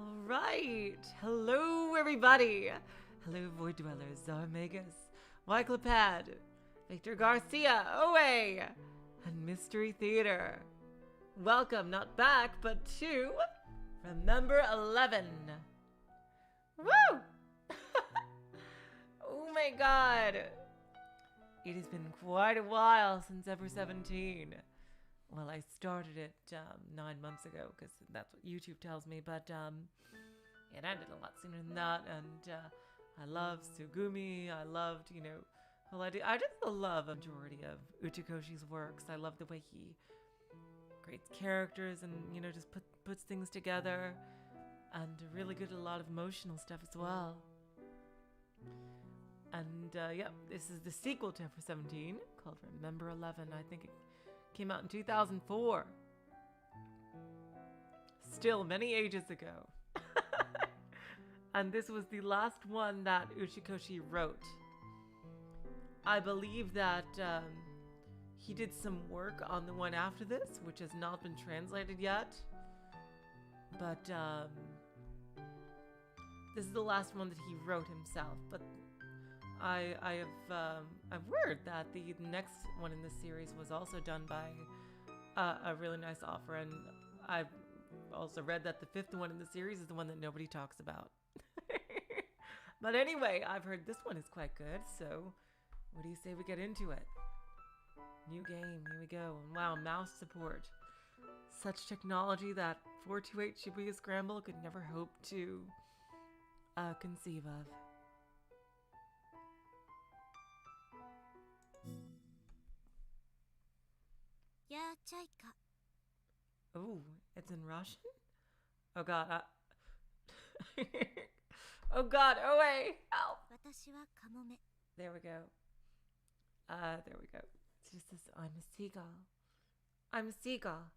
All right. Hello, everybody. Hello, Void Dwellers, Zarmegas, Wyclipad, Victor Garcia, Owe, and Mystery Theater. Welcome, not back, but to Remember 11. Woo! Oh my god. It has been quite a while since Ever 17. Well, I started it 9 months ago because that's what YouTube tells me, but it ended a lot sooner than that. And I love Sugumi. I loved, well, I just love a majority of Uchikoshi's works. I love the way he creates characters and just puts things together, and really good at a lot of emotional stuff as well. And this is the sequel to Ever 17 called Remember 11. I think it came out in 2004. Still many ages ago. And this was the last one that Uchikoshi wrote. I believe that he did some work on the one after this, which has not been translated yet. But this is the last one that he wrote himself. But I've heard that the next one in the series was also done by a really nice author, and I've also read that the fifth one in the series is the one that nobody talks about. But anyway, I've heard this one is quite good, so what do you say we get into it? New game, here we go. And wow, mouse support. Such technology that 428 Shibuya Scramble could never hope to conceive of. Oh, it's in Russian? Oh god, oh god, oh wait, help! There we go. There we go. It's just this, I'm a seagull. I'm a seagull.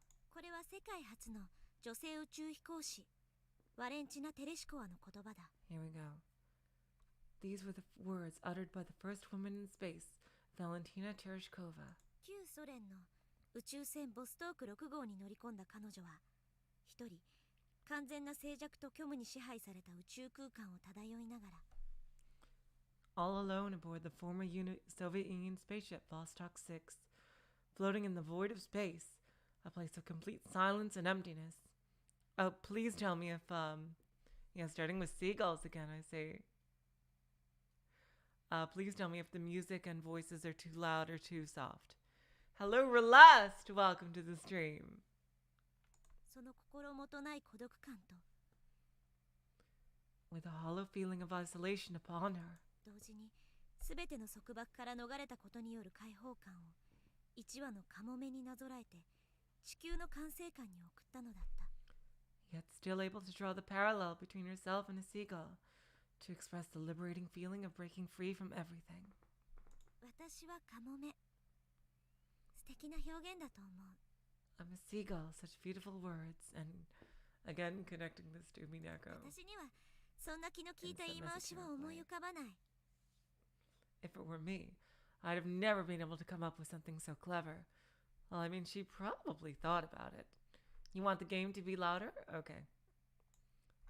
Here we go. These were the words uttered by the first woman in space, Valentina Tereshkova. ソ連の宇宙船ボストーク6号に乗り込んだ彼女は一人完全な静寂と虚無に支配された宇宙空間を漂いながら All alone aboard the former Soviet Union spaceship Vostok 6, floating in the void of space, a place of complete silence and emptiness. Oh, please tell me if, starting with seagulls again, I say. Please tell me if the music and voices are too loud or too soft. Hello, Relast! Welcome to the stream. その心もとない孤独感と With a hollow feeling of isolation upon her. 同時に全ての束縛から逃れたことによる解放感を一羽のカモメになぞらえて地球の管制官に送ったのだった。 Yet still able to draw the parallel between herself and a seagull, to express the liberating feeling of breaking free from everything. 私はカモメ。素敵な表現だと思う。 I'm a seagull, such beautiful words, and again connecting this to Minako. 私にはそんな気の利いた言い回しは思い浮かばない。 If it were me, I'd have never been able to come up with something so clever. Well, I mean, she probably thought about it. You want the game to be louder? Okay.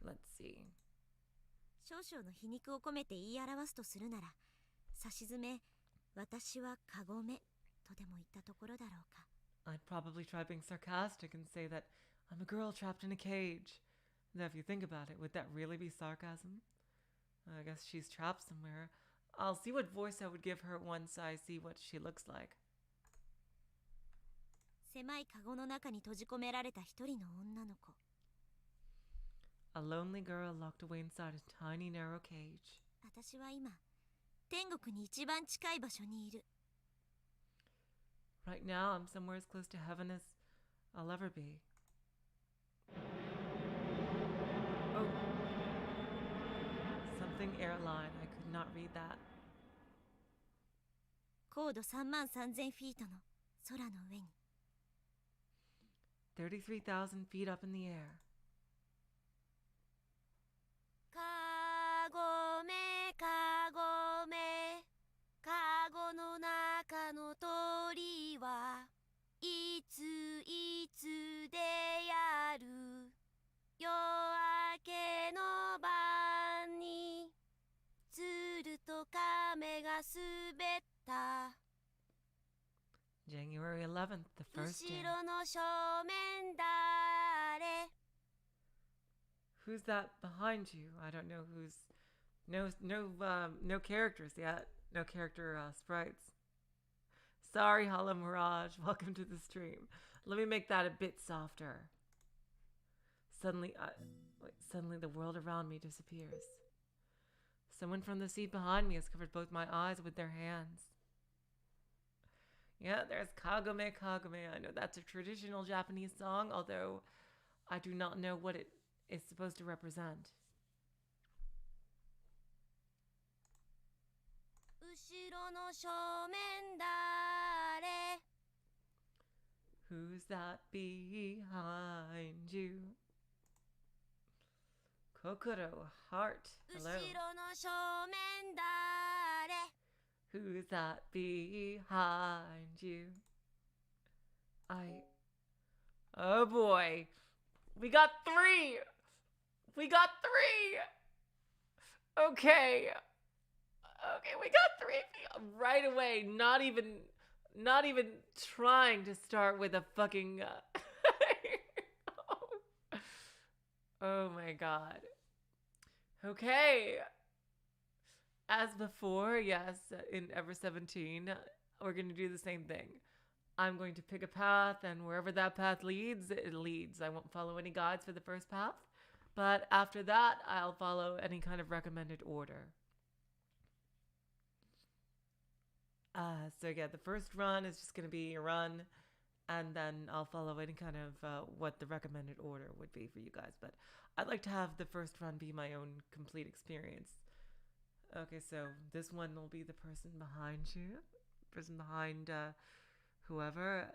Let's see. 少々の皮肉を込めて言い表すとするなら、さしずめ、私はカゴメとでも言ったところだろうか。 I'd probably try being sarcastic and say that I'm a girl trapped in a cage. Now, if you think about it, would that really be sarcasm? I guess she's trapped somewhere. I'll see what voice I would give her once I see what she looks like. 狭いカゴの中に閉じ込められた一人の女の子。 A lonely girl locked away inside a tiny narrow cage. 私は今、天国に一番近い場所にいる。 Right now, I'm somewhere as close to heaven as I'll ever be. Oh. Something airline. I could not read that. 高度33,000フィートの空の上に。 33,000 feet up in the air. カゴメカゴメカゴの中の鳥はいついつでやる夜明け 7th, the first day. 後ろの正面誰 Who's that behind you? I don't know who's... No characters yet. No character sprites. Sorry, Hala Mirage. Welcome to the stream. Let me make that a bit softer. Suddenly the world around me disappears. Someone from the seat behind me has covered both my eyes with their hands. Yeah, there's Kagome Kagome. I know that's a traditional Japanese song, although I do not know what it is supposed to represent. 後ろの正面誰 Who's that behind you? Kokoro, heart. 後 Hello. ろの正面誰 Who's that behind you? Oh boy. We got 3. We got 3. Okay. Okay, we got 3 right away. Not even trying to start with a fucking Oh my god. Okay. As before, yes, in Ever 17, we're going to do the same thing. I'm going to pick a path, and wherever that path leads, it leads. I won't follow any guides for the first path, but after that, I'll follow any kind of recommended order. So yeah, the first run is just going to be a run, and then I'll follow any kind of what the recommended order would be for you guys. But I'd like to have the first run be my own complete experience. Okay, so this one will be the person behind you. Person behind whoever.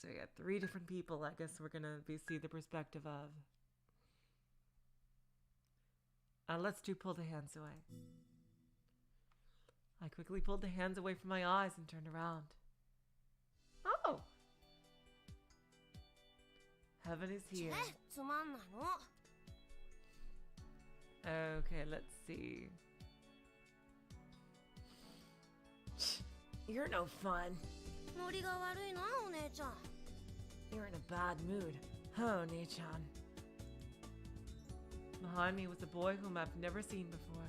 So yeah, 3 different people I guess we're going to see the perspective of. Let's do pull the hands away. I quickly pulled the hands away from my eyes and turned around. Oh! Heaven is here. Okay, let's see. You're no fun. ノリが悪いなお姉ちゃん You're in a bad mood. Oh, Nichan. Behind me was a boy whom I've never seen before.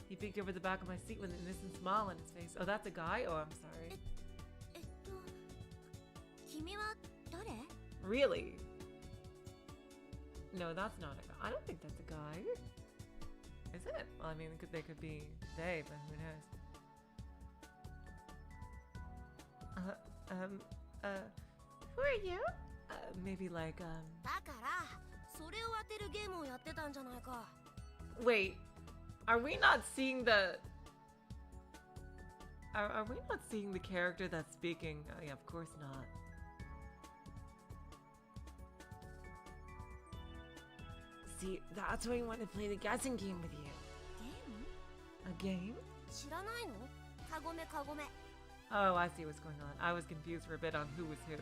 He peeked over the back of my seat with an innocent smile on his face. Oh, that's a guy? Oh, I'm sorry. 君は誰 Really? No, that's not a guy. I don't think that's a guy. Is it? Well, I mean, they could be they, but who knows? Who are you? Maybe like, だからそれを当てるゲームをやってたんじゃないか Wait, are we not seeing the... Are we not seeing the character that's speaking? Oh yeah, of course not. See, that's why I want to play the guessing game with you. ゲーム A game? 知らないのカゴメカゴメ Oh, I see what's going on. I was confused for a bit on who was who.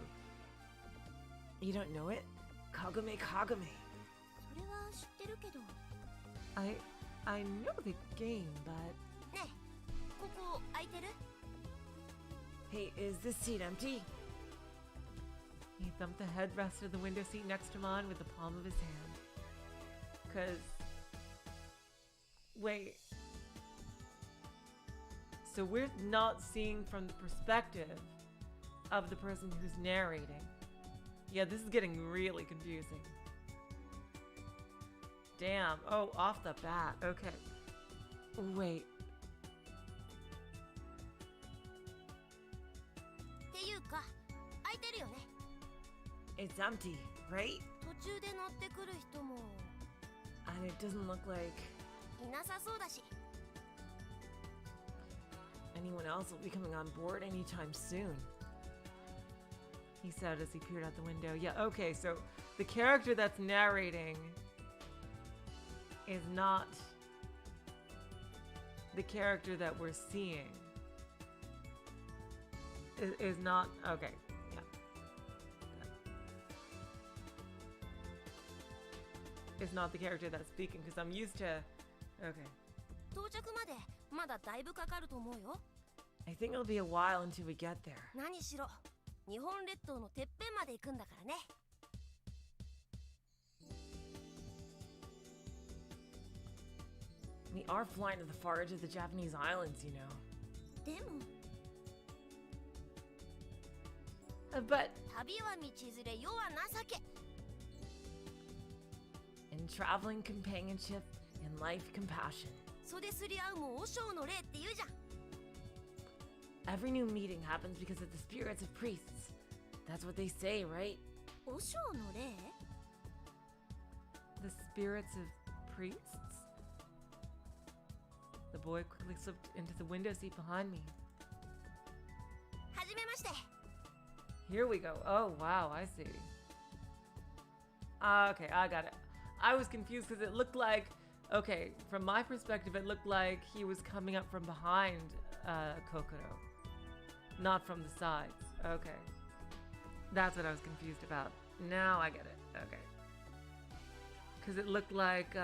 You don't know it? Kagome Kagome. それは知ってるけど I know the game, but... ねえここ空いてる Hey, is this seat empty? He thumped the headrest of the window seat next to mine with the palm of his hand. 'Cause... Wait... So we're not seeing from the perspective of the person who's narrating. Yeah, this is getting really confusing. Damn. Oh, off the bat. Okay. Wait. っていうか空いてるよね It's empty, right? 途中で乗ってくる人も And it doesn't look like いなさそうだし anyone else will be coming on board anytime soon. He said as he peered out the window. Yeah, okay, so the character that's narrating is not the character that we're seeing. Is not, okay, yeah. Is not the character that's speaking, because I'm used to, okay. 到着までまだだいぶかかると思うよ。 I think it'll be a while until we get there. 何しろ日本列島のてっぺんまで行くんだからね。 We are flying to the far edge of the Japanese islands, you know. でも But 旅は道連れ世は情け。 in traveling, companionship, in life, compassion. 袖すり合うも和尚の礼って言うじゃん。 Every new meeting happens because of the spirits of priests. That's what they say, right? 和尚の礼？ The spirits of priests? The boy quickly slipped into the window seat behind me. はじめまして。 Here we go. Oh, wow, I see. Okay, I got it. I was confused because it looked like, okay, from my perspective, it looked like he was coming up from behind Kokoro, not from the sides. Okay. That's what I was confused about. Now I get it. Okay. Because it looked like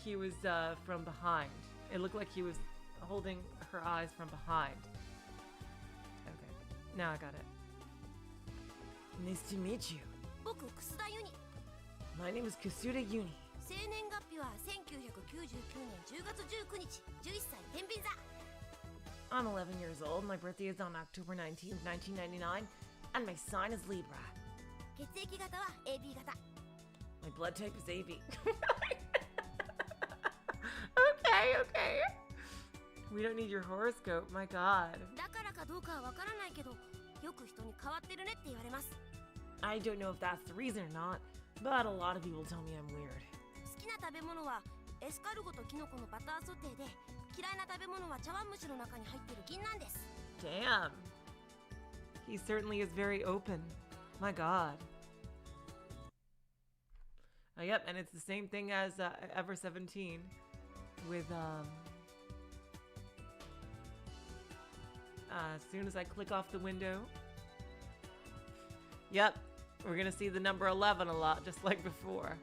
he was from behind. It looked like he was holding her eyes from behind. Okay. Now I got it. Nice to meet you. 僕楠田ユニ。 My name is Kasuda Yuni. 生年月日は1999年10月19日、11歳天秤座。 I'm 11 years old. My birthday is on October 19th, 1999, and my sign is Libra. 血液型は AB 型。 My blood type is AB. Okay. We don't need your horoscope, my god. だからかどうかはわからないけど、よく人に変わってるねって言われます。 I don't know if that's the reason or not, but a lot of people tell me I'm weird. 好きな食べ物はエスカルゴとキノコのバターソテーで、嫌いな食べ物は茶碗蒸しの中に入ってる銀なんです。 Damn. He certainly is very open. My god. Yep, and it's the same thing as Ever 17 with as soon as I click off the window. Yep, we're gonna see the number 11 a lot, just like before.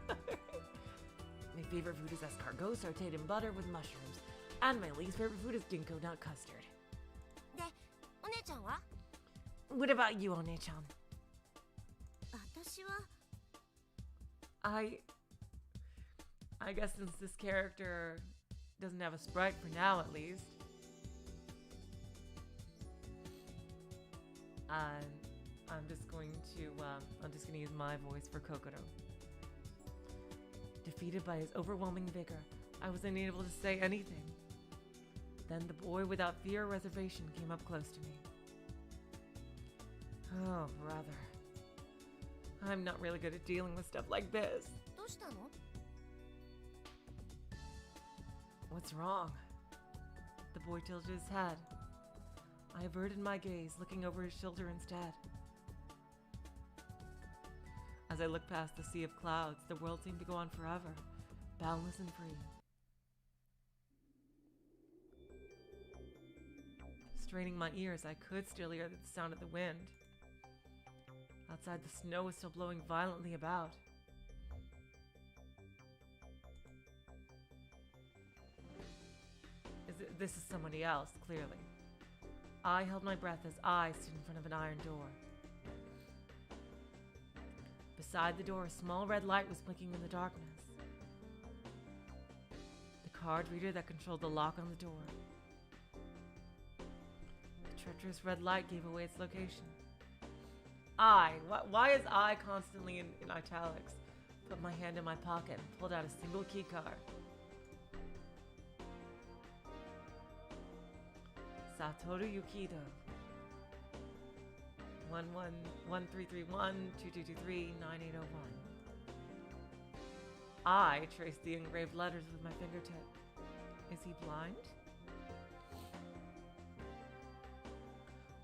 My favorite food is escargot sauteed in butter with mushrooms. And my least favorite food is ginkgo nut custard. で、お姉ちゃんは？ What about you, One-chan? 私は I guess since this character doesn't have a sprite for now, at least. I'm just going to use my voice for Kokoro. Defeated by his overwhelming vigor, I was unable to say anything. Then the boy without fear or reservation came up close to me. Oh, brother. I'm not really good at dealing with stuff like this. どうしたの？ What's wrong? The boy tilted his head. I averted my gaze, looking over his shoulder instead. As I looked past the sea of clouds, the world seemed to go on forever, boundless and free. Straining my ears, I could still hear the sound of the wind. Outside, the snow was still blowing violently about. This is somebody else, clearly. I held my breath as I stood in front of an iron door. Beside the door, a small red light was blinking in the darkness. The card reader that controlled the lock on the door. The treacherous red light gave away its location. Why is I constantly in italics? Put my hand in my pocket and pulled out a single key card. Satoru Yukido. 111331-2223-9801. I traced the engraved letters with my fingertip. Is he blind?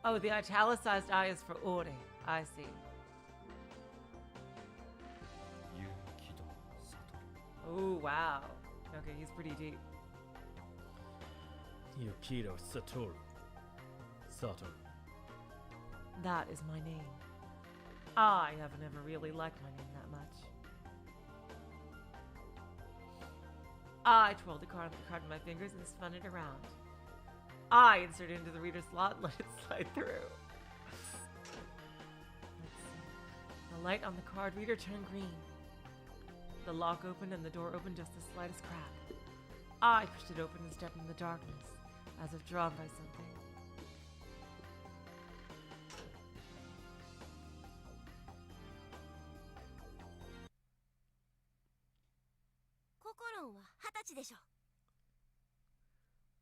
Oh, the italicized I is for Ore. I see. Oh, wow. Okay, he's pretty deep. Yukido Satoru. Satoru. That is my name. I have never really liked my name that much. I twirled the card in my fingers and spun it around. I inserted it into the reader slot and let it slide through. Let's see. The light on the card reader turned green. The lock opened and the door opened just the slightest crack. I pushed it open and stepped into the darkness, as if drawn by something.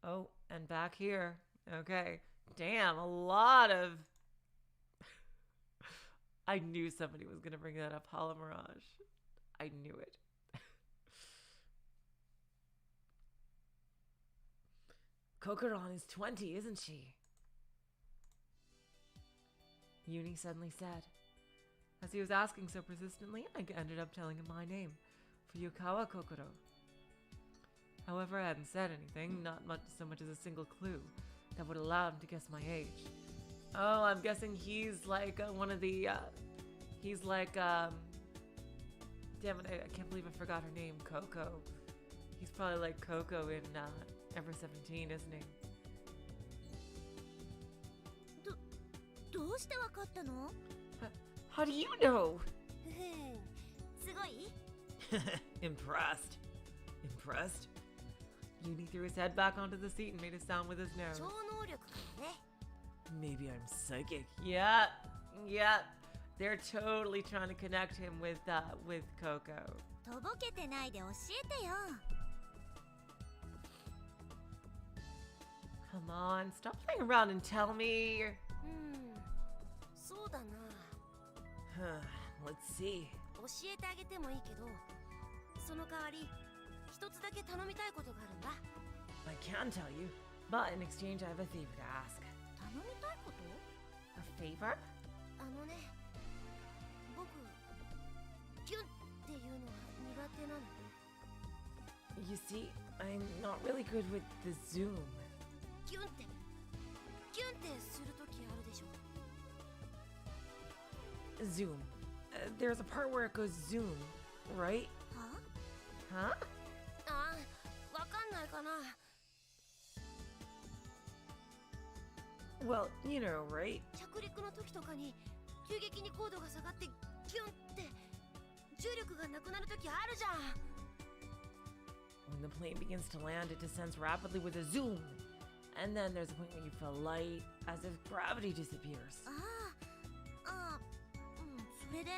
Oh, and back here. Okay. Damn, a lot of... I knew somebody was going to bring that up. Hala Mirage. I knew it. Kokoron is 20, isn't she? Yuni suddenly said. As he was asking so persistently, I ended up telling him my name, Fuyukawa Kokoro. However, I hadn't said anything, not so much as a single clue that would allow him to guess my age. Oh, I'm guessing he's like one of the, he's like, damn it, I can't believe I forgot her name, Coco. He's probably like Coco in, Ever 17, isn't he? どうしてわかったの? How do you know? すごい? Impressed. Impressed? Yuni threw his head back onto the seat and made a sound with his nose. 超能力かもね. Maybe I'm psychic. Yeah. They're totally trying to connect him with Coco. とぼけてないで教えてよ. Come on, stop playing around and tell me. そうだな. Let's see. 教えてあげてもいいけど、その代わり一つだけ頼みたいことがあるんだ. I can tell you, but in exchange I have a favor to ask. 頼みたいこと? A favor? あのね、僕キュンっていうのは苦手なの. You see, I'm not really good with the zoom. キュンってするときあるでしょ. Zoom. There's a part where it goes zoom, right? Huh? ああ、わかんないかな. Well, you know, right? 着陸の時とかに急激に高度が下がってキュンって重力がなくなる時あるじゃん. When the plane begins to land, it descends rapidly with a zoom. And then there's a point where you feel light, as if gravity disappears. それで?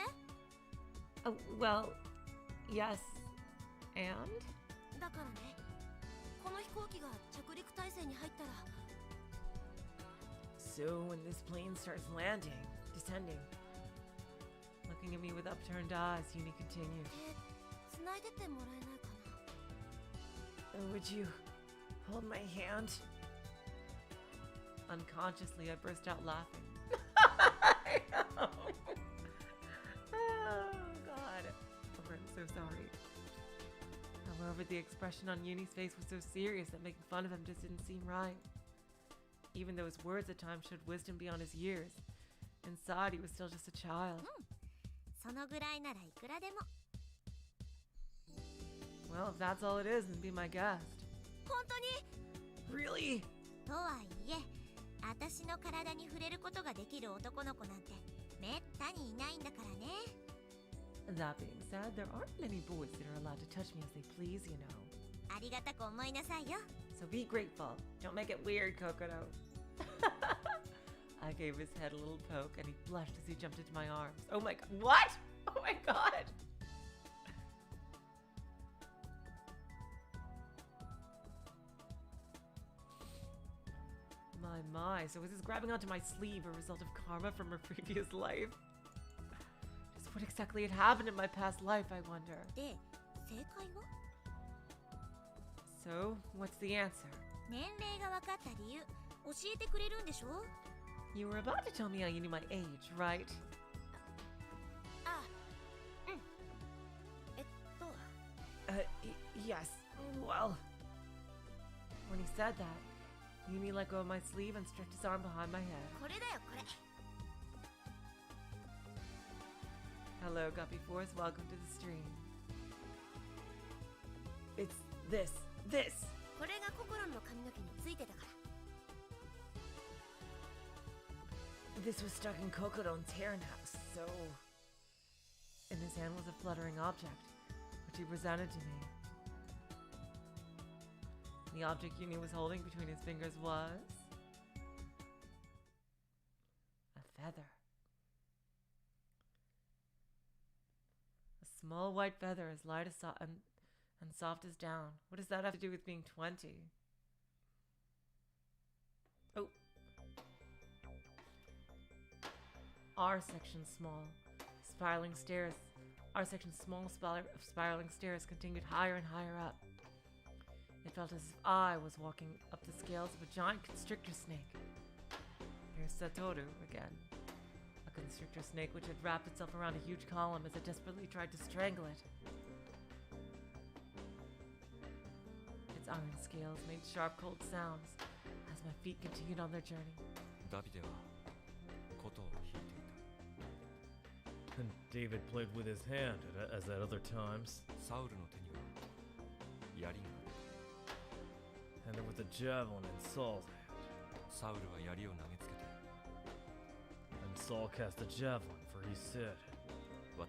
Oh, well, yes. And? だからね、この飛行機が着陸態勢に入ったら. So when this plane starts landing, descending, looking at me with upturned eyes, Yuni continued. 繋いでってもらえないかな? Would you hold my hand? Unconsciously, I burst out laughing. Oh, God. I'm so sorry. However, the expression on Yuni's face was so serious that making fun of him just didn't seem right. Even though his words at times showed wisdom beyond his years, inside he was still just a child. そのぐらいならいくらでも. Well, if that's all it is, then be my guest. 本当に? Really? とはいえ、私の体に触れることができる男の子なんてめったにいないんだからね. That being said, there aren't many boys that are allowed to touch me as they please, you know. ありがたく思いなさいよ. So be grateful. Don't make it weird, Kokono. I gave his head a little poke and he blushed as he jumped into my arms. Oh my god. What? Oh my god. My. So was this grabbing onto my sleeve a result of karma from her previous life? Just what exactly had happened in my past life, I wonder. で、正解は? So, what's the answer? 年齢が分かった理由、教えてくれるんでしょ? You were about to tell me how you knew my age, right? あ、yes. Well, when he said that, Yuni let go of my sleeve and stretched his arm behind my head. これだよ、これ. Hello, Guppy Force. Welcome to the stream. It's This. これがココロンの髪の毛についてたから。 This was stuck in Kokoron's hair now, so... In his hand was a fluttering object, which he presented to me. The object Yuni was holding between his fingers was... a feather. A small white feather as light as and soft as down. What does that have to do with being 20? Oh. Our section small. Spiraling stairs. Our section small spiraling stairs continued higher and higher up. It felt as if I was walking up the scales of a giant constrictor snake. Here's Satoru again. A constrictor snake which had wrapped itself around a huge column as it desperately tried to strangle it. Its iron scales made sharp, cold sounds as my feet continued on their journey. And David played with his hand as at other times. And there was a javelin in Saul's hand. And Saul cast a javelin, for he said, I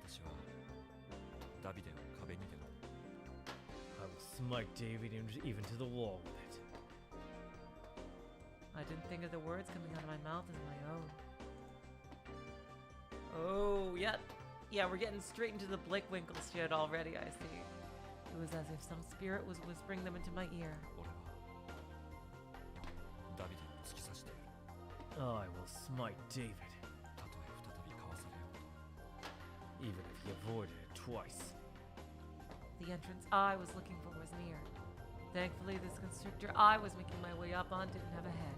will smite David even to the wall with it. I didn't think of the words coming out of my mouth as my own. Oh, yep. Yeah, we're getting straight into the Blickwinkle shit already, I see. It was as if some spirit was whispering them into my ear. I will smite David, even if he avoided it twice. The entrance I was looking for was near. Thankfully, this constrictor I was making my way up on didn't have a head.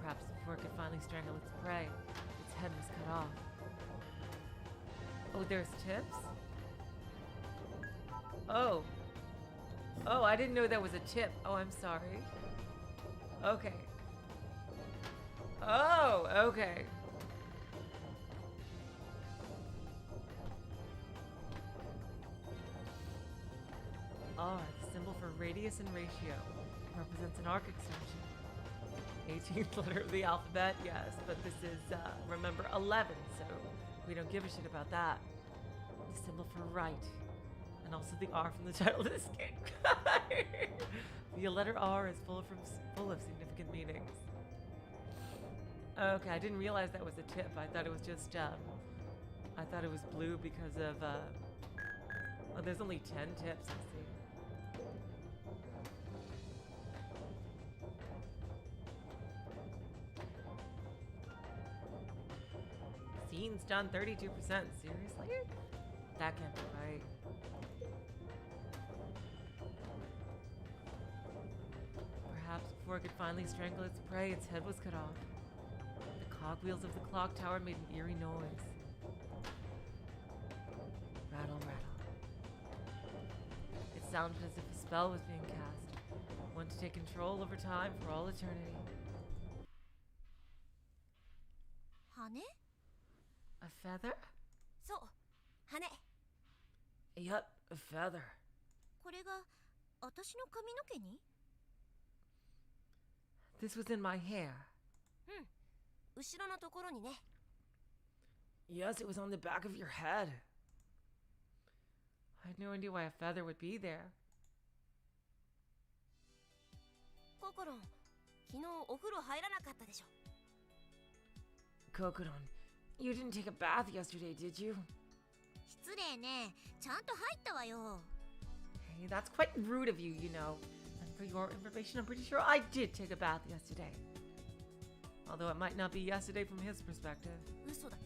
Perhaps before it could finally strangle its prey, its head was cut off. Oh, there's tips? Oh. Oh, I didn't know that was a tip. Oh, I'm sorry. Okay. Oh, okay. R, the symbol for radius and ratio, represents an arc extension. 18th letter of the alphabet, yes, but this is, remember, 11, so we don't give a shit about that. The symbol for right, and also the R from the title of this game. The letter R is full of significant meanings. Okay, I didn't realize that was a tip. I thought it was just, I thought it was blue because of, oh, there's only 10 tips, I see. Scene's done 32%. Seriously? That can't be right. Perhaps before it could finally strangle its prey, its head was cut off. The cogwheels of the clock tower made an eerie noise. Rattle, rattle. It sounded as if a spell was being cast, one to take control over time for all eternity. 羽? A feather? そう、羽。 Yup, a feather. これが私の髪の毛に? This was in my hair. うん、後ろのところにね。 Yes, it was on the back of your head. I had no idea why a feather would be there. ココロン、昨日お風呂入らなかったでしょ。 Kokoron, you didn't take a bath yesterday, did you? 失礼ね。ちゃんと入ったわよ。 Hey, that's quite rude of you, you know. And for your information, I'm pretty sure I did take a bath yesterday. Although it might not be yesterday from his perspective. 嘘だ。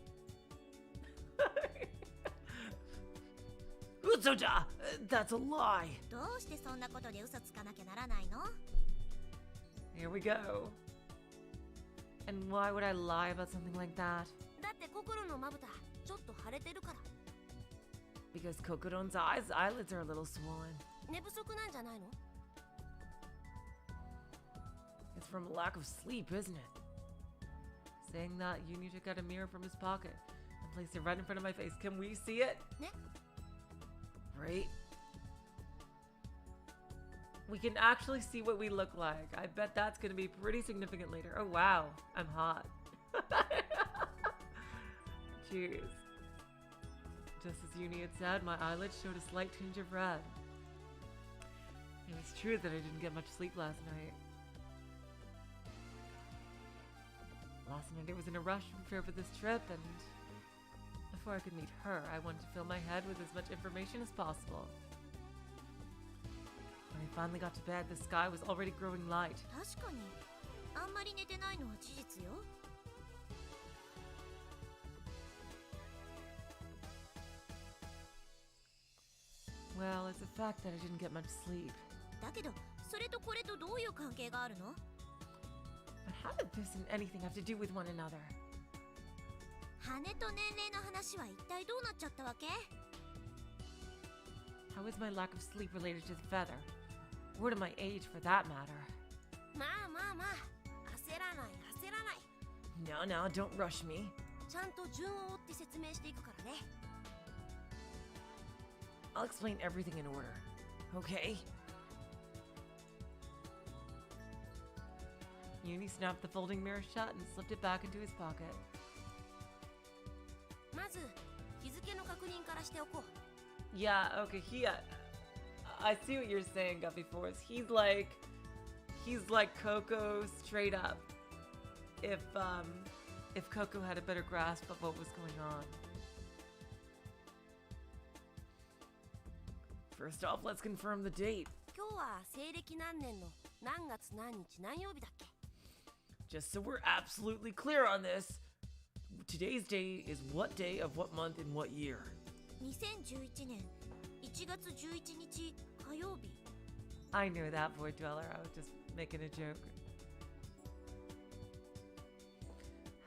Utsuda! That's a lie! どうしてそんなことで嘘つかなきゃならないの? Here we go. And why would I lie about something like that? だってココロンのまぶたちょっと腫れてるから。 Because Kokoron's eyelids are a little swollen. 寝不足なんじゃないの? It's from a lack of sleep, isn't it? Saying that, Yuni took out a mirror from his pocket and placed it right in front of my face. Can we see it? ね? Right? We can actually see what we look like. I bet that's going to be pretty significant later. Oh, wow. I'm hot. Jeez. Just as Yuni had said, my eyelids showed a slight tinge of red. It was true that I didn't get much sleep last night. Last night I was in a rush to prepare for this trip, and before I could meet her, I wanted to fill my head with as much information as possible. When I finally got to bed, the sky was already growing light. 確かにあんまり寝てないのは事実よ。 Well, it's a fact that I didn't get much sleep. だけどそれとこれとどういう関係があるの？ But how did this and anything have to do with one another? 羽と年齢の話は一体どうなっちゃったわけ？ How is my lack of sleep related to the feather? Or to my age, for that matter? まあまあまあ、焦らない焦らない。 No, no, don't rush me. ちゃんと順を追って説明していくからね。 I'll explain everything in order. Okay? Yuni snapped the folding mirror shut and slipped it back into his pocket. まず日付の確認からしておこう。 Yeah, okay, I see what you're saying, Guppy Force. He's like Coco straight up. If Coco had a better grasp of what was going on. First off, let's confirm the date. 今日は西暦何年の何月何日何曜日だっけ？ Just so we're absolutely clear on this, today's day is what day of what month in what year? 2011年1月11日火曜日。 I knew that, Void Dweller. I was just making a joke.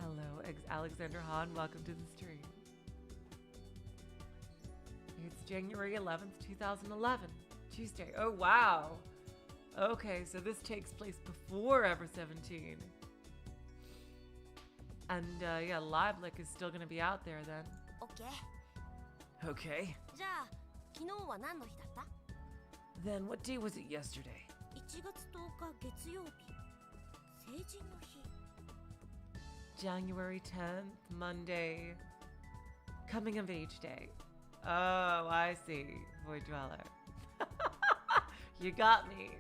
Hello, Alexander Hahn. Welcome to the stream. It's January 11th, 2011. Tuesday. Oh, wow. Okay, so this takes place before Ever 17. And, yeah, Livelik is still going to be out there then. OK。 Okay. じゃあ昨日は何の日だった？ Then what day was it yesterday? 1月10日月曜日。成人の日。 January 10th, Monday. Coming of age day. Oh, I see. Void Dweller. You got me.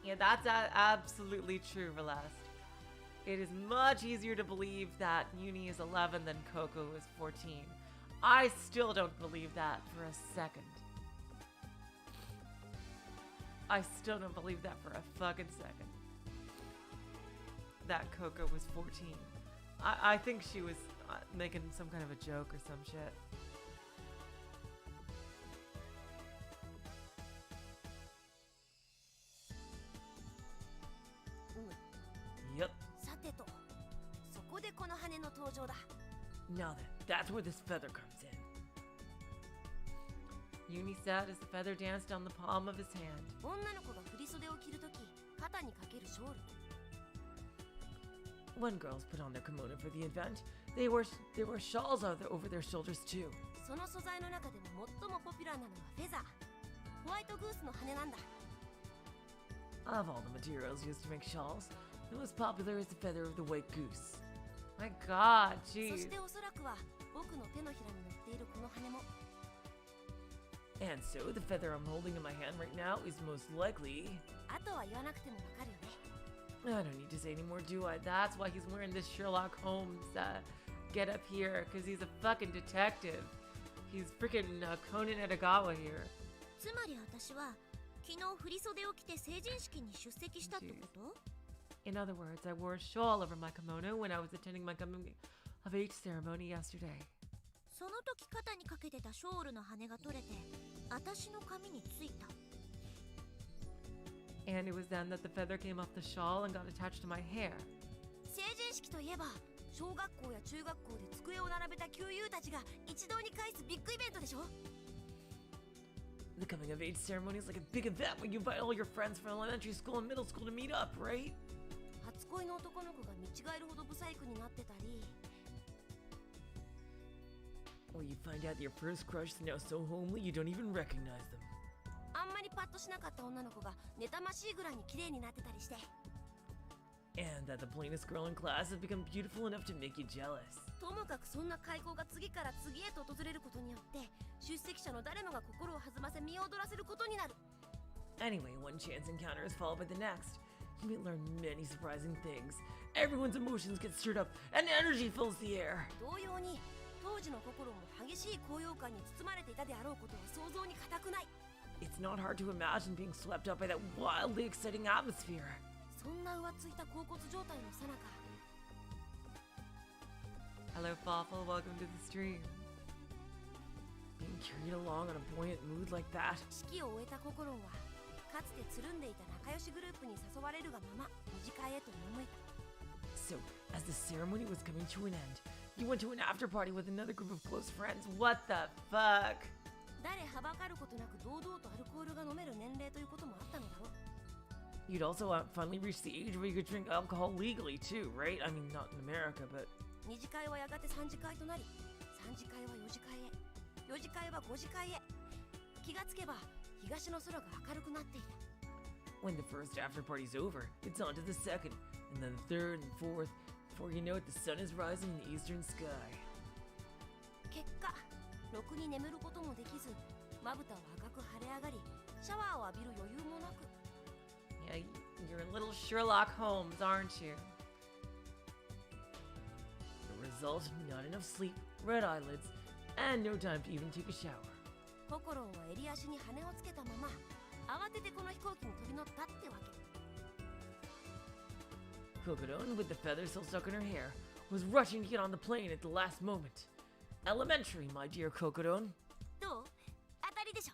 Yeah, that's absolutely true, Relast. It is much easier to believe that Yuni is 11 than Coco is 14. I still don't believe that for a second. I still don't believe that for a fucking second. That Coco was 14. I think she was making some kind of a joke or some shit. Yep. さてと、そこでこの羽の登場だ。 Now then, that's where this feather comes in. Yuni sat as the feather danced down the palm of his hand. 女の子が振り袖を着るとき、肩にかけるショール。 When girls put on their kimono for the event, they wear shawls over their shoulders too. その素材の中でも最もポピュラーなのはフェザー。ホワイトグースの羽なんだ。 Of all the materials used to make shawls, the most popular is the feather of the white goose. My god, そ jeez. しておそらくは僕の手のひらに乗っているこの羽も。 And so, the feather I'm holding in my hand right now is most likely... あとは言わなくてもわかるよね。 I don't need to say anymore, do I? That's why he's wearing this Sherlock Holmes get up here, because he's a fucking detective. He's freaking Conan Edogawa here. つまり私は昨日振り袖を着て成人式に出席したってこと？ In other words, I wore a shawl over my kimono when I was attending my coming of age ceremony yesterday. その時肩にかけてたショールの羽が取れて私の髪についた。 And it was then that the feather came off the shawl and got attached to my hair. 成人式といえば小学校や中学校で机を並べた旧友たちが一堂に会すビッグイベントでしょ？ The coming of age ceremony is like a big event when you invite all your friends from elementary school and middle school to meet up, right? 初恋の男の子が見違えるほどブサイクになってたり。Or you find out your first crush is now so homely you don't even recognize them. あんまりパッとしなかった女の子が妬ましいぐらいに綺麗になってたりして。 And that the plainest girl in class has become beautiful enough to make you jealous. ともかくそんな開口が次から次へと訪れることによって出席者の誰もが心を弾ませ身を躍らせることになる。 Anyway, one chance encounter is followed by the next. You may learn many surprising things. Everyone's emotions get stirred up, and energy fills the air. 同様に当時の心も激しい高揚感に包まれていたであろうことは想像に難くない。 It's not hard to imagine being swept up by that wildly exciting atmosphere. そんな浮ついた恍惚状態の最中。 Hello, Fawful. Welcome to the stream. Being carried along in a buoyant mood like that. 式を終えた心はかつてつるんでいた仲良しグループに誘われるがまま二次会へと赴いた。 So, as the ceremony was coming to an end, you went to an after party with another group of close friends. What the fuck? 誰はばかることなく堂々とアルコールが飲める年齢ということもあったのだろう。 You'd also finally reached the age where you could drink alcohol legally too, right? I mean, not in America, but... 二次会はやがて三次会となり、三次会は四次会へ、四次会は五次会へ。気がつけば東の空が明るくなっていた。 When the first after party's over, it's on to the second, and then the third and fourth. Before you know it, the sun is rising in the eastern sky. 結果、ろくに眠ることもできず、まぶたは赤く腫れ上がり、シャワーを浴びる余裕もなく。 Yeah, you're a little Sherlock Holmes, aren't you? The result, not enough sleep, red eyelids, and no time to even take a shower. 心は襟足に羽をつけたまま、慌ててこの飛行機に飛び乗ったってわけ。 Kokodon, with the feather still stuck in her hair, was rushing to get on the plane at the last moment. Elementary, my dear Kokodon. どう？当たりでしょ。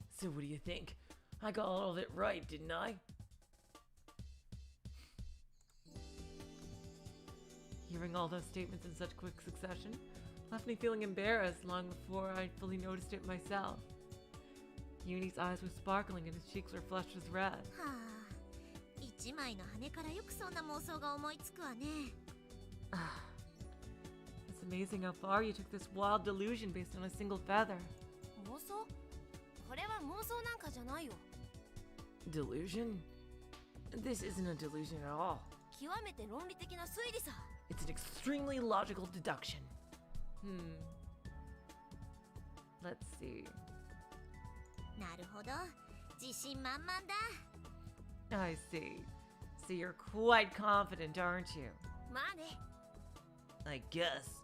So what do you think? I got all of it right, didn't I? Hearing all those statements in such quick succession left me feeling embarrassed long before I fully noticed it myself. Yuni's eyes were sparkling and his cheeks were flushed with red. はあ、一枚の羽からよくそんな妄想が思いつくわね。 It's amazing how far you took this wild delusion based on a single feather. 妄想？これは妄想なんかじゃないよ。 Delusion? This isn't a delusion at all. 極めて論理的な推理さ。 It's an extremely logical deduction. Let's see. なるほど、自信満々だ。 I see. So you're quite confident, aren't you? まあね。 I guess.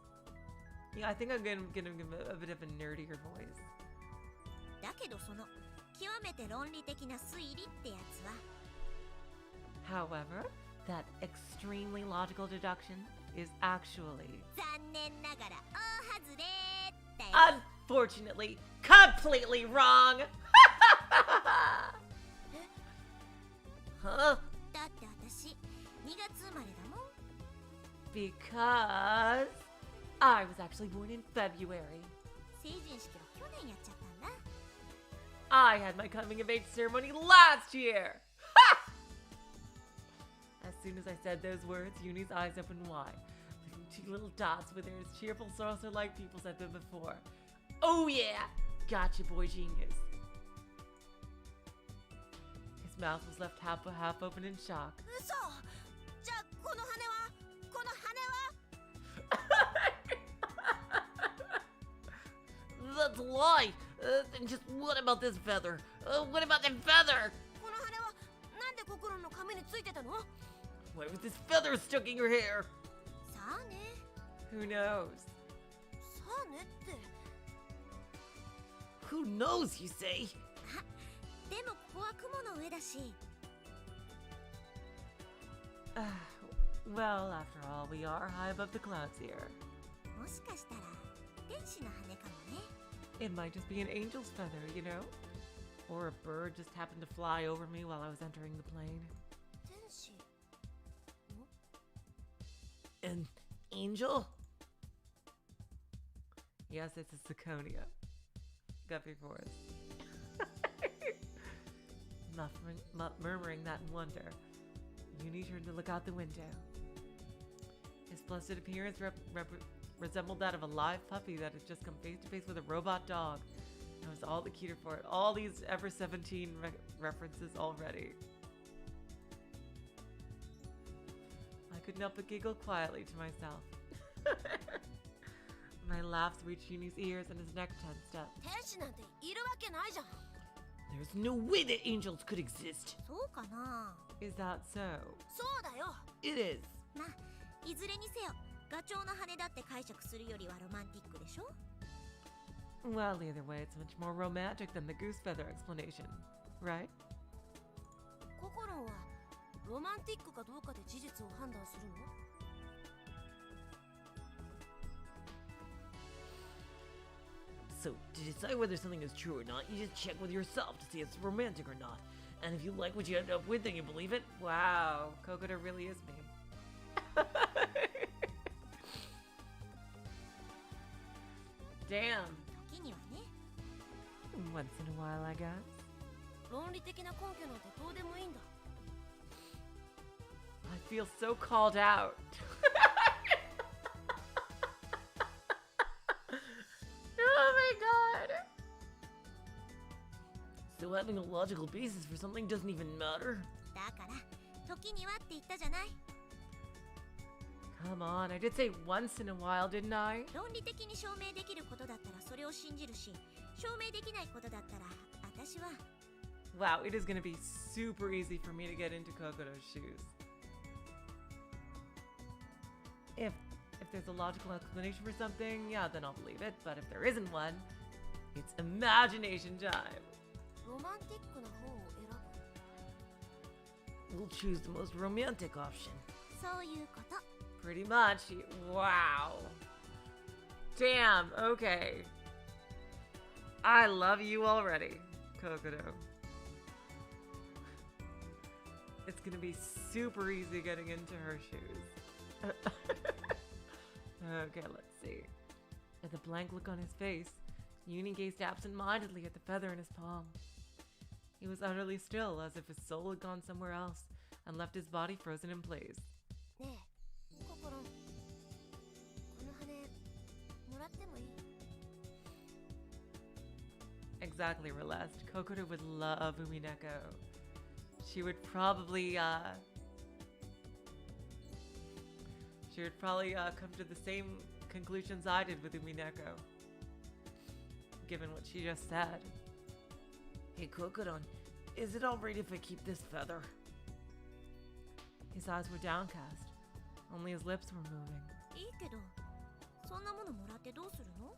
Yeah, I think I'm gonna give him a bit of a nerdier voice. だけどその極めて論理的な推理ってやつは。 However, that extremely logical deduction is actually, 残念ながら大外れだよ。 unfortunately, completely wrong! Huh? だって私2月生まれだもん。 Because I was actually born in February. 成人式は去年やっちゃったんだ。 I had my coming of age ceremony last year! As soon as I said those words, Yuni's eyes opened wide, leaving two little dots with her as cheerful saucer-like pupils had been before. Oh yeah! Gotcha, boy genius. His mouth was left half open in shock. 嘘！じゃあこの羽はこの羽は That's a lie! And just what about this feather? What about that feather? この羽はなんで心の髪についてたの？ Why was this feather stuck in your hair? さあね。 Who knows? さあねって。 Who knows, you say? あ、でもここは雲の上だし。 Well, after all, we are high above the clouds here. もしかしたら天使の羽かもね。 It might just be an angel's feather, you know? Or a bird just happened to fly over me while I was entering the plane. 天使？ An angel? Yes, it's a Zirconia. Guppy Forest. Murmuring that in wonder, Yuni turned to look out the window. His blessed appearance resembled that of a live puppy that had just come face to face with a robot dog. I was all the cuter for it. All these Ever 17 references already. I couldn't help but giggle quietly to myself. My laughs reached Yuni's ears and his neck tensed up. 天使なんているわけないじゃん。 There's no way that angels could exist. そうかな。 Is that so? そうだよ。 It is. まあ、いずれにせよ、ガチョウの羽だって解釈するよりはロマンティックでしょ。 Well, either way, it's much more romantic than the goose feather explanation, right? ココロンはロマンティックかどうかで事実を判断するの？ So, to decide whether something is true or not, you just check with yourself to see if it's romantic or not. And if you like what you end up with, then you believe it. Wow, Kokoda really is me. Damn. 時にはね。 Once in a while, I guess. 論理的な根拠なんてどうでもいいんだ。 I feel so called out. Oh my god. So having a logical basis for something doesn't even matter? だから時にはって言ったじゃない。 Come on, I did say once in a while, didn't I? 論理的に証明できることだったらそれを信じるし、証明できないことだったら私は。 Wow, it is going to be super easy for me to get into Kokodo's shoes. If there's a logical explanation for something, yeah, then I'll believe it. But if there isn't one, it's imagination time. ロマンティックな方を選 We'll choose the most romantic option. ぶ。そういうこと。 Pretty much. Wow. Damn, okay. I love you already, Kokodo. It's gonna be super easy getting into her shoes. Okay, let's see. With a blank look on his face, Yuni gazed absent-mindedly at the feather in his palm. He was utterly still, as if his soul had gone somewhere else and left his body frozen in place. ねえ、ココロン。この羽もらってもいい？ Exactly, Relest. Kokoda would love Umineko. She would probably, come to the same conclusions I did with Umineko, given what she just said. Hey, Kokodon, is it alright if I keep this feather? His eyes were downcast. Only his lips were moving. いいけど、そんなものもらってどうするの？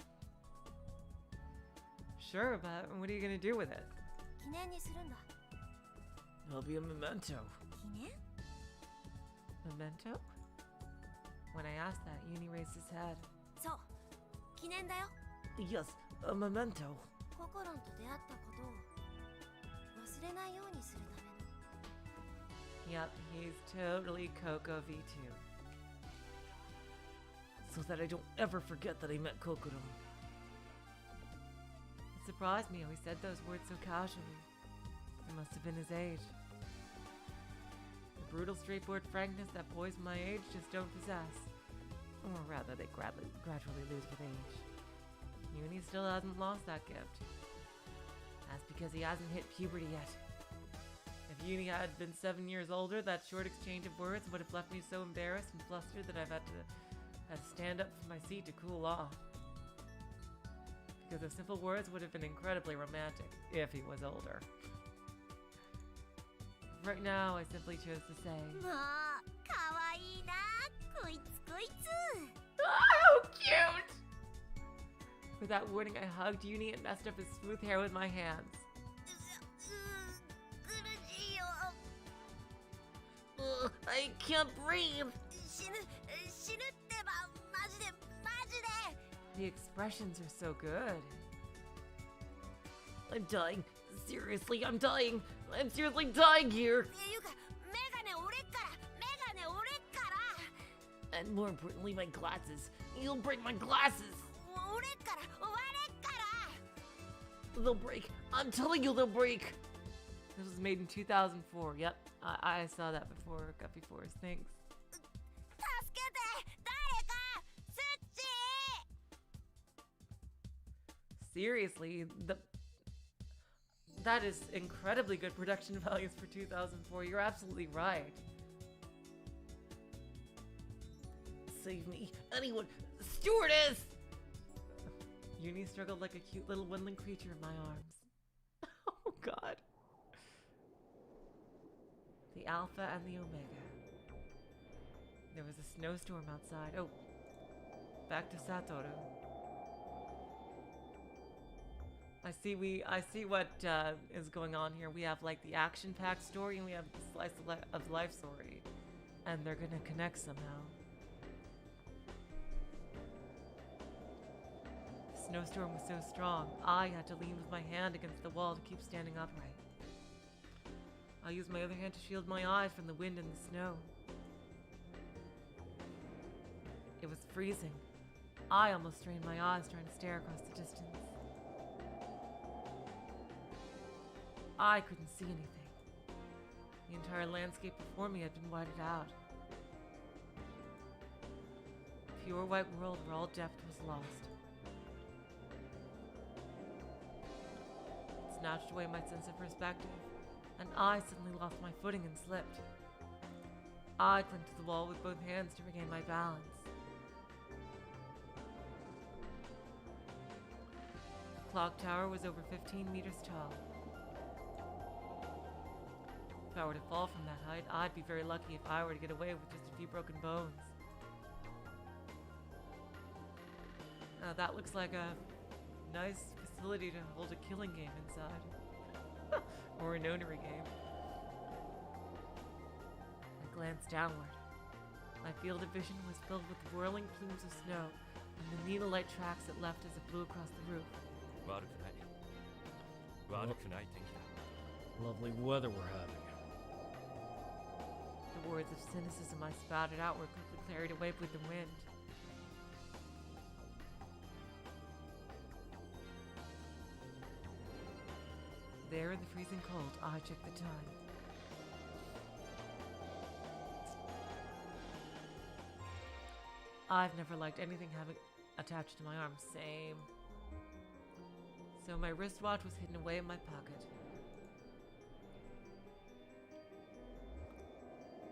Sure, but what are you gonna do with it? 記念にするんだ。 It'll be a memento. 記念？ Memento? When I asked that, Yuni raised his head. そう、記念だよ。 Yes, a memento. ココロンと出会ったことを忘れないようにするための。 Yep, he's totally Coco V2. So that I don't ever forget that I met Kokodon. It surprised me how he said those words so casually. It must have been his age. The brutal, straightforward frankness that boys my age just don't possess. Or rather, they gradually lose with age. Yuni still hasn't lost that gift. That's because he hasn't hit puberty yet. If Yuni had been 7 years older, that short exchange of words would have left me so embarrassed and flustered that I've had to stand up from my seat to cool off. Because those simple words would have been incredibly romantic if he was older. Right now, I simply chose to say, まあ、かわいいな、こいつこいつ。 Oh, cute! Without warning, I hugged Yuni and messed up his smooth hair with my hands. 苦しいよ。 I can't breathe. 死ぬってば、マジでマジで。 The expressions are so good. I'm dying. Seriously, I'm dying. I'm seriously dying here. っていうか、メガネ折れっから、メガネ折れっから。 And more importantly, my glasses. You'll break my glasses. 折れっから、割れっから。 They'll break. I'm telling you, they'll break. This was made in 2004. Yep, I saw that before. Got before. Thanks. 助けて、誰か、スッチ seriously, that is incredibly good production values for 2004. You're absolutely right. Save me, anyone! Stewardess! Yuni struggled like a cute little woodland creature in my arms. Oh god. The Alpha and the Omega. There was a snowstorm outside. Oh, back to Satoru. I see what is going on here. We have like the action-packed story and we have the slice of life story, and they're gonna connect somehow. The snowstorm was so strong, I had to lean with my hand against the wall to keep standing upright. I used my other hand to shield my eyes from the wind and the snow. It was freezing. I almost strained my eyes trying to stare across the distance. I couldn't see anything. The entire landscape before me had been whited out. A pure white world where all depth was lost. It snatched away my sense of perspective, and I suddenly lost my footing and slipped. I clung to the wall with both hands to regain my balance. The clock tower was over 15 meters tall. If I were to fall from that height, I'd be very lucky if I were to get away with just a few broken bones. That looks like a nice facility to hold a killing game inside. Or an onery game. I glanced downward. My field of vision was filled with whirling plumes of snow and the needle-like tracks it left as it blew across the roof. Lovely weather we're having. The words of cynicism I spouted out were quickly carried away with the wind. There in the freezing cold, I checked the time. I've never liked anything having attached to my arm. Same. So my wristwatch was hidden away in my pocket.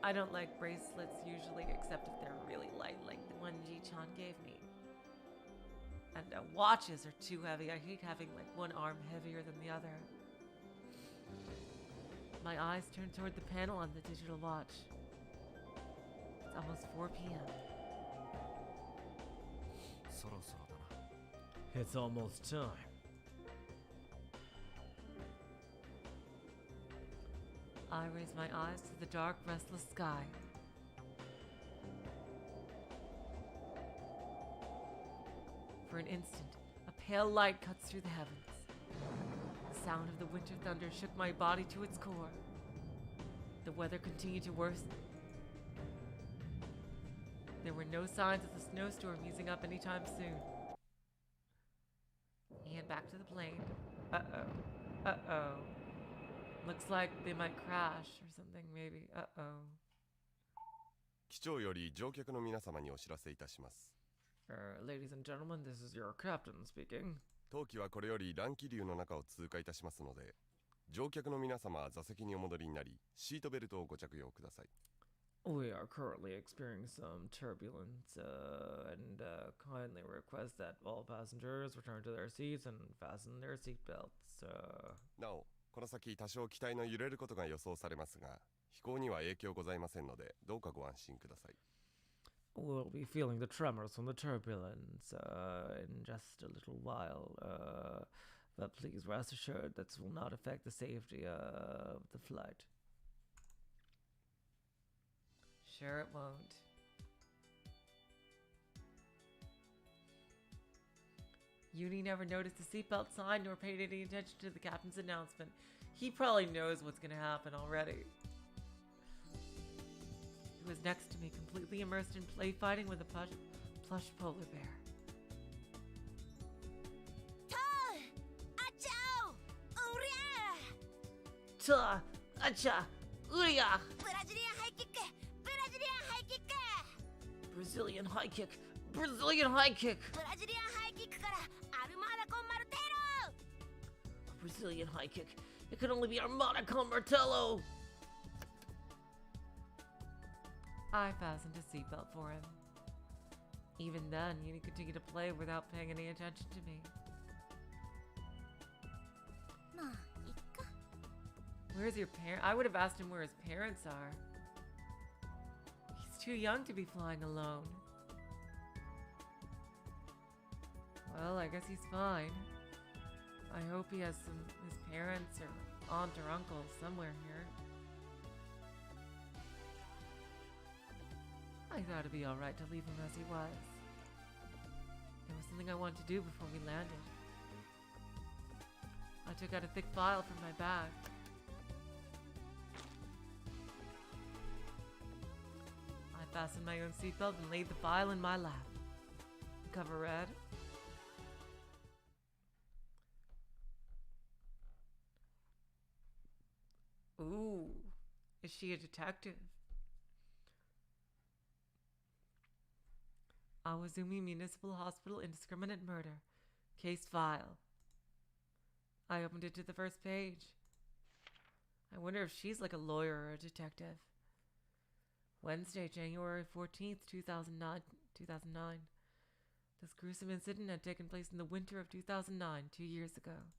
I don't like bracelets usually, except if they're really light, like the one Ji-chan gave me. And watches are too heavy. I hate having like one arm heavier than the other. My eyes turned toward the panel on the digital watch. It's almost 4 p.m. It's almost time. I raised my eyes to the dark, restless sky. For an instant, a pale light cuts through the heavens. The sound of the winter thunder shook my body to its core. The weather continued to worsen. There were no signs of the snowstorm easing up anytime soon. And back to the plane. Uh-oh. Uh-oh. Looks like they might crash or something, maybe. Uh-oh. 機長より乗客の皆様にお知らせいたします。Ladies and gentlemen, this is your captain speaking. 当機はこれより乱気流の中を通過いたしますので、乗客の皆様は座席にお戻りになり、シートベルトをご着用ください。We are currently experiencing some turbulence, and kindly request that all passengers return to their seats and fasten their seatbelts. なお、この先多少機体の揺れることが予想されますが、飛行には影響ございませんので、どうかご安心ください。We'll be feeling the tremors from the turbulence in just a little while, but please rest assured that this will not affect the safety of the flight. Sure it won't. Yuni never noticed the seatbelt sign nor paid any attention to the captain's announcement. He probably knows what's going to happen already. He was next to me, completely immersed in play fighting with a plush polar bear. Ta! Acha! Uria! Brazilian high kick! Brazilian high kick! Brazilian high kick. It could only be Armada con Martello. I fastened a seatbelt for him. Even then, Yuni continued to play without paying any attention to me. まあいっか。 Where's your parent? I would have asked him where his parents are. He's too young to be flying alone. Well, I guess he's fine. I hope he has his parents or aunt or uncle somewhere here. I thought it'd be alright to leave him as he was. There was something I wanted to do before we landed. I took out a thick file from my bag. I fastened my own seatbelt and laid the file in my lap. The cover read, "Ooh, is she a detective? Awazumi Municipal Hospital Indiscriminate Murder. Case file." I opened it to the first page. I wonder if she's like a lawyer or a detective. Wednesday, January 14th, 2009. This gruesome incident had taken place in the winter of 2009, 2 years ago.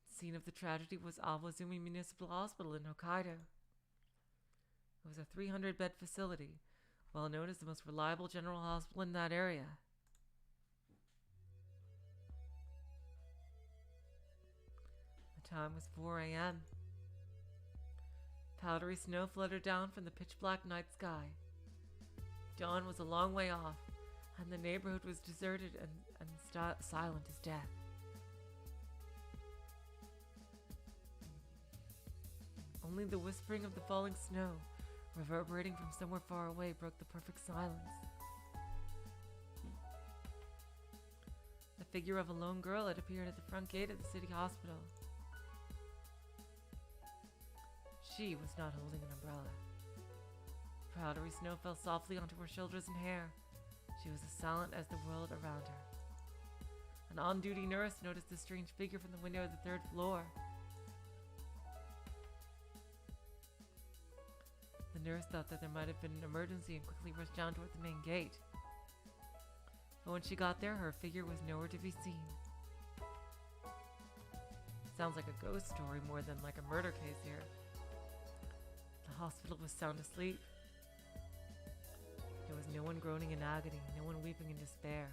The scene of the tragedy was Awazumi Municipal Hospital in Hokkaido. It was a 300-bed facility, well known as the most reliable general hospital in that area. The time was 4 a.m. Powdery snow fluttered down from the pitch-black night sky. Dawn was a long way off, and the neighborhood was deserted and silent as death. Only the whispering of the falling snow, reverberating from somewhere far away, broke the perfect silence. The figure of a lone girl had appeared at the front gate of the city hospital. She was not holding an umbrella. Powdery snow fell softly onto her shoulders and hair. She was as silent as the world around her. An on-duty nurse noticed the strange figure from the window of the third floor. The nurse thought that there might have been an emergency and quickly rushed down toward the main gate. But when she got there, her figure was nowhere to be seen. Sounds like a ghost story more than like a murder case here. The hospital was sound asleep. There was no one groaning in agony, no one weeping in despair.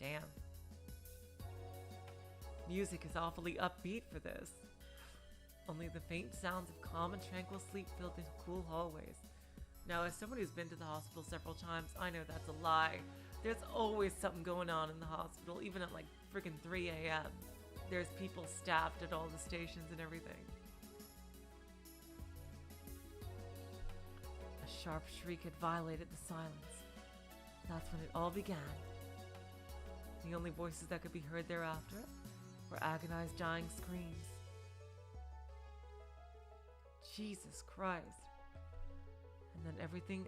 Damn. Music is awfully upbeat for this. Only the faint sounds of calm and tranquil sleep filled the cool hallways. Now, as someone who's been to the hospital several times, I know that's a lie. There's always something going on in the hospital, even at like freaking 3 a.m. There's people staffed at all the stations and everything. A sharp shriek had violated the silence. That's when it all began. The only voices that could be heard thereafter were agonized, dying screams. Jesus Christ. And then everything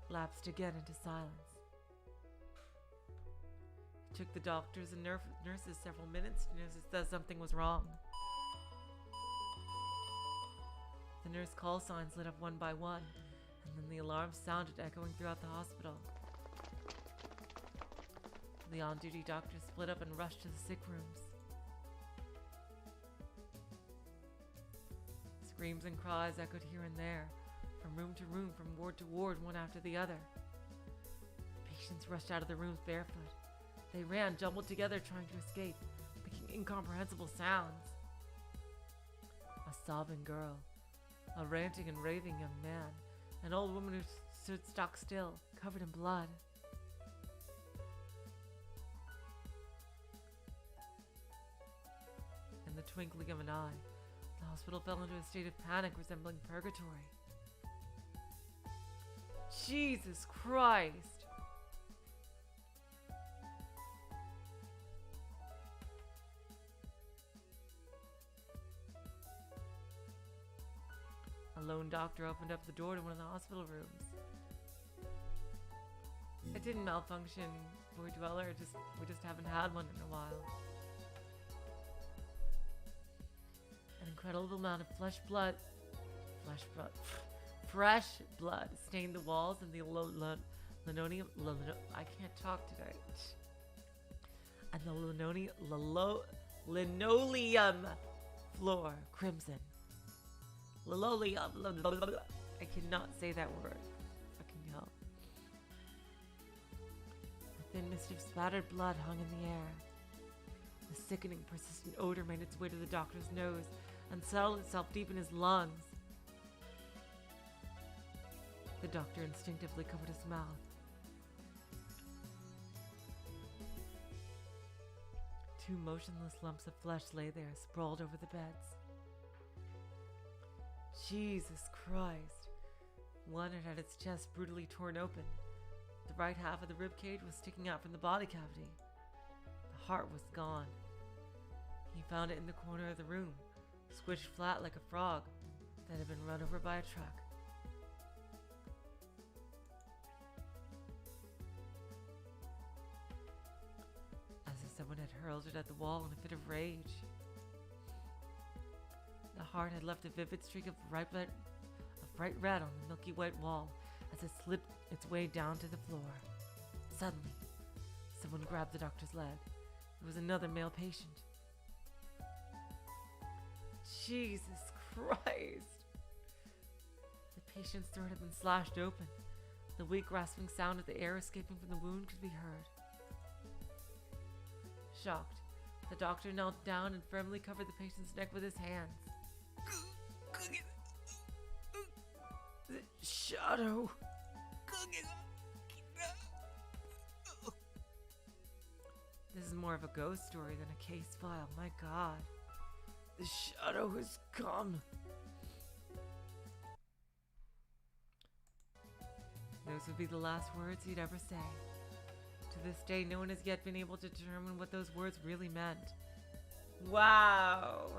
lapsed again into silence. It took the doctors and nurses several minutes to notice that something was wrong. The nurse call signs lit up one by one, and then the alarms sounded, echoing throughout the hospital. The on-duty doctors split up and rushed to the sick rooms. Screams and cries echoed here and there, from room to room, from ward to ward, one after the other. Patients rushed out of the rooms barefoot. They ran, jumbled together, trying to escape, making incomprehensible sounds. A sobbing girl, a ranting and raving young man, an old woman who stood stock still, covered in blood. In the twinkling of an eye, the hospital fell into a state of panic resembling purgatory. Jesus Christ! A lone doctor opened up the door to one of the hospital rooms. It didn't malfunction, Boy Dweller, we just haven't had one in a while. incredible amount of fresh blood stained the walls, and the linoleum. I can't talk today. And the linoleum floor crimson. Linoleum. I cannot say that word. Fucking hell. A thin mist of splattered blood hung in the air. The sickening, persistent odor made its way to the doctor's nose and settled itself deep in his lungs. The doctor instinctively covered his mouth. Two motionless lumps of flesh lay there, sprawled over the beds. Jesus Christ. One had its chest brutally torn open. The right half of the rib cage was sticking out from the body cavity. The heart was gone. He found it in the corner of the room, squished flat like a frog that had been run over by a truck. As if someone had hurled it at the wall in a fit of rage. The heart had left a vivid streak of bright red on the milky white wall as it slipped its way down to the floor. Suddenly, someone grabbed the doctor's leg. It was another male patient. Jesus Christ! The patient's throat had been slashed open. The weak, rasping sound of the air escaping from the wound could be heard. Shocked, the doctor knelt down and firmly covered the patient's neck with his hands. The shadow. This is more of a ghost story than a case file. My God. The shadow has come. Those would be the last words he'd ever say. To this day, no one has yet been able to determine what those words really meant. Wow.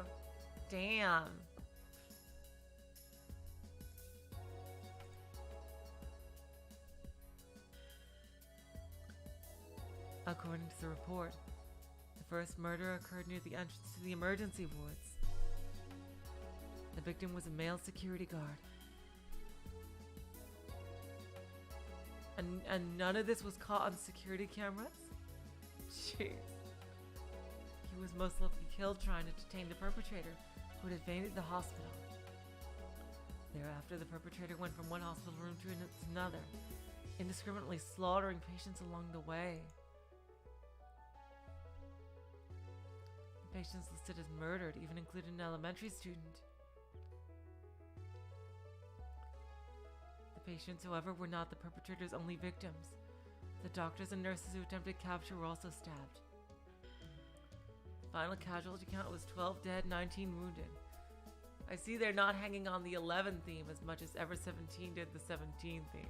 Damn. According to the report, the first murder occurred near the entrance to the emergency wards. The victim was a male security guard. And none of this was caught on security cameras? Jeez. He was most likely killed trying to detain the perpetrator, who had invaded the hospital. Thereafter, the perpetrator went from one hospital room to another, indiscriminately slaughtering patients along the way. The patients listed as murdered even included an elementary student. The patients, however, were not the perpetrator's only victims. The doctors and nurses who attempted capture were also stabbed. The final casualty count was 12 dead, 19 wounded. I see they're not hanging on the 11 theme as much as Ever 17 did the 17 theme.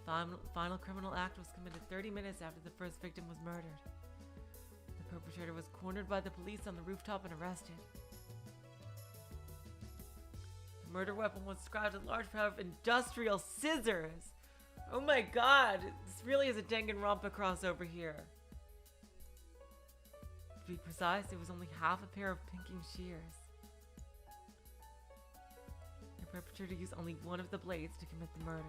The final criminal act was committed 30 minutes after the first victim was murdered. The perpetrator was cornered by the police on the rooftop and arrested. The murder weapon was described as a large pair of industrial scissors. Oh my God, this really is a Danganronpa crossover here. To be precise, it was only half a pair of pinking shears. The perpetrator used only one of the blades to commit the murders.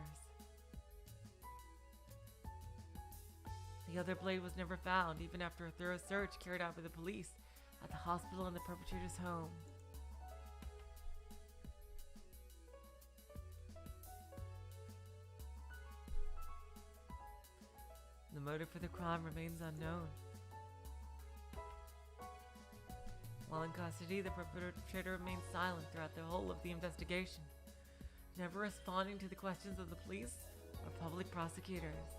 The other blade was never found, even after a thorough search carried out by the police at the hospital and the perpetrator's home. The motive for the crime remains unknown. While in custody, the perpetrator remained silent throughout the whole of the investigation, never responding to the questions of the police or public prosecutors.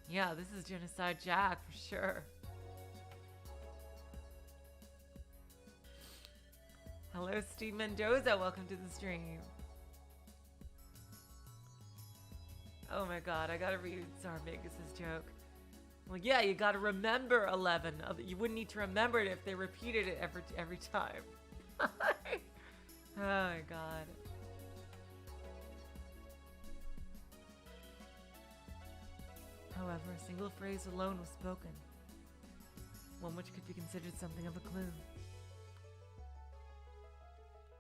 Yeah, this is Genocide Jack for sure. Hello, Steve Mendoza. Welcome to the stream. Oh my God, I gotta read Zarmagus' joke. Well, yeah, you gotta remember 11. You wouldn't need to remember it if they repeated it every time. Oh my God. However, a single phrase alone was spoken. one which could be considered something of a clue.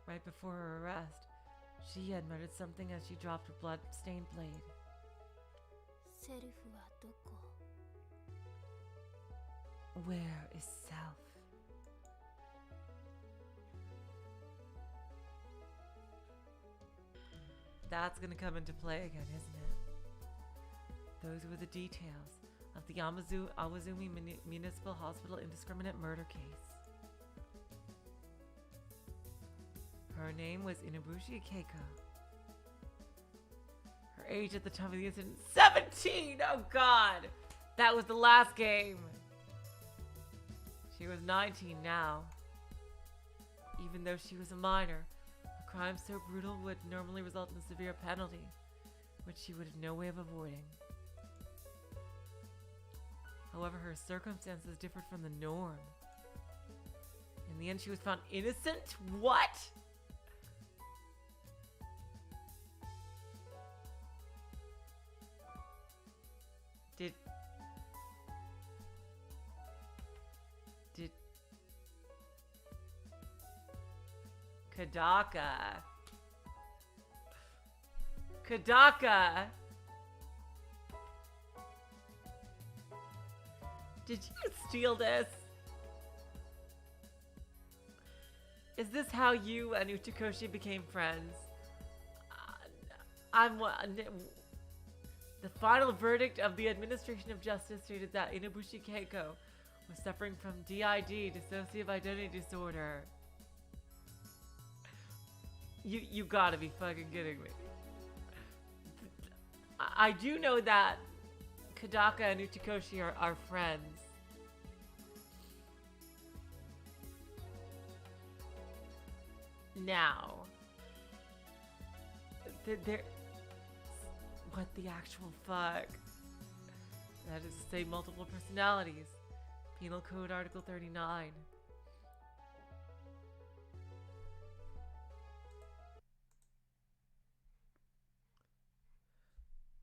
Right before her arrest, she had muttered something as she dropped her blood-stained blade. セルフはどこ? Where is self? That's gonna come into play again, isn't it? Those were the details of the Awazumi Municipal Hospital indiscriminate murder case. Her name was Inabushi Keiko. Her age at the time of the incident, 17! Oh god! That was the last game! She was 19 now. Even though she was a minor, a crime so brutal would normally result in a severe penalty, which she would have no way of avoiding. However, her circumstances differed from the norm. In the end, she was found innocent? What? Did Kadaka, did you steal this? Is this how you and Uchikoshi became friends? The final verdict of the Administration of Justice stated that Inabushi Keiko was suffering from DID, dissociative identity disorder. You gotta be fucking kidding me. I do know that Kadaka and Uchikoshi are friends. Now, they're what the actual fuck? That is to say, multiple personalities. Penal Code Article 39.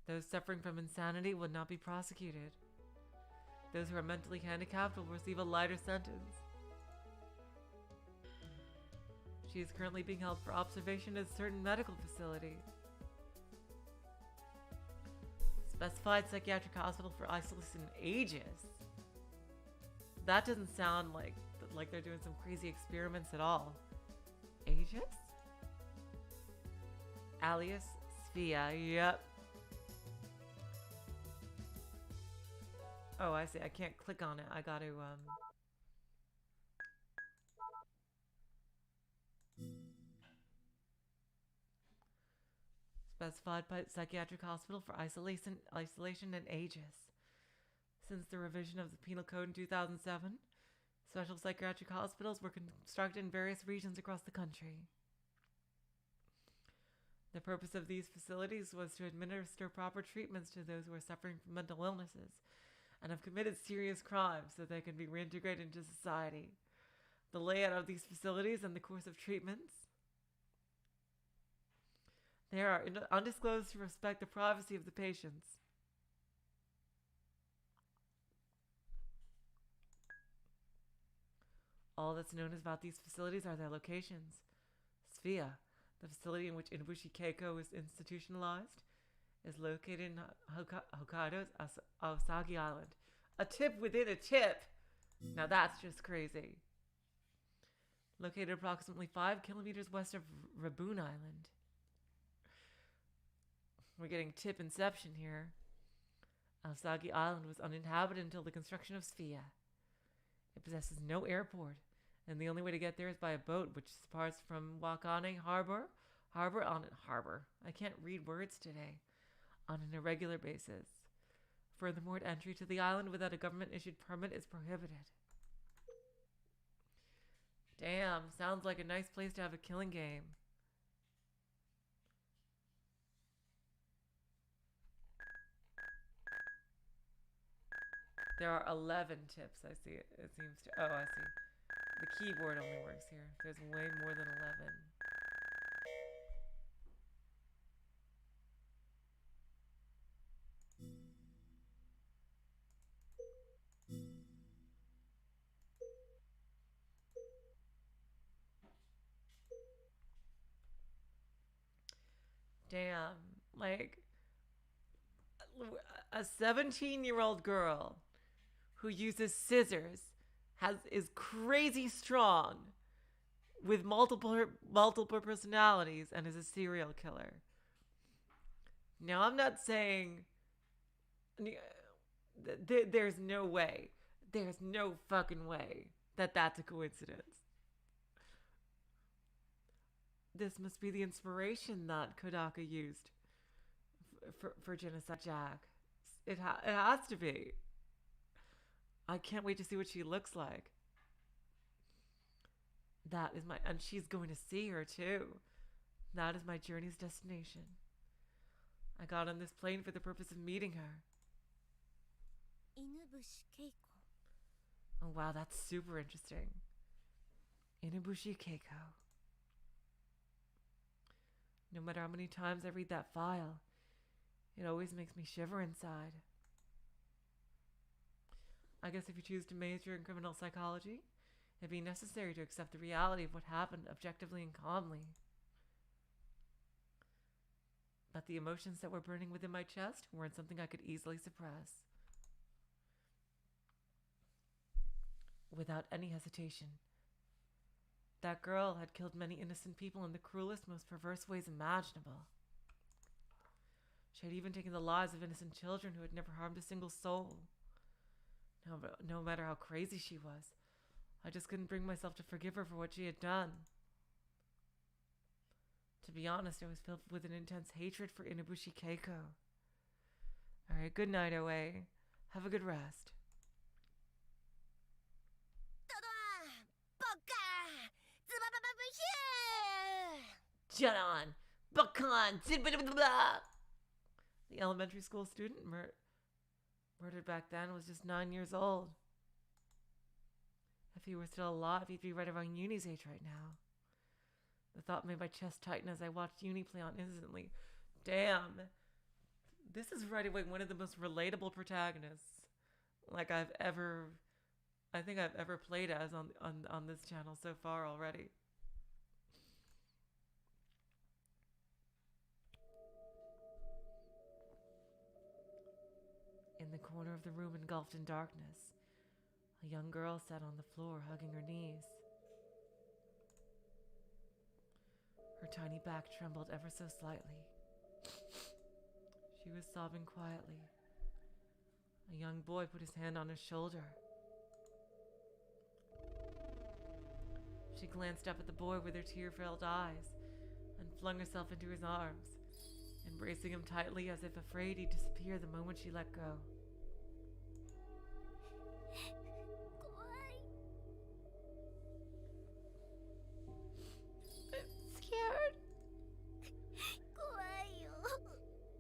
Those suffering from insanity will not be prosecuted. Those who are mentally handicapped will receive a lighter sentence. She is currently being held for observation at a certain medical facility. Specified psychiatric hospital for isolation ages. That doesn't sound like they're doing some crazy experiments at all. Ages? Alias Sphia, yep. Oh, I see. I can't click on it. I got to, Specified by psychiatric hospital for isolation and ages. Since the revision of the Penal Code in 2007, special psychiatric hospitals were constructed in various regions across the country. The purpose of these facilities was to administer proper treatments to those who are suffering from mental illnesses and have committed serious crimes so they can be reintegrated into society. The layout of these facilities and the course of treatments. They are undisclosed to respect the privacy of the patients. All that's known about these facilities are their locations. Sphia, the facility in which Inabushi Keiko is institutionalized, is located in Hokkaido's Aosagi Island. A tip within a tip! Now that's just crazy. Located approximately 5 kilometers west of Rabun Island. We're getting tip inception here. Aosagi Island was uninhabited until the construction of Sphia. It possesses no airport, and the only way to get there is by a boat, which departs from Wakane Harbor. I can't read words today. On an irregular basis. Furthermore, entry to the island without a government-issued permit is prohibited. Damn, sounds like a nice place to have a killing game. There are 11 tips, I see. It seems to... Oh, I see. The keyboard only works here. There's way more than 11. Damn. Like, a 17-year-old girl who uses scissors is crazy strong with multiple personalities and is a serial killer. Now, I'm not saying there's no way. There's no fucking way that that's a coincidence. This must be the inspiration that Kodaka used for Genocide Jack. It has to be. I can't wait to see what she looks like. That is and she's going to see her too. That is my journey's destination. I got on this plane for the purpose of meeting her. Inubushi Keiko. Oh wow, that's super interesting. Inubushi Keiko. No matter how many times I read that file, it always makes me shiver inside. I guess if you choose to major in criminal psychology, it'd be necessary to accept the reality of what happened objectively and calmly. But the emotions that were burning within my chest weren't something I could easily suppress. Without any hesitation, that girl had killed many innocent people in the cruelest, most perverse ways imaginable. She had even taken the lives of innocent children who had never harmed a single soul. No matter how crazy she was, I just couldn't bring myself to forgive her for what she had done. To be honest, I was filled with an intense hatred for Inubushi Keiko. Alright, good night, OA. Have a good rest. Shut on! Buckan! The elementary school student murdered back then was just 9 years old. If he were still alive, he'd be right around Yuni's age right now. The thought made my chest tighten as I watched Yuni play on innocently. Damn. This is right away one of the most relatable protagonists I think I've ever played as on this channel so far already. In the corner of the room engulfed in darkness, a young girl sat on the floor hugging her knees. Her tiny back trembled ever so slightly. She was sobbing quietly. A young boy put his hand on her shoulder. She glanced up at the boy with her tear-filled eyes and flung herself into his arms, embracing him tightly as if afraid he'd disappear the moment she let go. I'm scared.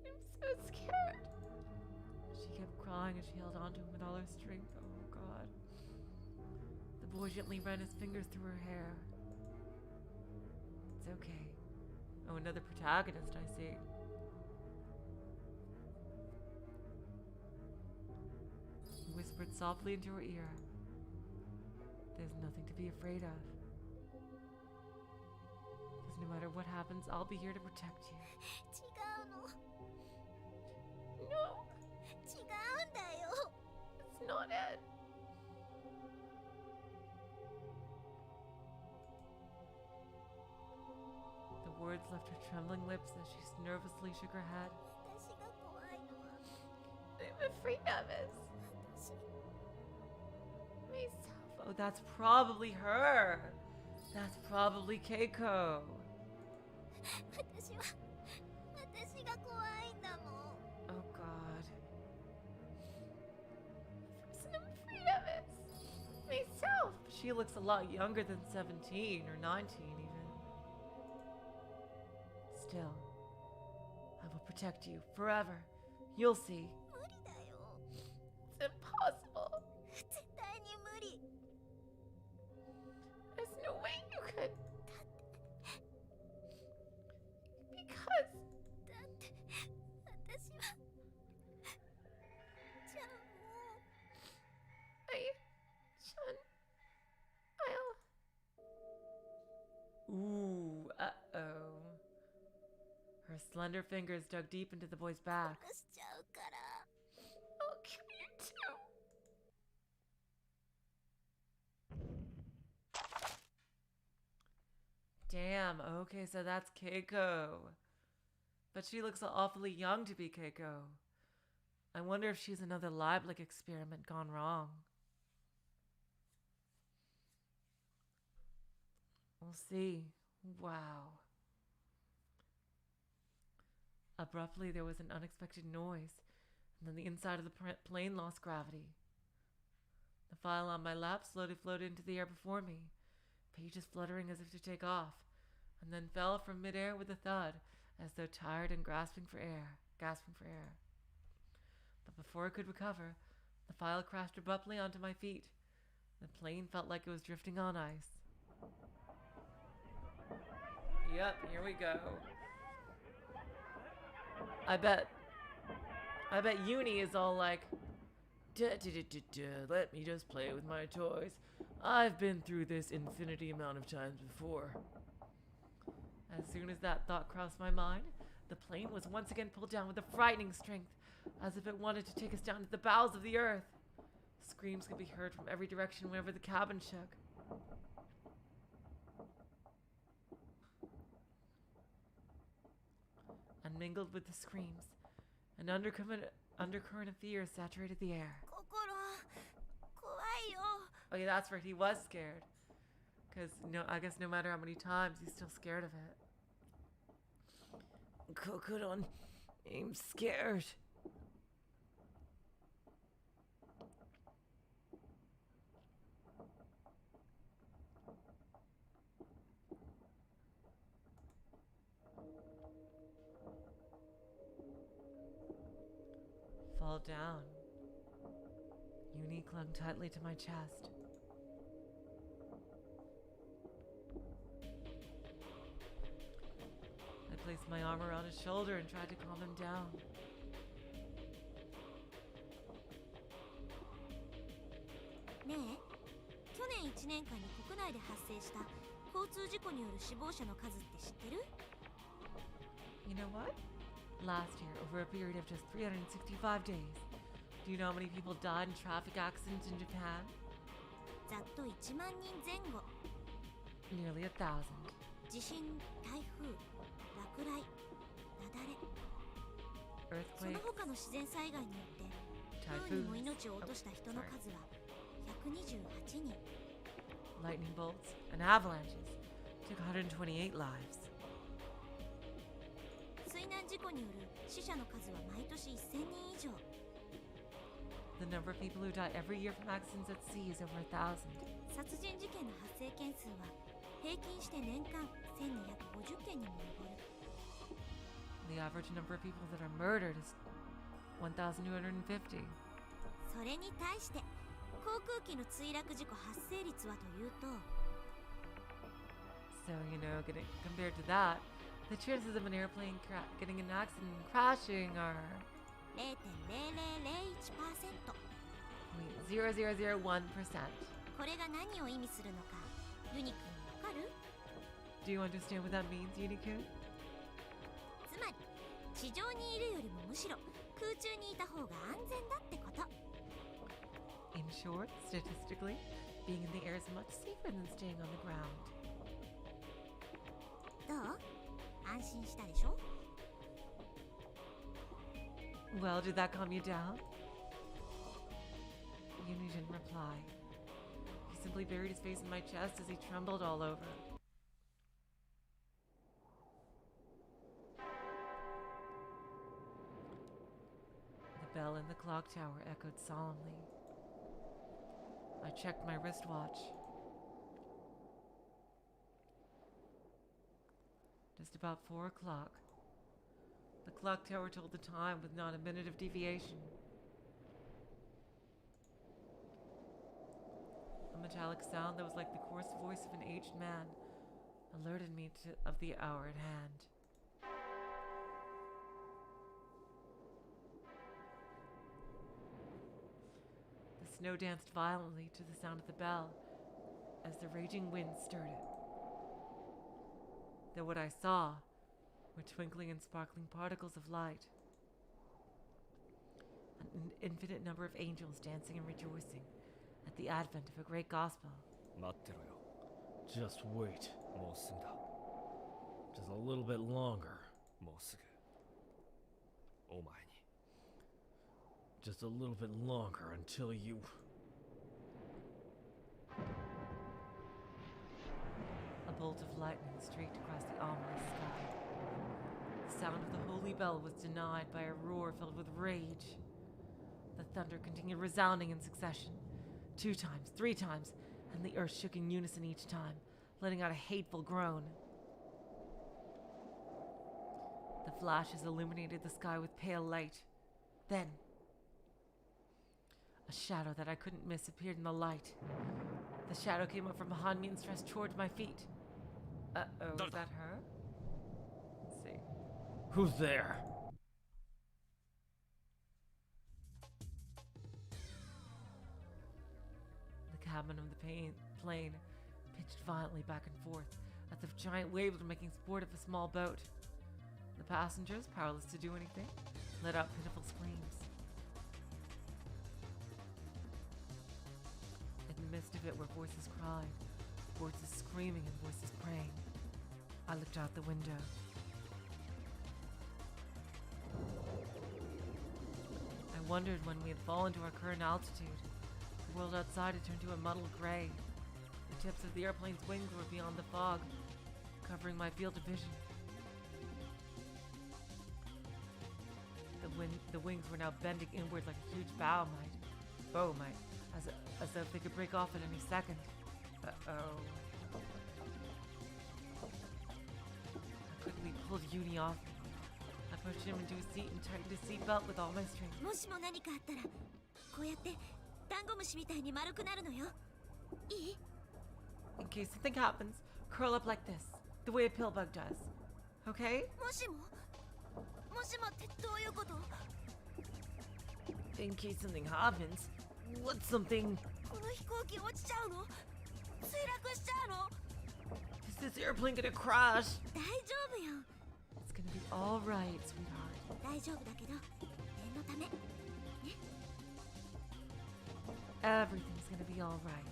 I'm so scared. She kept crying as she held onto him with all her strength. Oh, God. The boy gently ran his fingers through her hair. It's okay. Oh, another protagonist, I see. He whispered softly into her ear. There's nothing to be afraid of. Because no matter what happens, I'll be here to protect you. No! It's not it. The words left her trembling lips as she nervously shook her head. I'm afraid of it. Myself. Oh, that's probably her. That's probably Keiko. Oh, God. I'm afraid of it. Myself. She looks a lot younger than 17 or 19 even. Still, I will protect you forever. You'll see. It's impossible. There's no way you could. Because Ooh, uh-oh. Her slender fingers dug deep into the boy's back. 殺しちゃうから。 I'll kill you too. Damn, okay, so that's Keiko. But she looks awfully young to be Keiko. I wonder if she's another Lieblich experiment gone wrong. We'll see. Wow. Abruptly, there was an unexpected noise, and then the inside of the plane lost gravity. The file on my lap slowly floated into the air before me, pages fluttering as if to take off, and then fell from midair with a thud, as though tired and gasping for air. But before I could recover, the file crashed abruptly onto my feet. The plane felt like it was drifting on ice. Yep, here we go. I bet Yuni is all like, let me just play with my toys. I've been through this infinity amount of times before. As soon as that thought crossed my mind, the plane was once again pulled down with a frightening strength, as if it wanted to take us down to the bowels of the earth. Screams could be heard from every direction whenever the cabin shook. And mingled with the screams, an undercurrent of fear saturated the air. 心、怖いよ。 Oh yeah, that's right, he was scared. Because I guess no matter how many times, he's still scared of it. Kokoron, I'm scared. Fall down. Yuni clung tightly to my chest. I placed my arm around his shoulder and tried to calm him down. ねえ、去年1年間に国内で発生した交通事故による死亡者の数って知ってる？ You know what? Last year, over a period of just 365 days, do you know how many people died in traffic accidents in Japan? ざっと1万人前後。 Nearly 1,000. 地震、台風、落雷、雪崩、その Earthquakes, 他の自然災害によって不運にも命を落とした人の数は128人。 lightning bolts, and avalanches took 128 lives. 水難事故による死者の数は毎年1000人以上。 The number of people who die every year from accidents at sea is over 1,000. 殺人事件の発生件数は平均して年間1250件にも上る。 The average number of people that are murdered is 1,250. それに対して航空機の墜落事故発生率はというと So, compared to that, the chances of an airplane getting in an accident and crashing are 0.0001%。 0.0001%. これが何を意味するのかユニくんわかる？ Do you understand what that means, Yuni-kun? つまり地上にいるよりもむしろ空中にいた方が安全だってこと。 In short, statistically, being in the air is much safer than staying on the ground. どう？安心したでしょ？ Well, did that calm you down? Yuni didn't reply. He simply buried his face in my chest as he trembled all over. The bell in the clock tower echoed solemnly. I checked my wristwatch. Just about 4 o'clock. The clock tower told the time with not a minute of deviation. A metallic sound that was like the coarse voice of an aged man alerted me of the hour at hand. The snow danced violently to the sound of the bell as the raging wind stirred it. Though what I saw were twinkling and sparkling particles of light. An infinite number of angels dancing and rejoicing at the advent of a great gospel. 待ってろよ。 Just wait. もうすぐだ。 Just a little bit longer. もうすぐ。お前に。 Just a little bit longer until you... A bolt of lightning streaked across the ominous sky. The sound of the holy bell was denied by a roar filled with rage. The thunder continued resounding in succession, 2 times, 3 times, and the earth shook in unison each time, letting out a hateful groan. The flashes illuminated the sky with pale light. Then, a shadow that I couldn't miss appeared in the light. The shadow came up from behind me and stretched towards my feet. Uh-oh, is that her? Let's see. Who's there? The cabin of the plane pitched violently back and forth, as if giant waves were making sport of a small boat. The passengers, powerless to do anything, let out pitiful screams. In the midst of it were voices cried, voices screaming and voices praying. I looked out the window. I wondered when we had fallen to our current altitude. The world outside had turned to a muddled gray. The tips of the airplane's wings were beyond the fog, covering my field of vision. The wings were now bending inward like a huge bow might, as though they could break off at any second. Uh-oh. I quickly pulled Yuni off me. I pushed him into a seat and tightened his seatbelt with all my strength. もしも何かあったらこうやってダンゴムシみたいに丸くなるのよ。いい？ In case something happens, curl up like this, the way a pill bug does. Okay? もしもってどういうこと？ In case something happens, what's something? この飛行機落ちちゃうの？墜落しちゃうの？ Is this airplane gonna crash? 大丈夫よ。 It's gonna be all right, sweetheart. 大丈夫だけど念のため。 Everything's gonna be all right.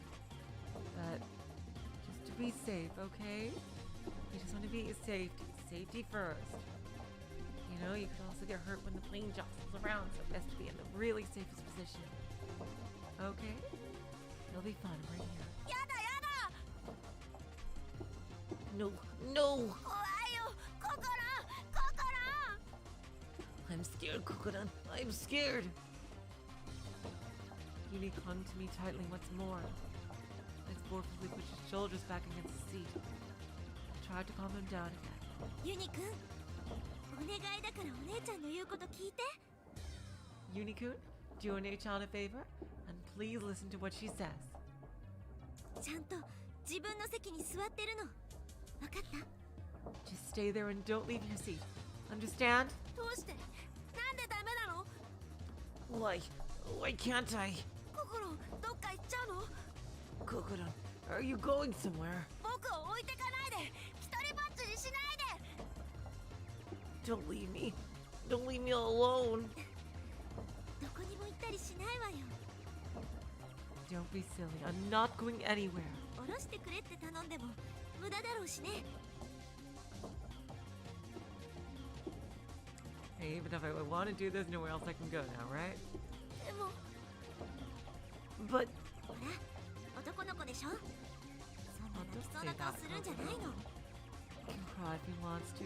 But just to be safe, okay? You just want to be safety first. You know, you could also get hurt when the plane jostles around, so best to be in the really safest position. Okay? You'll be fine right here. やだやだ。 No, no! 怖いよ。心。 I'm scared, Kokodan. I'm scared. Yuni clung to me tightly once more. I forcefully pushed his shoulders back against the seat. I tried to calm him down again. ユニくん、お願いだからお姉ちゃんの言うこと聞いて。 Yuni-kun, do One-chan a favor, and please listen to what she says. ちゃんと自分の席に座ってるの。わかった？ Just stay there and don't leave your seat. Understand? どうして？なんでダメなの？ Why can't I? 心、どっか行っちゃうの？ Kokodan, are you going somewhere? 僕を置いてかないで。一人ぼっちにしないで。 Don't leave me. Don't leave me alone. どこにも行ったりしないわよ。 Don't be silly. I'm not going anywhere. 降ろしてくれって頼んでも無駄だろうしね。 Hey, even if I want to do this, nowhere else I can go now, right? でも、 But ほら、男の子でしょ。そんな泣きそうな顔するんじゃないの。 He can cry if he wants to.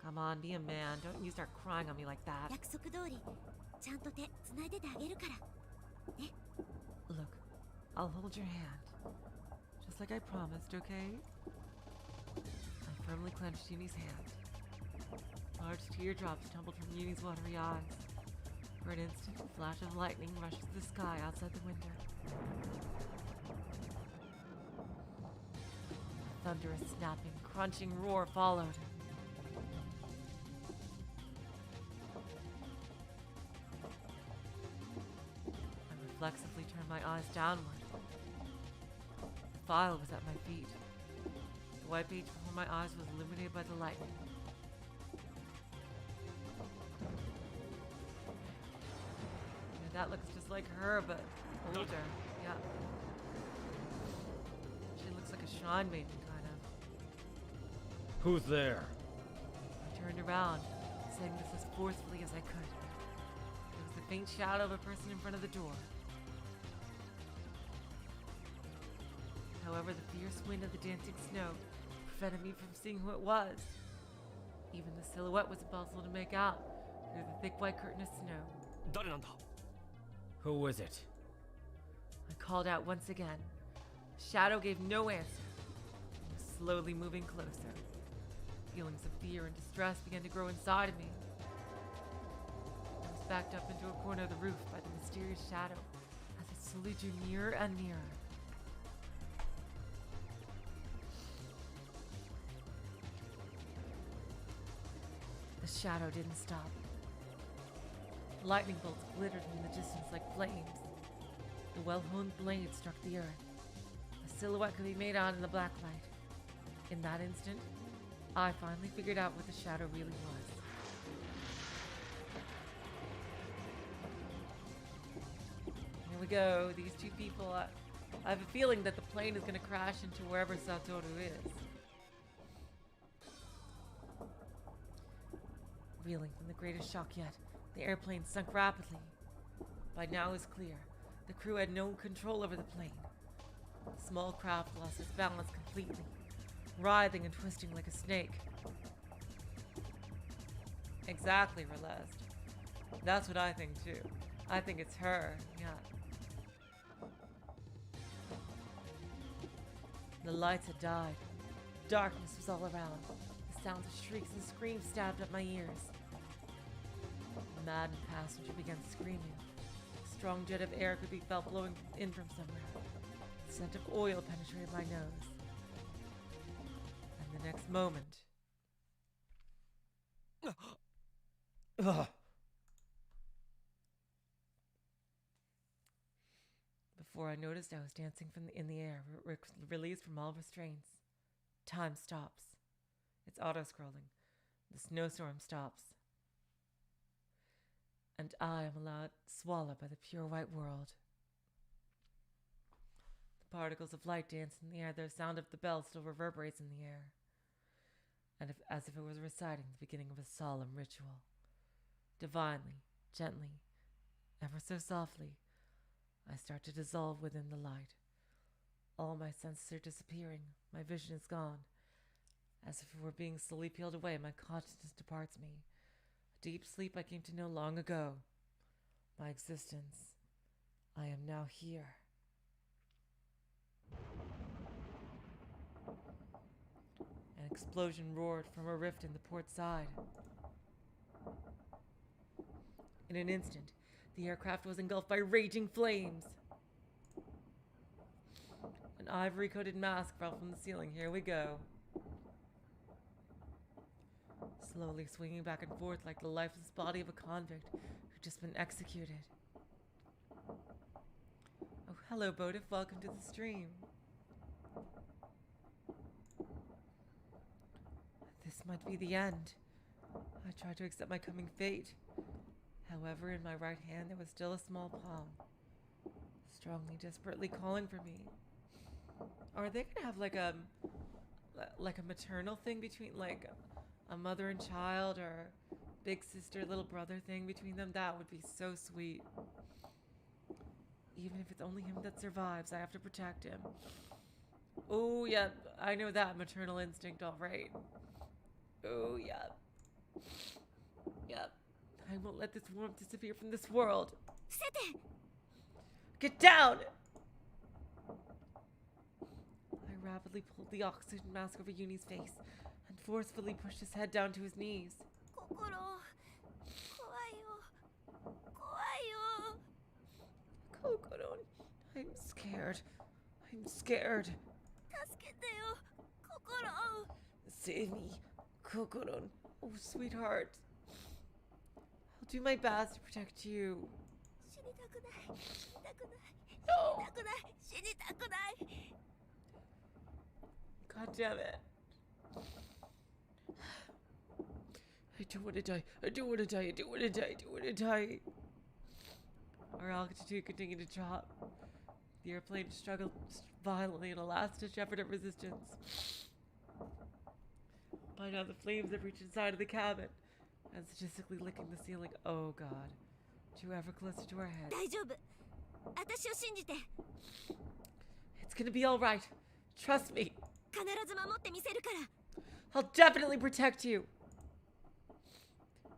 Come on, be a man. Don't you start crying on me like that. 約束通り、ちゃんと手つないでてあげるから。ね。 Look, I'll hold your hand. Just like I promised, okay? I firmly clenched Yuni's hand. Large teardrops tumbled from Yuni's watery eyes. For an instant, a flash of lightning rushed through the sky outside the window. A thunderous snapping, crunching roar followed. I reflexively turned my eyes downward. The file was at my feet. The The white page before my eyes was illuminated by the lightning. Yeah, that looks just like her, but older. Yeah. She looks like a shrine maiden, kind of. Who's there? I turned around, saying this as forcefully as I could. There was the faint shadow of a person in front of the door. However, the fierce wind of the dancing snow prevented me from seeing who it was. Even the silhouette was impossible to make out through the thick white curtain of snow. 誰なんだ Who is it? I called out once again. The shadow gave no answer. It was slowly moving closer. Feelings of fear and distress began to grow inside of me. I was backed up into a corner of the roof by the mysterious shadow as it slowly drew nearer and nearer. The shadow didn't stop. Lightning bolts glittered in the distance like flames. The well-honed blade struck the earth. A silhouette could be made out in the black light. In that instant, I finally figured out what the shadow really was. Here we go, these two people. I have a feeling that the plane is going to crash into wherever Satoru is. Reeling from the greatest shock yet, the airplane sunk rapidly. By now it was clear. The crew had no control over the plane. The small craft lost its balance completely, writhing and twisting like a snake. Exactly, Relest. That's what I think too. I think it's her, yeah. The lights had died. Darkness was all around. The sounds of shrieks and screams stabbed at my ears. The maddened passenger began screaming. A strong jet of air could be felt blowing in from somewhere. The scent of oil penetrated my nose. And the next moment... Ugh. Before I noticed, I was dancing in the air, released from all restraints. Time stops. It's auto-scrolling. The snowstorm stops. And I am allowed swallowed by the pure white world. The particles of light dance in the air. The sound of the bell still reverberates in the air. And as if it was reciting the beginning of a solemn ritual. Divinely, gently, ever so softly, I start to dissolve within the light. All my senses are disappearing. My vision is gone. As if it were being slowly peeled away, my consciousness departs me. A deep sleep I came to know long ago. My existence. I am now here. An explosion roared from a rift in the port side. In an instant, the aircraft was engulfed by raging flames. An ivory-coated mask fell from the ceiling. Here we go. Slowly swinging back and forth like the lifeless body of a convict who'd just been executed. Oh, hello, Bodif. Welcome to the stream. This might be the end. I tried to accept my coming fate. However, in my right hand there was still a small palm, strongly, desperately calling for me. Are they gonna have like a maternal thing between like a mother and child, or big sister, little brother thing between them? That would be so sweet. Even if it's only him that survives, I have to protect him. Oh yeah, I know that maternal instinct, all right. Oh yeah. Yep. I won't let this warmth disappear from this world. Sete! Get down! I rapidly pulled the oxygen mask over Yuni's face and forcefully pushed his head down to his knees. Kokoro, kowai yo. Kowai yo. Kokoro, I'm scared. I'm scared. Tasukete yo. Kokoro. Save me, Kokoro. Oh, sweetheart. I'll do my best to protect you. No! God damn it. don't want to die. I don't want to die. I don't want to die. I don't want to die. Our altitude continued to drop. The airplane struggled violently in a last-ditch effort at resistance. By now, the flames have reached inside of the cabin and statistically licking the ceiling. Oh God. Drew ever closer to our head. 大丈夫。私を信じて。 It's gonna be alright. Trust me. 必ず守ってみせるから。 I'll definitely protect you.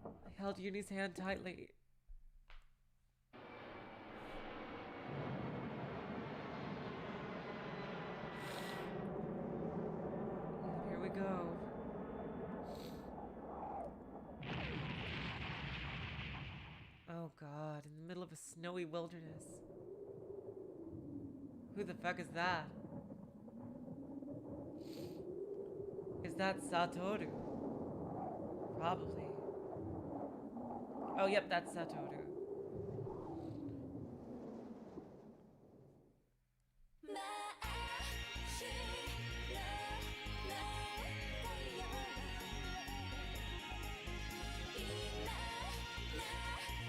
I held Yuni's hand tightly. And here we go. Oh God, in the middle of a snowy wilderness. Who the fuck is that? Is that Satoru? Probably. Oh, yep, that's Satoru.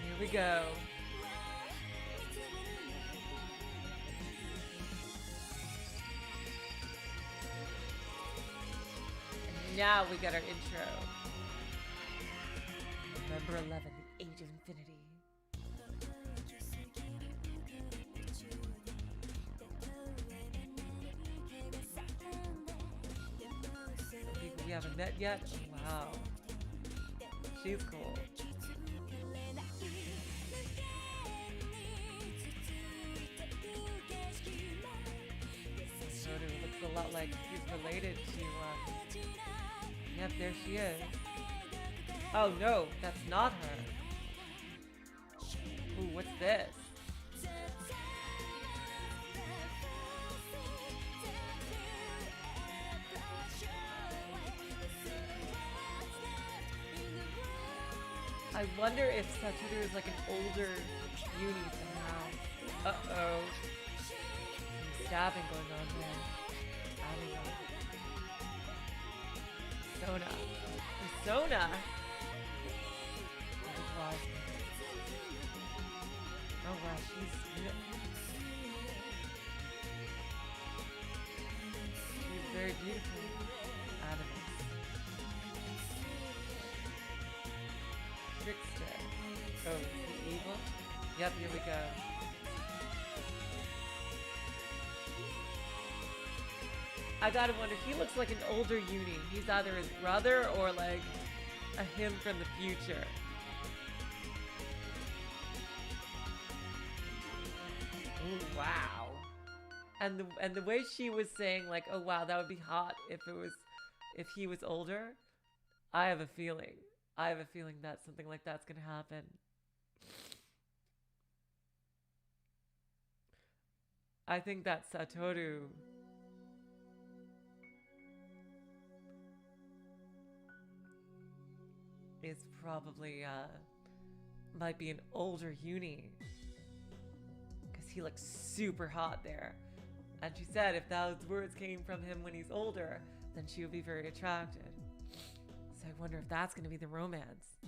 Here we go. Now we get our intro. November 11, the Age of Infinity. People we haven't met yet? Wow. She's cool. Soda looks a lot like he's related to, Yep, there she is. Oh no, that's not her. Ooh, what's this? I wonder if Satoru is like an older Yuni somehow. Uh-oh. Some stabbing going on there. I don't know. Persona. Oh wow, she's very beautiful. Animus. Trickster. Oh, is he evil? Yep, here we go. I gotta wonder, he looks like an older Yuni. He's either his brother or like a him from the future. Ooh, wow. And the way she was saying like, oh wow, that would be hot if he was older. I have a feeling that something like that's gonna happen. I think that Satoru is probably, might be an older Yuni. Because he looks super hot there. And she said if those words came from him when he's older, then she would be very attracted. So I wonder if that's going to be the romance.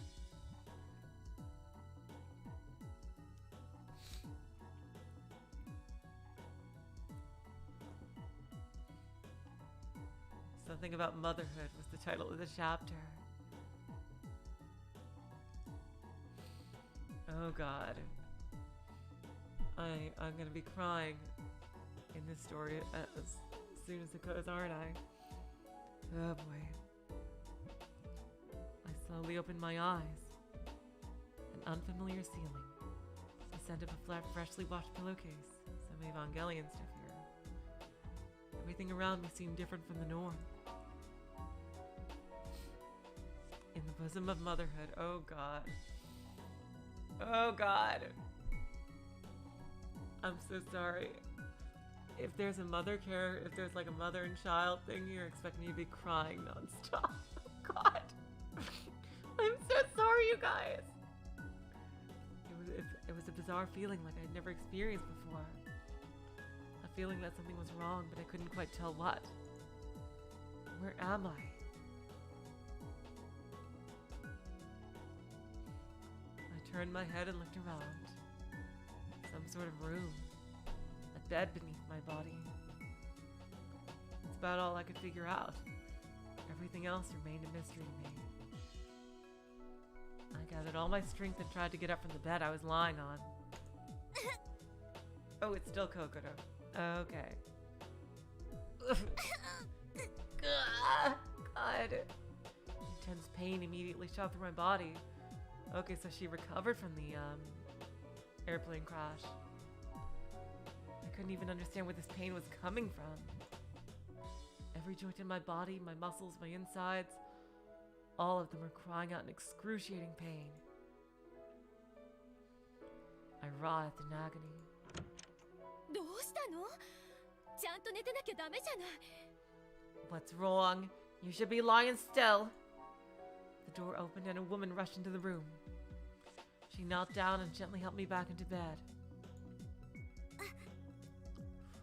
Something about motherhood was the title of the chapter. Oh God. I'm gonna be crying in this story as soon as it goes, aren't I? Oh boy. I slowly opened my eyes. An unfamiliar ceiling. The scent of a freshly washed pillowcase. Some Evangelion stuff here. Everything around me seemed different from the norm. In the bosom of motherhood. Oh God. Oh God. I'm so sorry. If there's a if there's like a mother and child thing, you're expecting me to be crying nonstop. Oh God. I'm so sorry, you guys. It was a bizarre feeling like I'd never experienced before. A feeling that something was wrong, but I couldn't quite tell what. Where am I? turned my head and looked around. Some sort of room. A bed beneath my body. That's about all I could figure out. Everything else remained a mystery to me. I gathered all my strength and tried to get up from the bed I was lying on. Oh, it's still Kokoro. Okay. God. Intense pain immediately shot through my body. Okay, so she recovered from the airplane crash. I couldn't even understand where this pain was coming from. Every joint in my body, my muscles, my insides, all of them were crying out in excruciating pain. I writhed in agony. どうしたの？ちゃんと寝てなきゃダメじゃない。 What's wrong? You should be lying still. The door opened and a woman rushed into the room. She knelt down and gently helped me back into bed.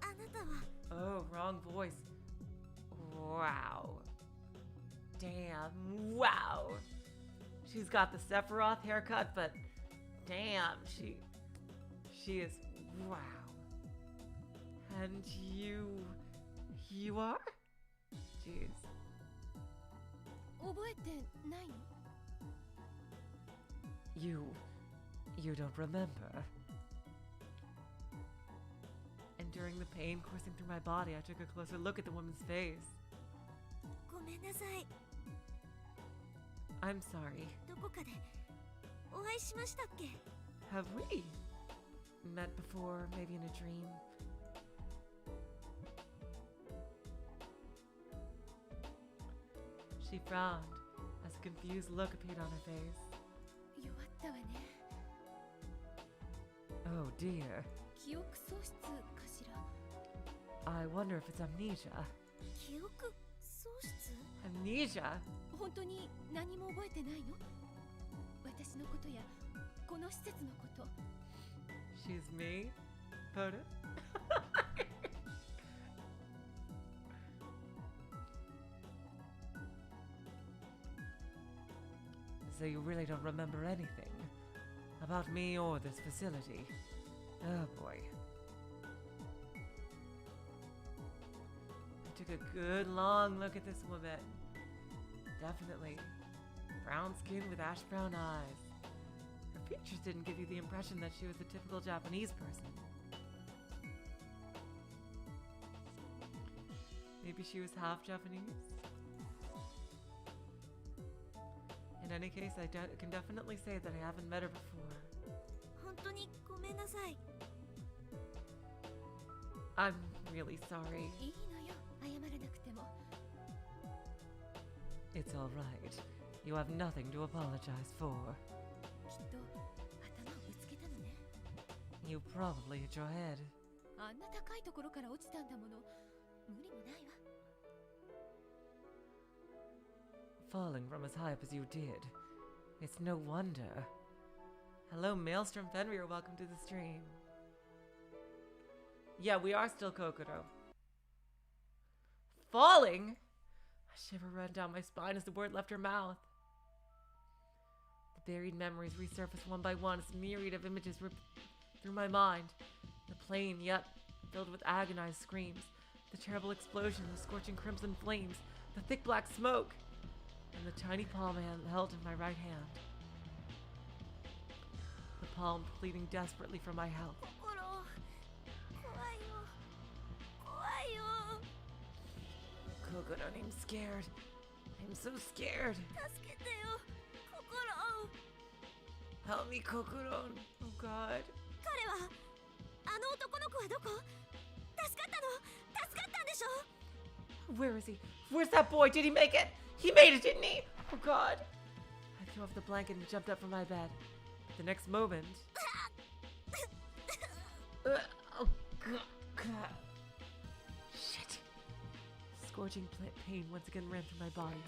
あなたは Oh, wrong voice. Wow. Damn. Wow. She's got the Sephiroth haircut, but damn, she is wow. And you are? Jeez. 覚えてないの？ You don't remember. Enduring the pain coursing through my body, I took a closer look at the woman's face. ごめんなさい。 I'm sorry. どこかでお会いしましたっけ？ Have we met before, maybe in a dream? She frowned as a confused look appeared on her face. 弱ったわね。 Oh dear. 記憶喪失かしら。 I wonder if it's amnesia. 記憶喪失？ Amnesia? 本当に何も覚えてないの？私のことやこの施設のこと。 She's me? Photo? So you really don't remember anything about me or this facility? Oh boy. I took a good long look at this woman. Definitely brown skin with ash brown eyes. Her features didn't give you the impression that she was a typical Japanese person. Maybe she was half Japanese? In any case, I can definitely say that I haven't met her before. 本当にごめんなさい。 I'm really sorry. いいのよ、謝らなくても。 It's all right. You have nothing to apologize for. きっと頭をぶつけたのね。 You probably hit your head. あんな高いところから落ちたんだもの。無理もないわ。 Falling from as high up as you did. It's no wonder. Hello, Maelstrom Fenrir. Welcome to the stream. Yeah, we are still Kokoro. Falling? A shiver ran down my spine as the word left her mouth. The buried memories resurfaced one by one as a myriad of images ripped through my mind. The plain, yet filled with agonized screams. The terrible explosion, the scorching crimson flames, the thick black smoke, and the tiny palm I held in my right hand. The palm pleading desperately for my help. 心、怖いよ。怖いよ。 Kokoro, I'm scared. I'm so scared. 助けてよ。心。 Help me, Kokoro. Oh God. 彼は、あの男の子はどこ？助かったの？助かったんでしょ？ Where is he? Where's that boy? Did he make it? He made it, didn't he? Oh God. I threw off the blanket and jumped up from my bed. But the next moment... oh God. Shit. Scorching pain once again ran through my body,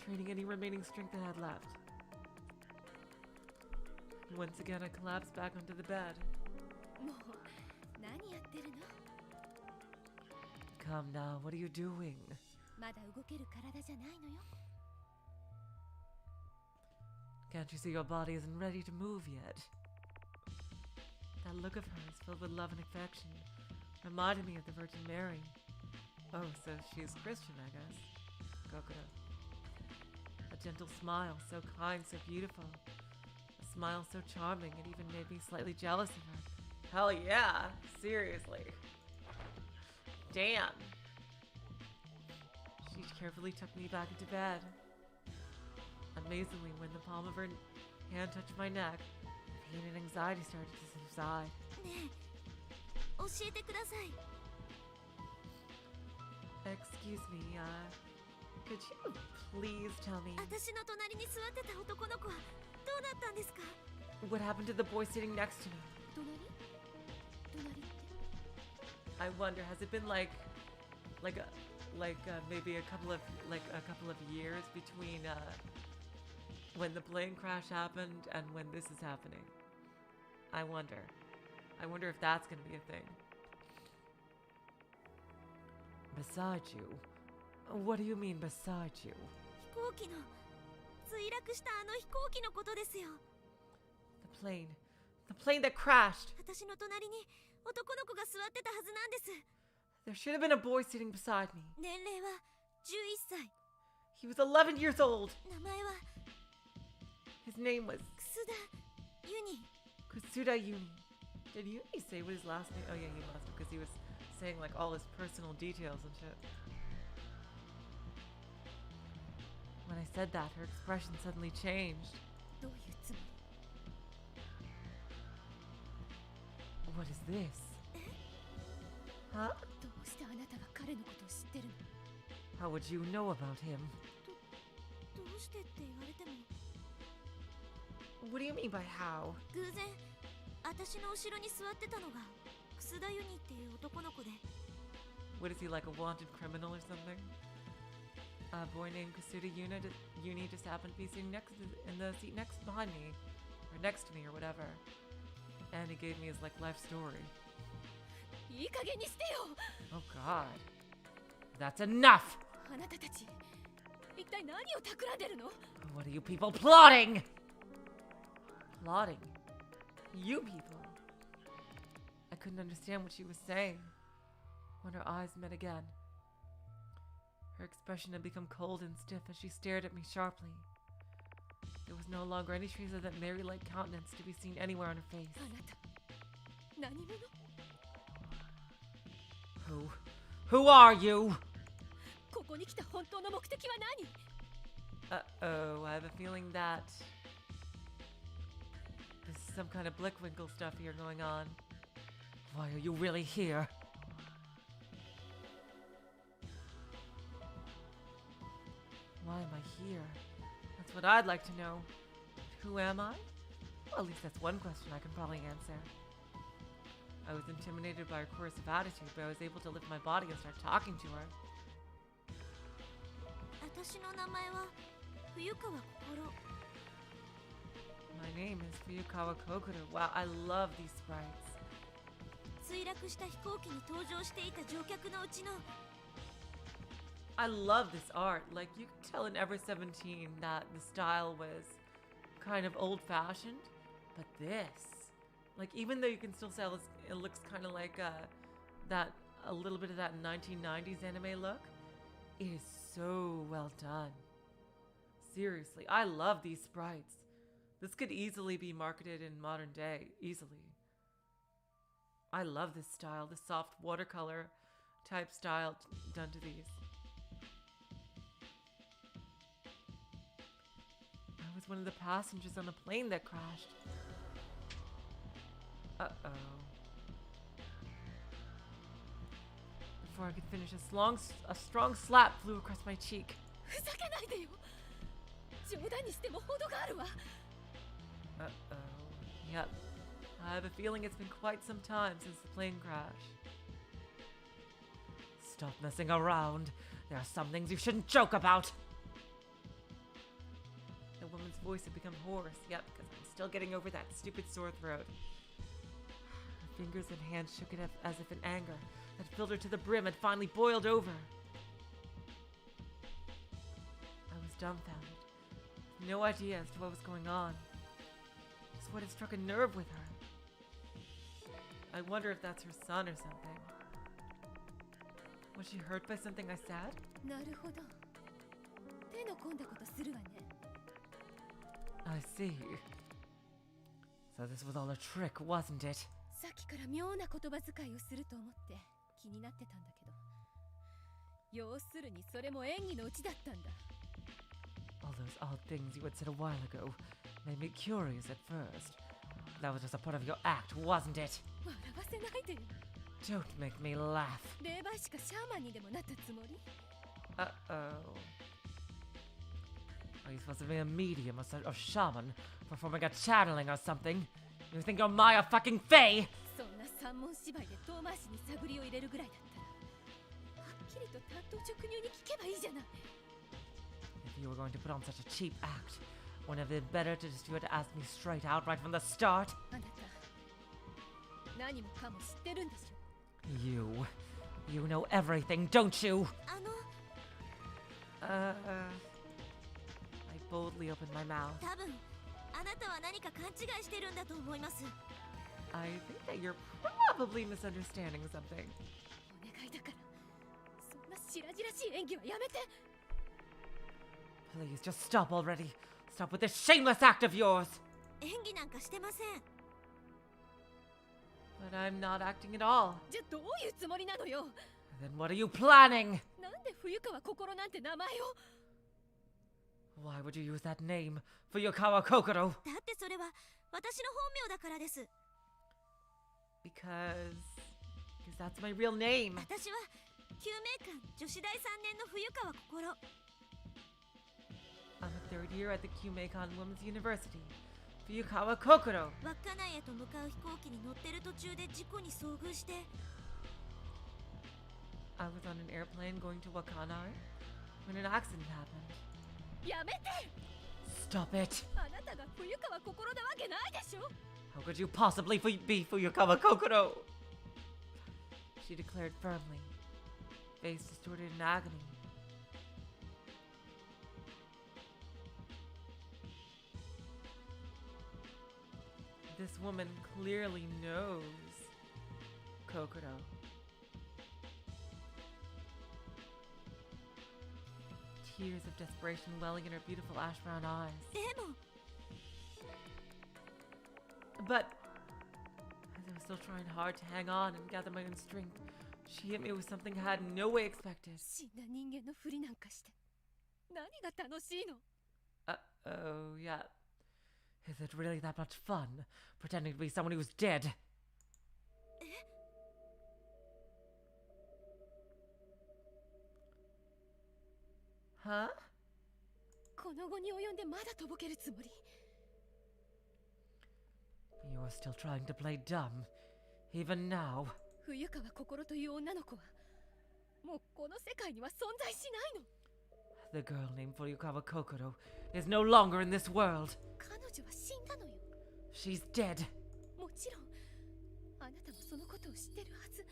draining any remaining strength I had left. Once again, I collapsed back onto the bed. もう、何やってるの？ Come now, what are you doing? まだ動ける体じゃないのよ。Can't you see your body isn't ready to move yet? That look of hers, filled with love and affection, reminded me of the Virgin Mary. Oh, so she's Christian, I guess. Kokoro. A gentle smile, so kind, so beautiful. A smile so charming, it even made me slightly jealous of her. Hell yeah, seriously. Damn. She carefully took me back into bed. Amazingly, when the palm of her hand touched my neck, pain and anxiety started to subside. ねえ教えてください Excuse me, could you please tell me 私の隣に座ってた男の子はどうなったんですか what happened to the boy sitting next to me? 隣って I wonder, has it been like maybe a couple of years between when the plane crash happened and when this is happening? I wonder if that's gonna be a thing. Beside you? What do you mean beside you? 飛行機の墜落したあの飛行機のことですよ The plane that crashed. 私の隣に男の子が座ってたはずなんです There should have been a boy sitting beside me. 年齢は11歳 He was 11 years old. 名前は His name was 楠田ユニ Kusuda Yuni. Did Yuni say what his last name? Oh yeah, he must, because he was saying like all his personal details and shit. When I said that, her expression suddenly changed. どういうつもり What is this? Huh? どうしてあなたが彼のことを知ってるの How would you know about him? どうしてって言われても What do you mean by how? 偶然私の後ろに座ってたのが楠田ユニっていう男の子で What is he, like a wanted criminal or something? A boy named Kusuda Yuni just happened to be sitting in the seat next behind me, or next to me, or whatever. And he gave me his like life story. いい加減にしてよ Oh God, that's enough! あなたたち一体何を企んでるの What are you people plotting? Plotting? You people? I couldn't understand what she was saying. When her eyes met again, her expression had become cold and stiff as she stared at me sharply. There was no longer any trace of that Mary-like countenance to be seen anywhere on her face. あなた何者 Who are you? ここに来た本当の目的は何 Uh-oh, I have a feeling that this is some kind of Blickwinkle stuff here going on. Why are you really here? Why am I here? That's what I'd like to know. Who am I? Well, at least that's one question I can probably answer. I was intimidated by her coercive attitude, but I was able to lift my body and start talking to her. 私の名前は冬川心 My name is Fuyukawa Kokoro. Wow, I love these sprites. 墜落した飛行機に搭乗していた乗客のうちの I love this art. Like, you can tell in Ever 17 that the style was kind of old-fashioned, but this, like, even though you can still tell it looks kind of like a little bit of that 1990s anime look, it is so well done. Seriously, I love these sprites. This could easily be marketed in modern day, easily. I love this style, the soft watercolor type style done to these. I was one of the passengers on a plane that crashed. Uh-oh. Before I could finish, a strong slap flew across my cheek. ふざけないでよ冗談にしても程があるわ Uh-oh. Yep. I have a feeling it's been quite some time since the plane crash. Stop messing around. There are some things you shouldn't joke about. The woman's voice had become hoarse. Yep, because I'm still getting over that stupid sore throat. Her fingers and hands shook it as if in anger that filled her to the brim had finally boiled over. I was dumbfounded. No idea as to what was going on. Just what had struck a nerve with her. I wonder if that's her son or something. Was she hurt by something I said? なるほど。手の込んだことするわね。 I see. So this was all a trick, wasn't it? さっきから妙な言葉遣いをすると思って気になってたんだけど。要するにそれも演技のうちだったんだ。 All those odd things you had said a while ago made me curious at first. That was just a part of your act, wasn't it? 笑わせないでよ。 Don't make me laugh. 霊媒師かシャーマンにでもなったつもり？ Uh-oh. Are you supposed to be a medium or shaman performing a channeling or something? You think you're Maya fucking Faye? そんな三文芝居で遠回しに探りを入れるぐらいだったらはっきりと単刀直入に聞けばいいじゃない。 If you were going to put on such a cheap act, wouldn't it have been better to just you had to ask me straight out right from the start? あなた何もかも知ってるんでしょ。 You know everything, don't you? あの I boldly opened my mouth. 多分あなたは何か勘違いしてるんだと思います。 I think that you're probably misunderstanding something. お願いだからそんな白々しい演技はやめて。 Please, just stop already. Stop with this shameless act of yours. 演技なんかしてません。 But I'm not acting at all. じゃあどういうつもりなのよ。 Then what are you planning? なんで冬川心なんて名前を。 Why would you use that name for Yokawa Kokoro? だってそれは私の本名だからです。 Because that's my real name. 私は救命館女子大3年の冬川心。 I'm a third year at the Kyumeikan Women's University. Fuyukawa Kokoro. 稚内へと向かう飛行機に乗ってる途中で事故に遭遇して。 I was on an airplane going to Wakanae when an accident happened. やめて。 Stop it! あなたが冬川心なわけないでしょ。 How could you possibly be Fuyukawa Kokoro? She declared firmly, face distorted in agony. This woman clearly knows Kokoro. Tears of desperation welling in her beautiful ash brown eyes. でも But as I was still trying hard to hang on and gather my own strength, she hit me with something I had in no way expected. 死んだ人間のふりなんかして何が楽しいの。 Oh, yeah. Is it really that much fun, pretending to be someone who's dead? Huh? この後に及んでまだとぼけるつもり。 You are still trying to play dumb, even now. 冬川心という女の子はもうこの世界には存在しないの。 The girl named Fuyukawa Kokoro is no longer in this world. 彼女は死んだのよ。 She's dead. もちろんあなたもそのことを知ってるはず。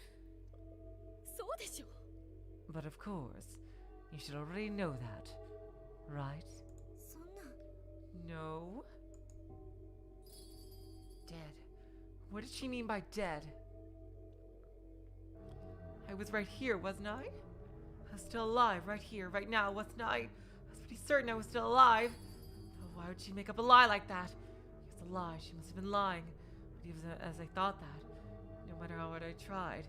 そうでしょ。 But of course, you should already know that, right? そんな。 No. Dead. What did she mean by dead? I was right here, wasn't I? I was still alive right here, right now, wasn't I? I was pretty certain I was still alive. Oh, why would she make up a lie like that? It's a lie, she must have been lying. But even as I thought that, no matter how hard I tried,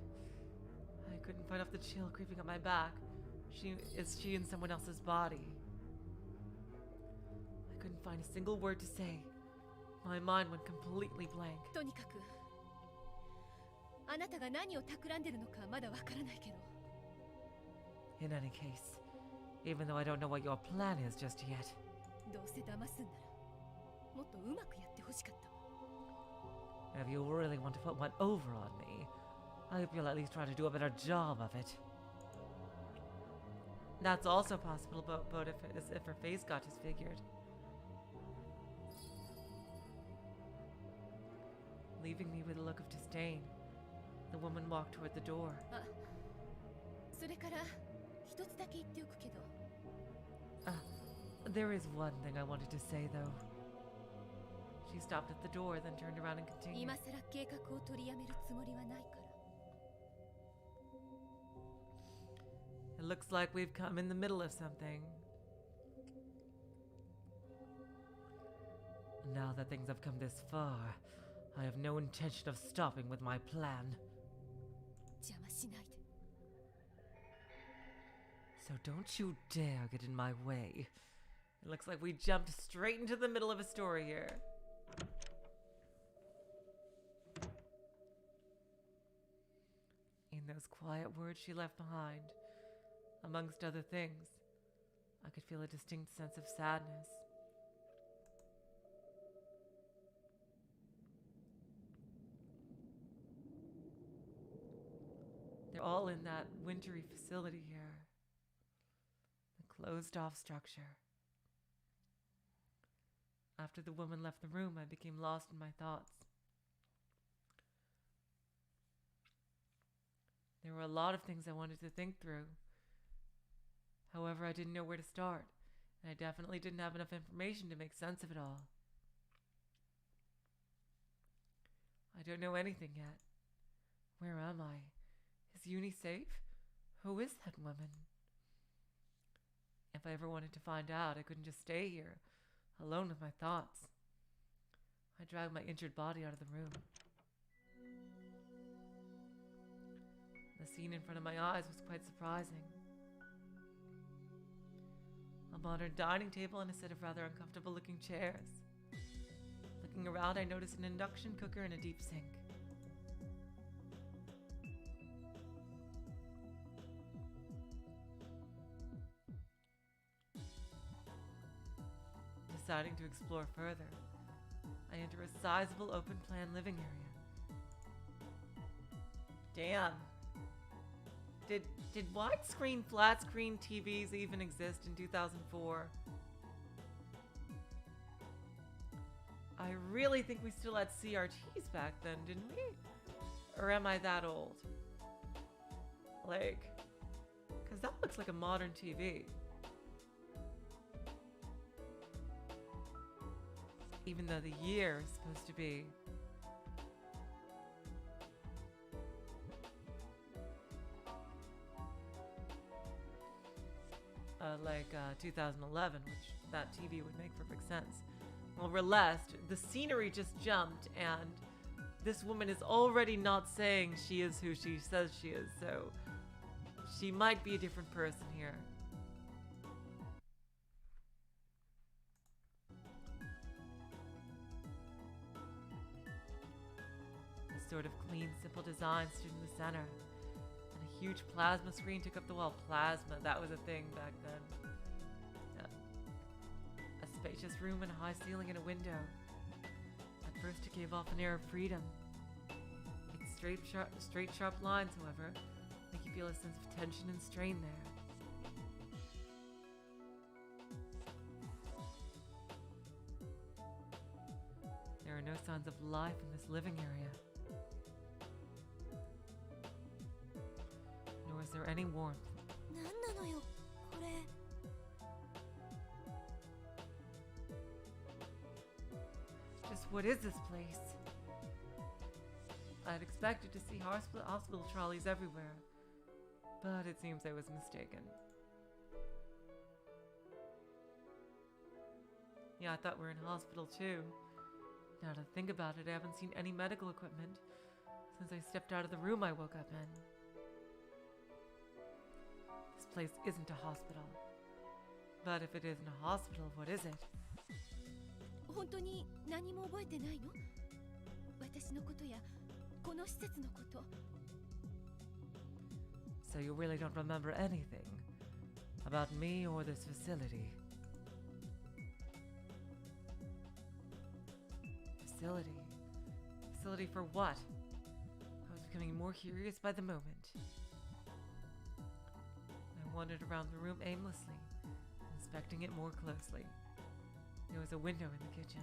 I couldn't fight off the chill creeping up my back. Is she in someone else's body? I couldn't find a single word to say. My mind went completely blank. とにかくあなたが何を企んでるのかまだわからないけど。 In any case, even though I don't know what your plan is just yet, どうせ騙すんならもっとうまくやってほしかったわ。 if you really want to put one over on me, I hope you'll at least try to do a better job of it. That's also possible, but if her face got disfigured. Leaving me with a look of disdain, the woman walked toward the door. あ、それから一つだけ言っておくけど。There is one thing I wanted to say, though. She stopped at the door, then turned around and continued. 今さら計画を取りやめるつもりはないから。 It looks like we've come in the middle of something. Now that things have come this far, I have no intention of stopping with my plan. 邪魔しないで。 So don't you dare get in my way. It looks like we jumped straight into the middle of a story here. In those quiet words she left behind, amongst other things, I could feel a distinct sense of sadness. They're all in that wintry facility here. The closed-off structure. After the woman left the room, I became lost in my thoughts. There were a lot of things I wanted to think through. However, I didn't know where to start, and I definitely didn't have enough information to make sense of it all. I don't know anything yet. Where am I? Is Yuni safe? Who is that woman? If I ever wanted to find out, I couldn't just stay here, alone with my thoughts. I dragged my injured body out of the room. The scene in front of my eyes was quite surprising. A modern dining table and a set of rather uncomfortable-looking chairs. Looking around, I noticed an induction cooker and a deep sink. Deciding to explore further, I enter a sizable open-plan living area. Damn. Did widescreen, flat-screen TVs even exist in 2004? I really think we still had CRTs back then, didn't we? Or am I that old? Like, because that looks like a modern TV. Even though the year is supposed to be like 2011, which that TV would make perfect sense. Well, Relest, the scenery just jumped, and this woman is already not saying she is who she says she is, so she might be a different person here. A sort of clean, simple design stood in the center. A huge plasma screen took up the wall. Plasma, that was a thing back then. Yeah. A spacious room and a high ceiling and a window. At first it gave off an air of freedom. Its straight, sharp lines, however, make you feel a sense of tension and strain there. There are no signs of life in this living area. Nor is there any warmth. なんなのよ、これ。 Just what is this place? I'd expected to see hospital trolleys everywhere, but it seems I was mistaken. Yeah, I thought we were in hospital too. Now to think about it, I haven't seen any medical equipment since I stepped out of the room I woke up in. This place isn't a hospital. But if it isn't a hospital, what is it? 本当に何も覚えてないの？私のことやこの施設のこと。 So you really don't remember anything about me or this facility? Facility? Facility for what? I was becoming more curious by the moment. I wandered around the room aimlessly, inspecting it more closely. There was a window in the kitchen.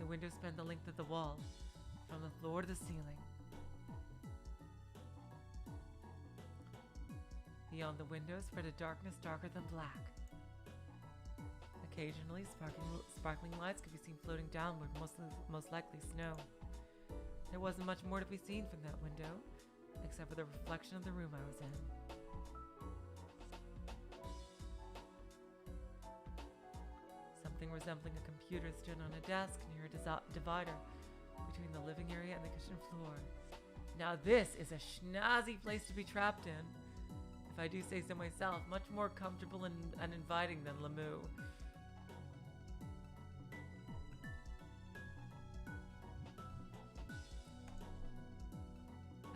The window spanned the length of the wall, from the floor to the ceiling. Beyond the window spread a darkness darker than black. Occasionally, sparkling lights could be seen floating downward, most likely snow. There wasn't much more to be seen from that window, except for the reflection of the room I was in. Something resembling a computer stood on a desk near a divider between the living area and the kitchen floor. Now this is a schnazzy place to be trapped in, if I do say so myself, much more comfortable and inviting than Lemieux.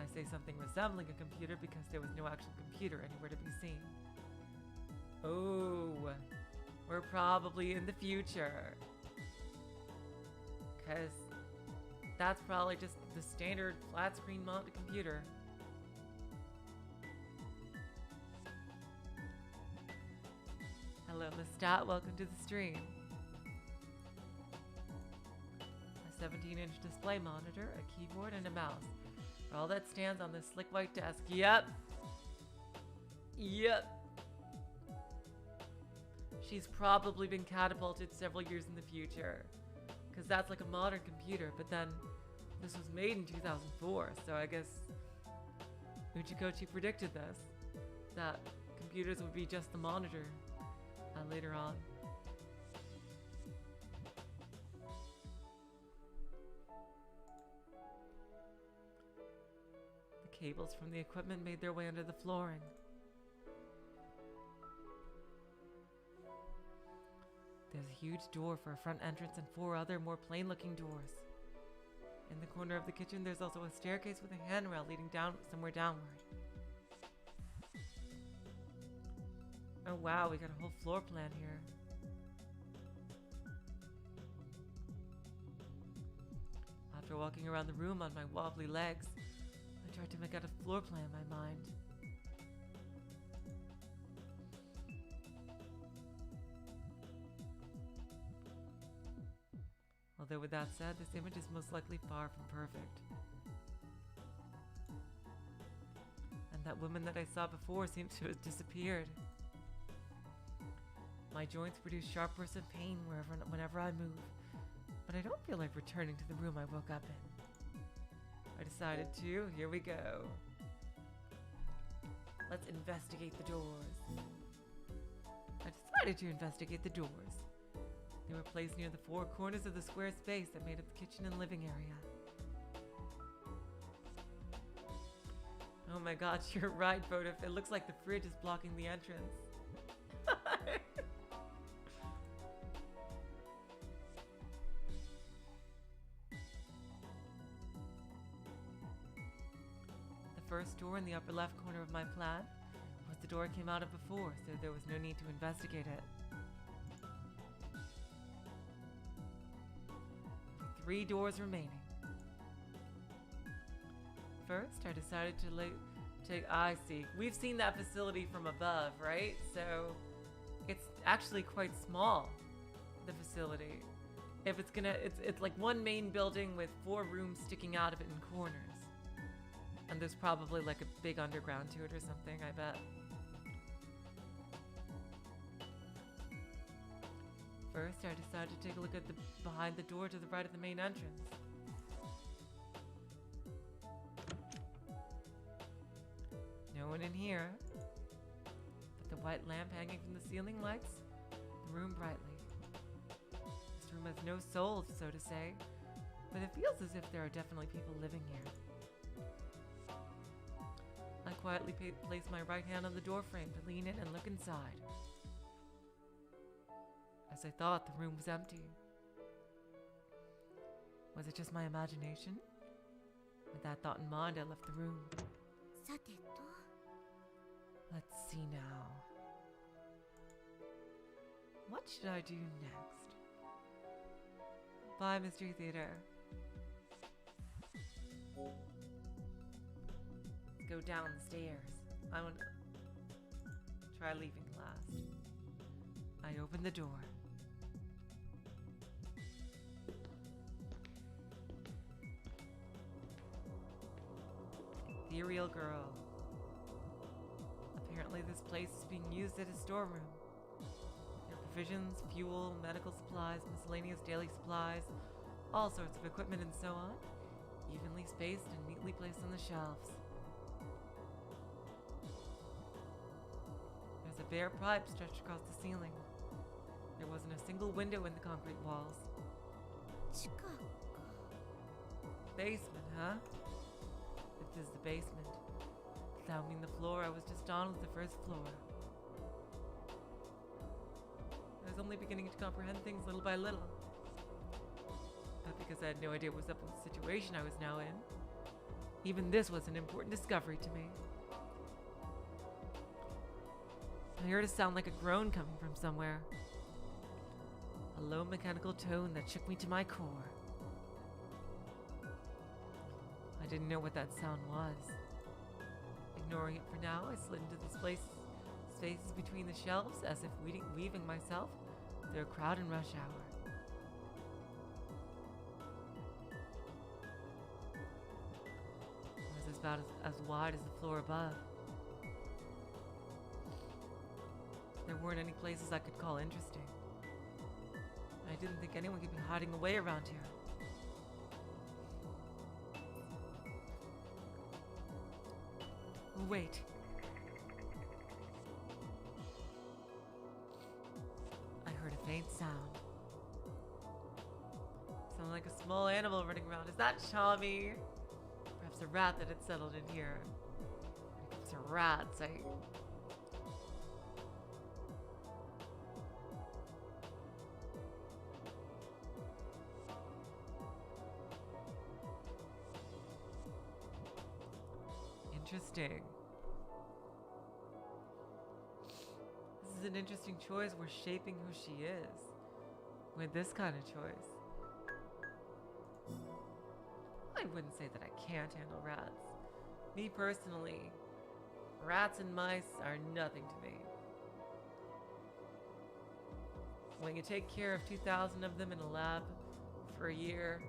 I say something resembling a computer because there was no actual computer anywhere to be seen. Oh, we're probably in the future. Because that's probably just the standard flat screen mounted computer. Hello, Lestat. Welcome to the stream. A 17-inch display monitor, a keyboard, and a mouse. All that stands on this slick white desk. Yep. She's probably been catapulted several years in the future. Because that's like a modern computer, but then this was made in 2004, so I guess Uchikochi predicted this. That computers would be just the monitor later on. The cables from the equipment made their way under the flooring. There's a huge door for a front entrance and 4 other more plain-looking doors. In the corner of the kitchen, there's also a staircase with a handrail leading down somewhere downward. Oh wow, we got a whole floor plan here. After walking around the room on my wobbly legs, I tried to make out a floor plan in my mind. Although with that said, this image is most likely far from perfect. And that woman that I saw before seems to have disappeared. My joints produce sharp bursts of pain whenever I move, but I don't feel like returning to the room I woke up in. I decided to. Here we go. Let's investigate the doors. I decided to investigate the doors. They were placed near the 4 corners of the square space that made up the kitchen and living area. Oh my god, you're right, Vodaf. It looks like the fridge is blocking the entrance. The first door in the upper left corner of my plan was the door I came out of before, so there was no need to investigate it. 3 doors remaining. First, I decided to I see. We've seen that facility from above, right? So it's actually quite small, the facility. If it's like one main building with 4 rooms sticking out of it in corners. And there's probably like a big underground to it or something, I bet. First, I decided to take a look at behind the door to the right of the main entrance. No one in here, but the white lamp hanging from the ceiling lights the room brightly. This room has no soul, so to say, but it feels as if there are definitely people living here. I quietly placed my right hand on the door frame to lean in and look inside. As I thought, the room was empty. Was it just my imagination? With that thought in mind, I left the room. Let's see now. What should I do next? Bye, Mystery Theater. Let's go down the stairs. I want to try leaving last. I open the door. Ethereal girl. Apparently this place is being used as a storeroom. There are provisions, fuel, medical supplies, miscellaneous daily supplies, all sorts of equipment and so on, evenly spaced and neatly placed on the shelves. There's a bare pipe stretched across the ceiling. There wasn't a single window in the concrete walls. 地下か。 Basement, huh? This is the basement. Without mean the floor I was just on was the first floor. I was only beginning to comprehend things little by little. But because I had no idea what was up with the situation I was now in, even this was an important discovery to me. I heard a sound like a groan coming from somewhere. A low mechanical tone that shook me to my core. I didn't know what that sound was. Ignoring it for now, I slid into the spaces between the shelves as if weaving myself through a crowd in rush hour. It was about as wide as the floor above. There weren't any places I could call interesting. I didn't think anyone could be hiding away around here. Wait. I heard a faint sound. Sounded like a small animal running around. Is that Chami? Perhaps a rat that had settled in here. When it comes to rats, Interesting. This is an interesting choice. We're shaping who she is with this kind of choice. I wouldn't say that I can't handle rats. Me personally, rats and mice are nothing to me. When you take care of 2,000 of them in a lab for a year,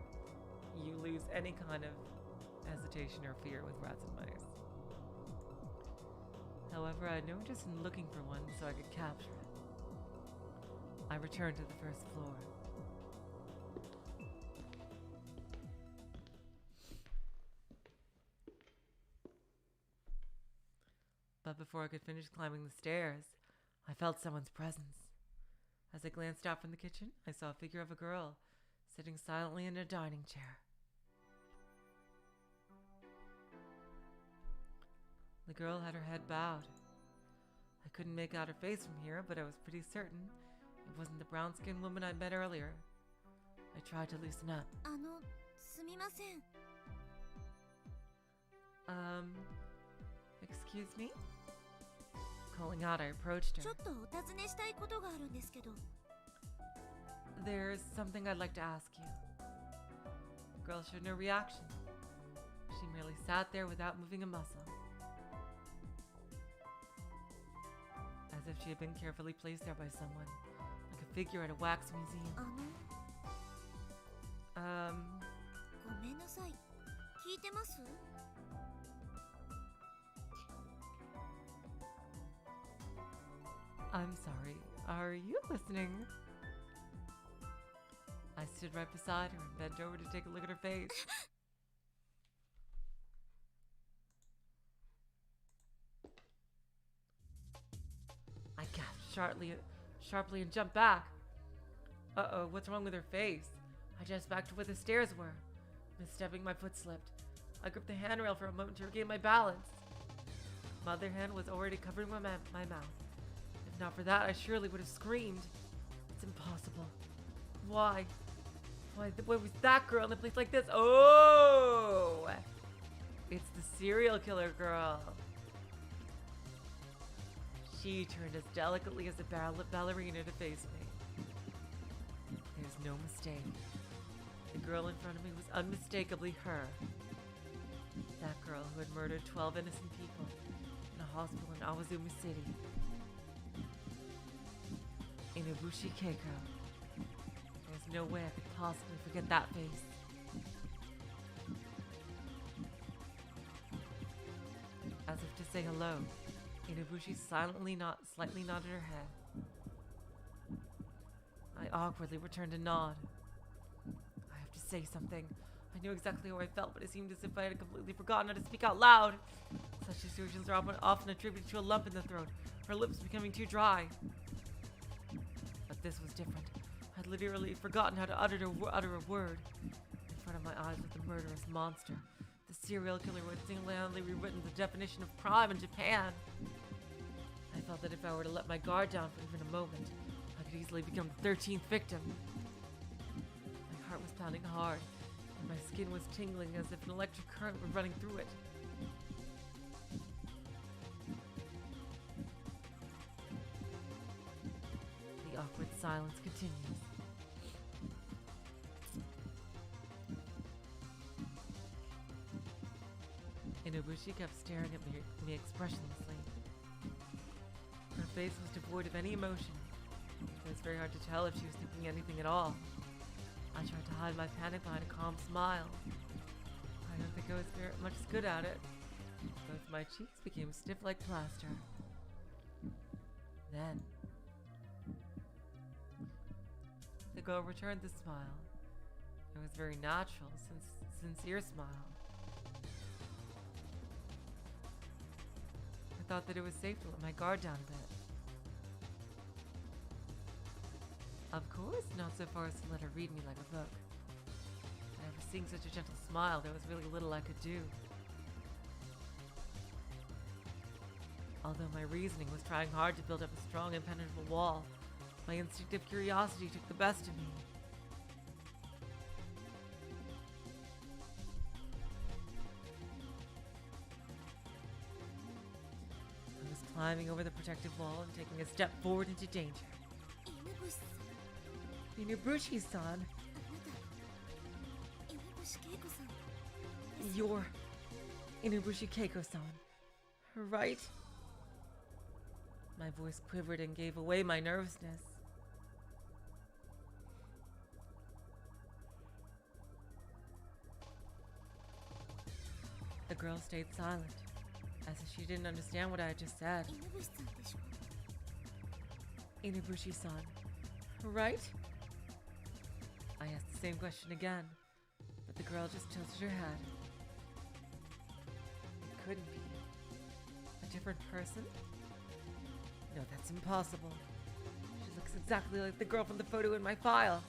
you lose any kind of hesitation or fear with rats and mice. However, I had no interest in looking for one so I could capture it. I returned to the first floor. But before I could finish climbing the stairs, I felt someone's presence. As I glanced out from the kitchen, I saw a figure of a girl sitting silently in a dining chair. The girl had her head bowed. I couldn't make out her face from here, but I was pretty certain it wasn't the brown-skinned woman I'd met earlier. I tried to loosen up. すみません。 Excuse me? Calling out, I approached ちょ her. っとお尋ねしたいことがあるんですけど。 There's something I'd like to ask you. The girl showed no reaction. She merely sat there without moving a muscle. As if she had been carefully placed there by someone, like a figure at a wax museum. ごめんなさい。聞いてます？ I'm sorry, are you listening? I stood right beside her and bent over to take a look at her face. I gasped sharply and jumped back. Uh-oh, what's wrong with her face? I just backed to where the stairs were. Misstepping, my foot slipped. I gripped the handrail for a moment to regain my balance. My other hand was already covering my mouth. If not for that, I surely would have screamed. It's impossible. Why? Why was that girl in a place like this? Oh! It's the serial killer girl. She turned as delicately as a ballerina to face me. There's no mistake. The girl in front of me was unmistakably her. That girl who had murdered 12 innocent people in a hospital in Awazumi City. Inabushi Keiko. There's no way I could possibly forget that face. As if to say hello, Inabushi slightly nodded her head. awkwardly returned a nod. I have to say something. I knew exactly how I felt, but it seemed as if I had completely forgotten how to speak out loud. Such situations are often attributed to a lump in the throat, or lips becoming too dry. But this was different. I'd literally forgotten how to utter a word. In front of my eyes was the murderous monster. The serial killer who had single-handedly rewritten the definition of crime in Japan. I felt that if I were to let my guard down for even a moment, I could easily become the 13th victim. My heart was pounding hard, and my skin was tingling as if an electric current were running through it. The awkward silence continues. Inubushi kept staring at me expressionlessly. Her face was devoid of any emotion. It was very hard to tell if she was thinking anything at all. I tried to hide my panic behind a calm smile. I don't think I was very much good at it. Both my cheeks became stiff like plaster. Then, the girl returned the smile. It was very natural, sincere smile. I thought that it was safe to let my guard down a bit. Of course, not so far as to let her read me like a book. And after seeing such a gentle smile, there was really little I could do. Although my reasoning was trying hard to build up a strong, impenetrable wall, my instinctive curiosity took the best of me. I was climbing over the protective wall and taking a step forward into danger. Inubushi-san. You're Inubushi Keiko-san, right? My voice quivered and gave away my nervousness. The girl stayed silent, as if she didn't understand what I had just said. Inubushi-san, right? I asked the same question again, but the girl just tilted her head. It couldn't be. A different person? No, that's impossible. She looks exactly like the girl from the photo in my file.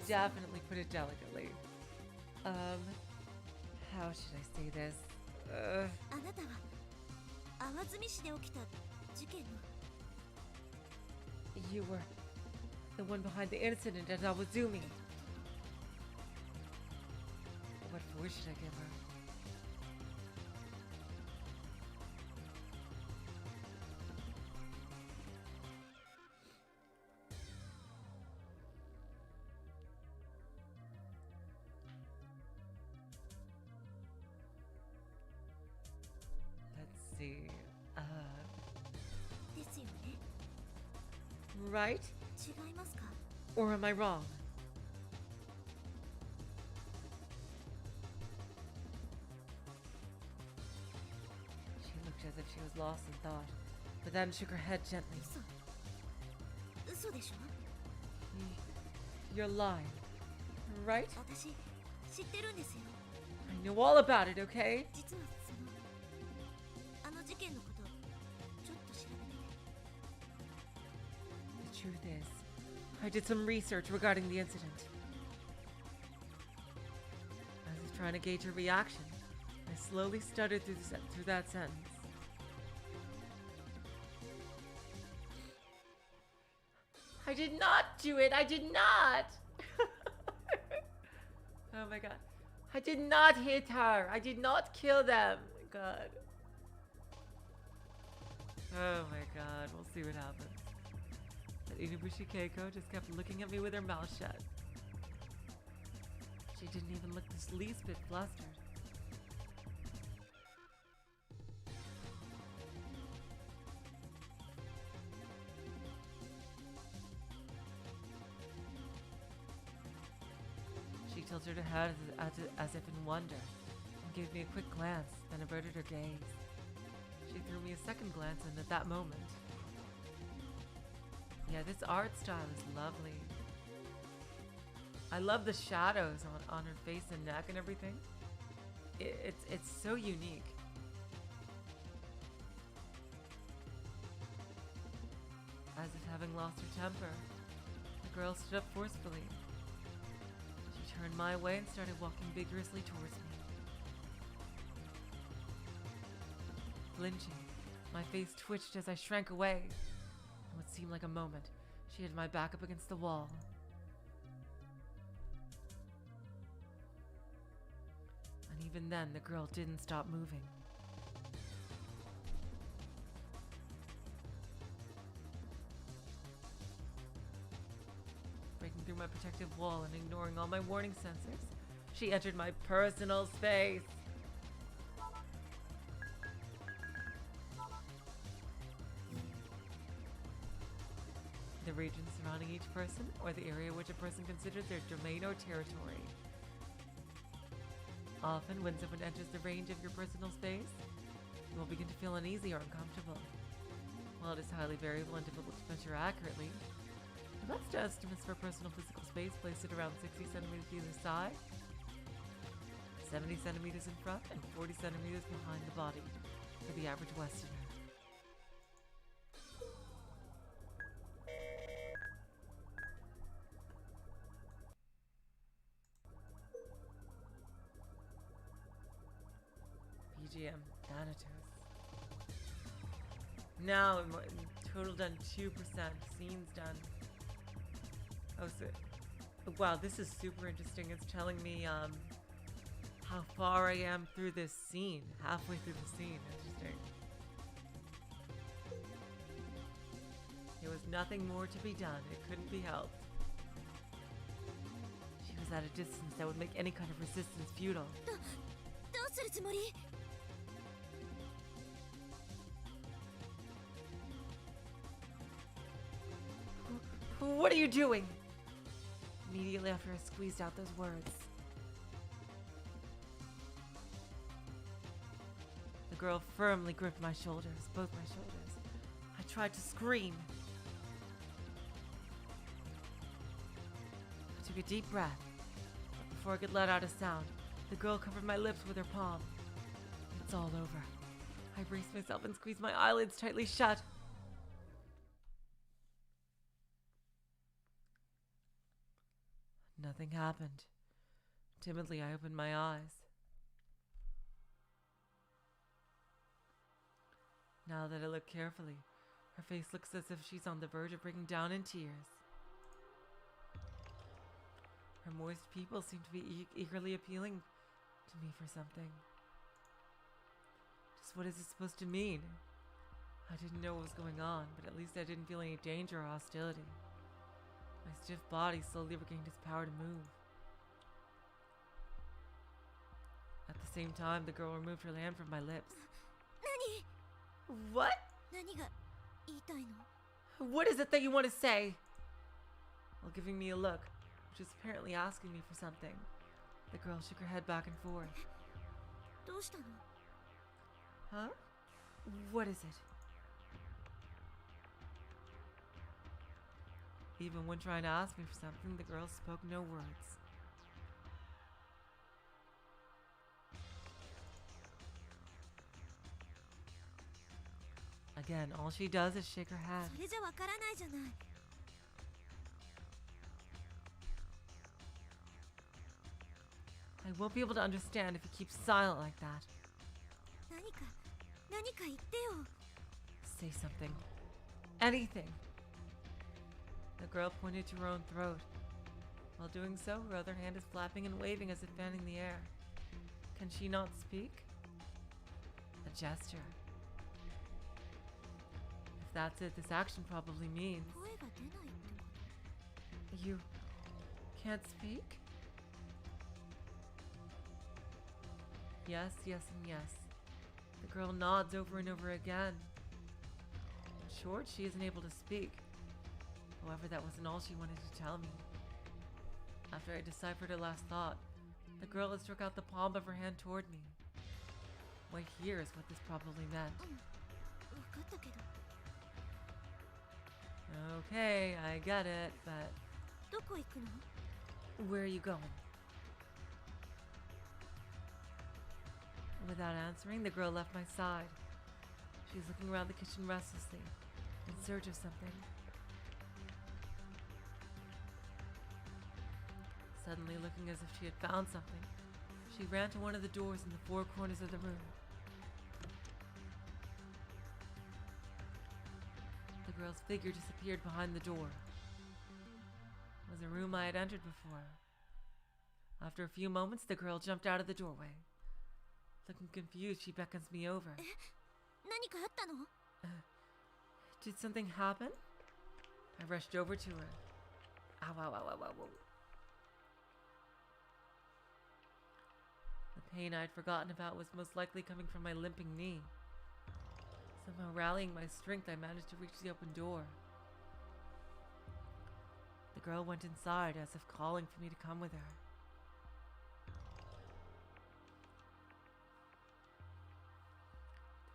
Definitely put it delicately. How should I say this? You were the one behind the incident at Awazumi. What voice should I give her? Let's see. Right? Or am I wrong? She looked as if she was lost in thought, but then shook her head gently. You're lying, right? I know all about it, okay? The truth is, I did some research regarding the incident. I was trying to gauge her reaction. I slowly stuttered through that sentence. I did not do it! I did not! Oh my god. I did not hit her! I did not kill them! God. Oh my god, we'll see what happens. But Inubushi Keiko just kept looking at me with her mouth shut. She didn't even look the least bit flustered. She tilted her head as if in wonder, and Gave me a quick glance, then averted her gaze. She threw me a second glance, and at that moment... Yeah, this art style is lovely. I love the shadows on her face and neck and everything. It's so unique. As if having lost her temper, the girl stood up forcefully. She turned my way and started walking vigorously towards me. Flinching, my face twitched as I shrank away. In what seemed like a moment, she had my back up against the wall. And even then, the girl didn't stop moving. Breaking through my protective wall and ignoring all my warning sensors, she entered my personal space. The region surrounding each person, or the area which a person considers their domain or territory. Often, when someone enters the range of your personal space, you will begin to feel uneasy or uncomfortable. While it is highly variable and difficult to measure accurately, the best estimates for personal physical space place it around 60 centimeters either side, 70 centimeters in front, and 40 centimeters behind the body for the average Westerner. BGM Thanatos. Now I'm total done 2%. Scenes done. Oh, so wow, this is super interesting. It's telling me how far I am through this scene. Halfway through the scene. Interesting. There was nothing more to be done. It couldn't be helped. She was at a distance that would make any kind of resistance futile. どうするつもり？ What are you doing? Immediately after I squeezed out those words, the girl firmly gripped my shoulders, both my shoulders. I tried to scream. I took a deep breath, but before I could let out a sound, the girl covered my lips with her palm. It's all over. I braced myself and squeezed my eyelids tightly shut. Nothing happened. Timidly, I opened my eyes. Now that I look carefully, her face looks as if she's on the verge of breaking down in tears. Her moist pupils seem to be eagerly appealing to me for something. Just what is it supposed to mean? I didn't know what was going on, but at least I didn't feel any danger or hostility. My stiff body slowly regained its power to move. At the same time, the girl removed her hand from my lips. 何？ What? 何が言いたいの？ What is it that you want to say? While giving me a look, which was apparently asking me for something, the girl shook her head back and forth. どうしたの？ Huh? What is it? Even when trying to ask me for something, the girl spoke no words. Again, all she does is shake her head. それじゃわからないじゃない。 I won't be able to understand if you keep silent like that. 何か言ってよ。 Say something. Anything. The girl pointed to her own throat. While doing so, her other hand is flapping and waving as if fanning the air. Can she not speak? A gesture. If that's it, this action probably means 声が出ないってこと？ you can't speak? Yes, yes, and yes. The girl nods over and over again. In short, she isn't able to speak. However, that wasn't all she wanted to tell me. After I deciphered her last thought, The girl had struck out the palm of her hand toward me. Wait here is what this probably meant. 分かったけど Okay, I get it, but どこ行くの where are you going? Without answering, the girl left my side. She was looking around the kitchen restlessly, in search of something. Suddenly, looking as if she had found something, she ran to one of the doors in the four corners of the room. The girl's figure disappeared behind the door. It was a room I had entered before. After a few moments, the girl jumped out of the doorway. Looking confused, she beckons me over. 何かあったの Did something happen? I rushed over to her. Ow, ow, ow, ow, ow, ow. The pain I had forgotten about was most likely coming from my limping knee. Somehow rallying my strength, I managed to reach the open door. The girl went inside as if calling for me to come with her.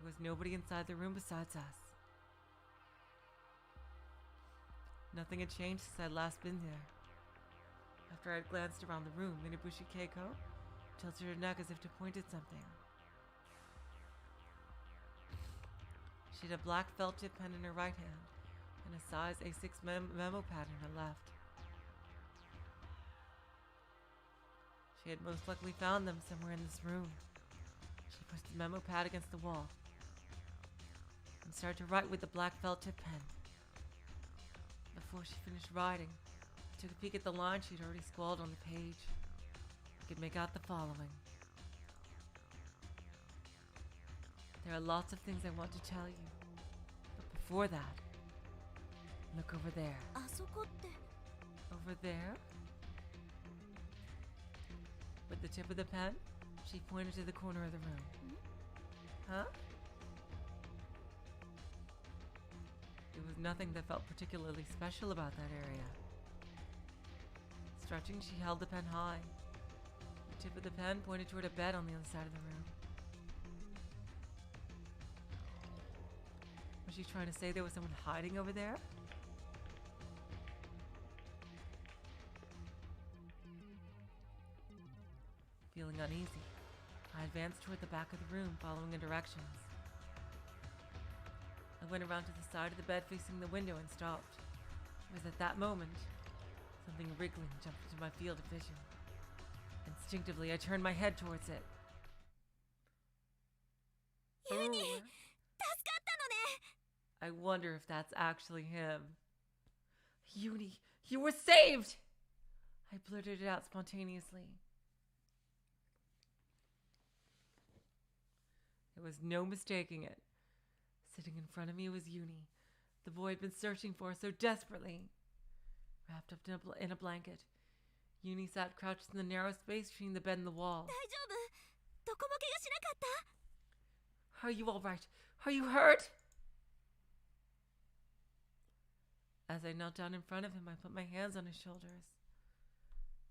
There was nobody inside the room besides us. Nothing had changed since I'd last been there. After I had glanced around the room, Minabushi Keiko tilted her neck as if to point at something. She had a black felt tip pen in her right hand and a size A6 memo pad in her left. She had most likely found them somewhere in this room. She pushed the memo pad against the wall and started to write with the black felt tip pen. Before she finished writing, I took a peek at the line she'd already scrawled on the page. I could make out the following. There are lots of things I want to tell you, but before that, look over there. あそこって Over there? With the tip of the pen, she pointed to the corner of the room. Huh? There was nothing that felt particularly special about that area. Stretching, she held the pen high. The tip of the pen pointed toward a bed on the other side of the room. Was she trying to say there was someone hiding over there? Feeling uneasy, I advanced toward the back of the room, following the directions. I went around to the side of the bed facing the window and stopped. It was at that moment something wriggling jumped into my field of vision. Instinctively, I turned my head towards it. Yuni! Ooh. 助かったのね I wonder if that's actually him. Yuni, you were saved! I blurted it out spontaneously. There was no mistaking it. Sitting in front of me was Yuni, the boy I'd been searching for so desperately. Wrapped up in a blanket, Yuni sat crouched in the narrow space between the bed and the wall. 大丈夫どこも怪我しなかった Are you all right? Are you hurt? As I knelt down in front of him, I put my hands on his shoulders.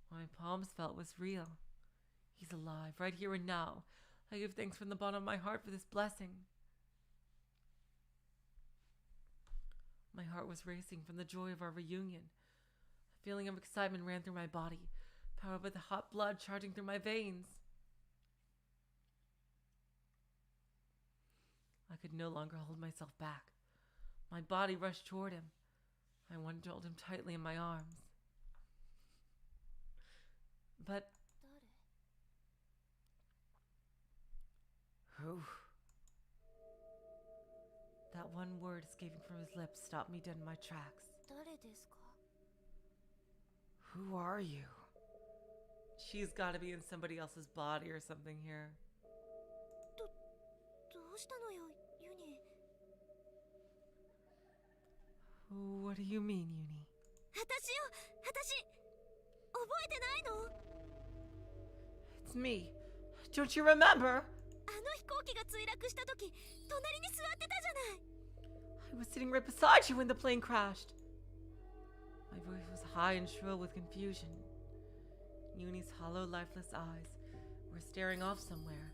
What my palms felt was real. He's alive, right here and now. I give thanks from the bottom of my heart for this blessing. My heart was racing from the joy of our reunion. A feeling of excitement ran through my body, powered by the hot blood charging through my veins. I could no longer hold myself back. My body rushed toward him. I wanted to hold him tightly in my arms. But 誰 who? That one word escaping from his lips stopped me dead in my tracks. 誰ですか Who are you? She's got to be in somebody else's body or something here. どうしたのよユニ What do you mean, Yuni? 私覚えてないの It's me. Don't you remember? あの飛行機が墜落した時隣に座ってたじゃない I was sitting right beside you when the plane crashed. My voice was high and shrill with confusion. Yuni's hollow, lifeless eyes were staring off somewhere.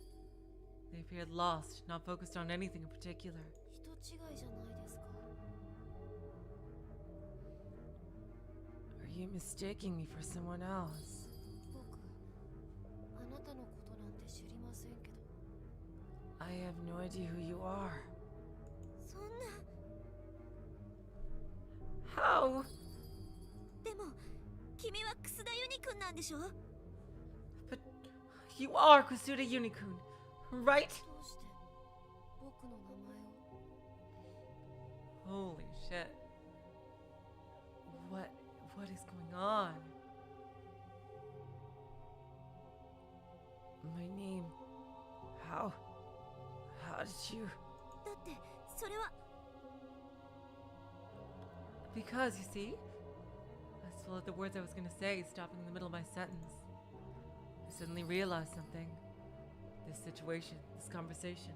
They appeared lost, not focused on anything in particular. 人違いじゃないですか。 Are you mistaking me for someone else? 僕、あなたのことなんて知りませんけど。 I have no idea who you are. そんな。 How? でも、君は楠田ユニくんなんでしょ？ But you are Kusuda Yuni-kun, right? どうして僕の名前を？ Holy shit. What is going on? My name. How did you? だってそれは。 Because, you see, I swallowed the words I was going to say, stopping in the middle of my sentence. I suddenly realized something. This situation, this conversation.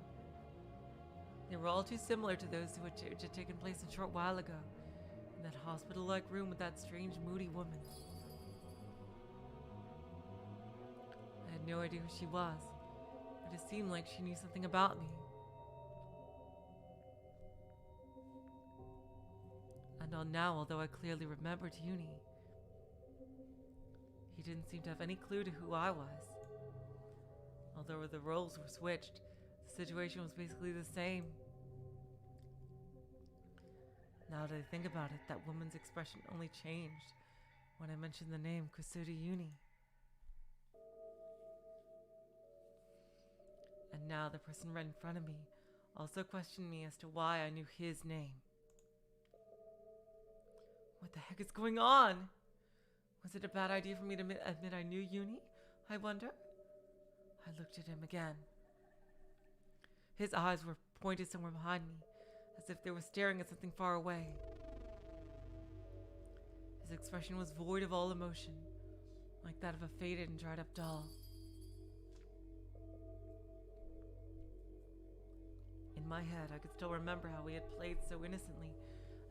They were all too similar to those which had taken place a short while ago, in that hospital-like room with that strange, moody woman. I had no idea who she was, but it seemed like she knew something about me. Until now, although I clearly remembered Yuni, he didn't seem to have any clue to who I was. Although the roles were switched, the situation was basically the same. Now that I think about it, that woman's expression only changed when I mentioned the name Kusuda Yuni. And now the person right in front of me also questioned me as to why I knew his name. What the heck is going on? Was it a bad idea for me to admit I knew Yuni, I wonder? I looked at him again. His eyes were pointed somewhere behind me, as if they were staring at something far away. His expression was void of all emotion, like that of a faded and dried up doll. In my head, I could still remember how we had played so innocently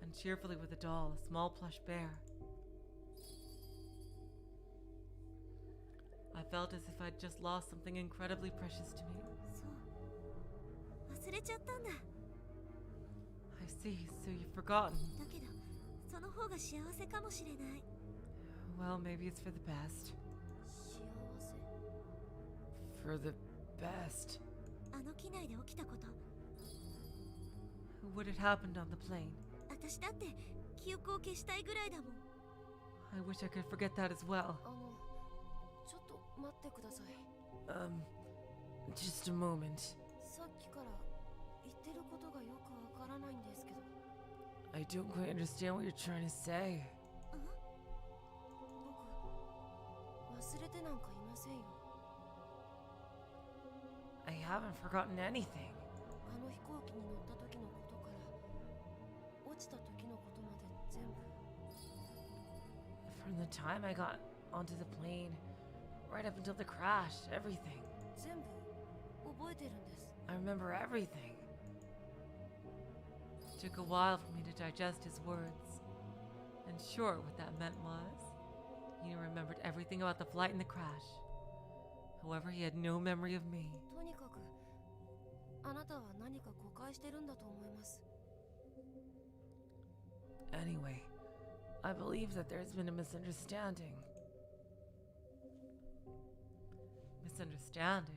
and cheerfully with a doll, a small plush bear. I felt as if I'd just lost something incredibly precious to me. そう。忘れちゃったんだ。 I see, so you've forgotten. だけど、その方が幸せかもしれない。 Well, maybe it's for the best. 幸せ。 For the best. あの機内で起きたこと。 What had happened on the plane? 私だって記憶を消したいぐらいだもん。 I wish I could forget that as well. ちょっと待ってください。 Just a moment. さっきから言ってることがよくわからないんですけど。 I don't quite understand what you're trying to say. 僕、忘れてなんかいませんよ。 I haven't forgotten anything. あの飛行機に乗った時のことから、落ちた時のことまで全部。 From the time I got onto the plane, right up until the crash, everything. 全部覚えてるんです。 I remember everything. It took a while for me to digest his words. And sure, what that meant was, he remembered everything about the flight and the crash. However, he had no memory of me. とにかく、あなたは何か誤解してるんだと思います。 Anyway, I believe that there's been a misunderstanding. Misunderstanding?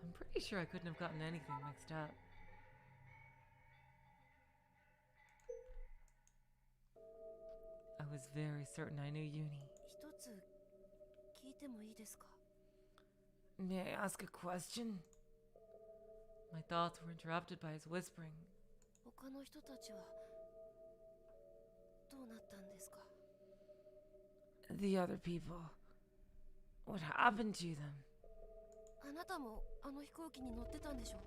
I'm pretty sure I couldn't have gotten anything mixed up. I was very certain I knew Yuni. 一つ聞いてもいいですか？ May I ask a question? My thoughts were interrupted by his whispering. 他の人たちはどうなったんですか？ The other people. What happened to them? あなたもあの飛行機に乗ってたんでしょ？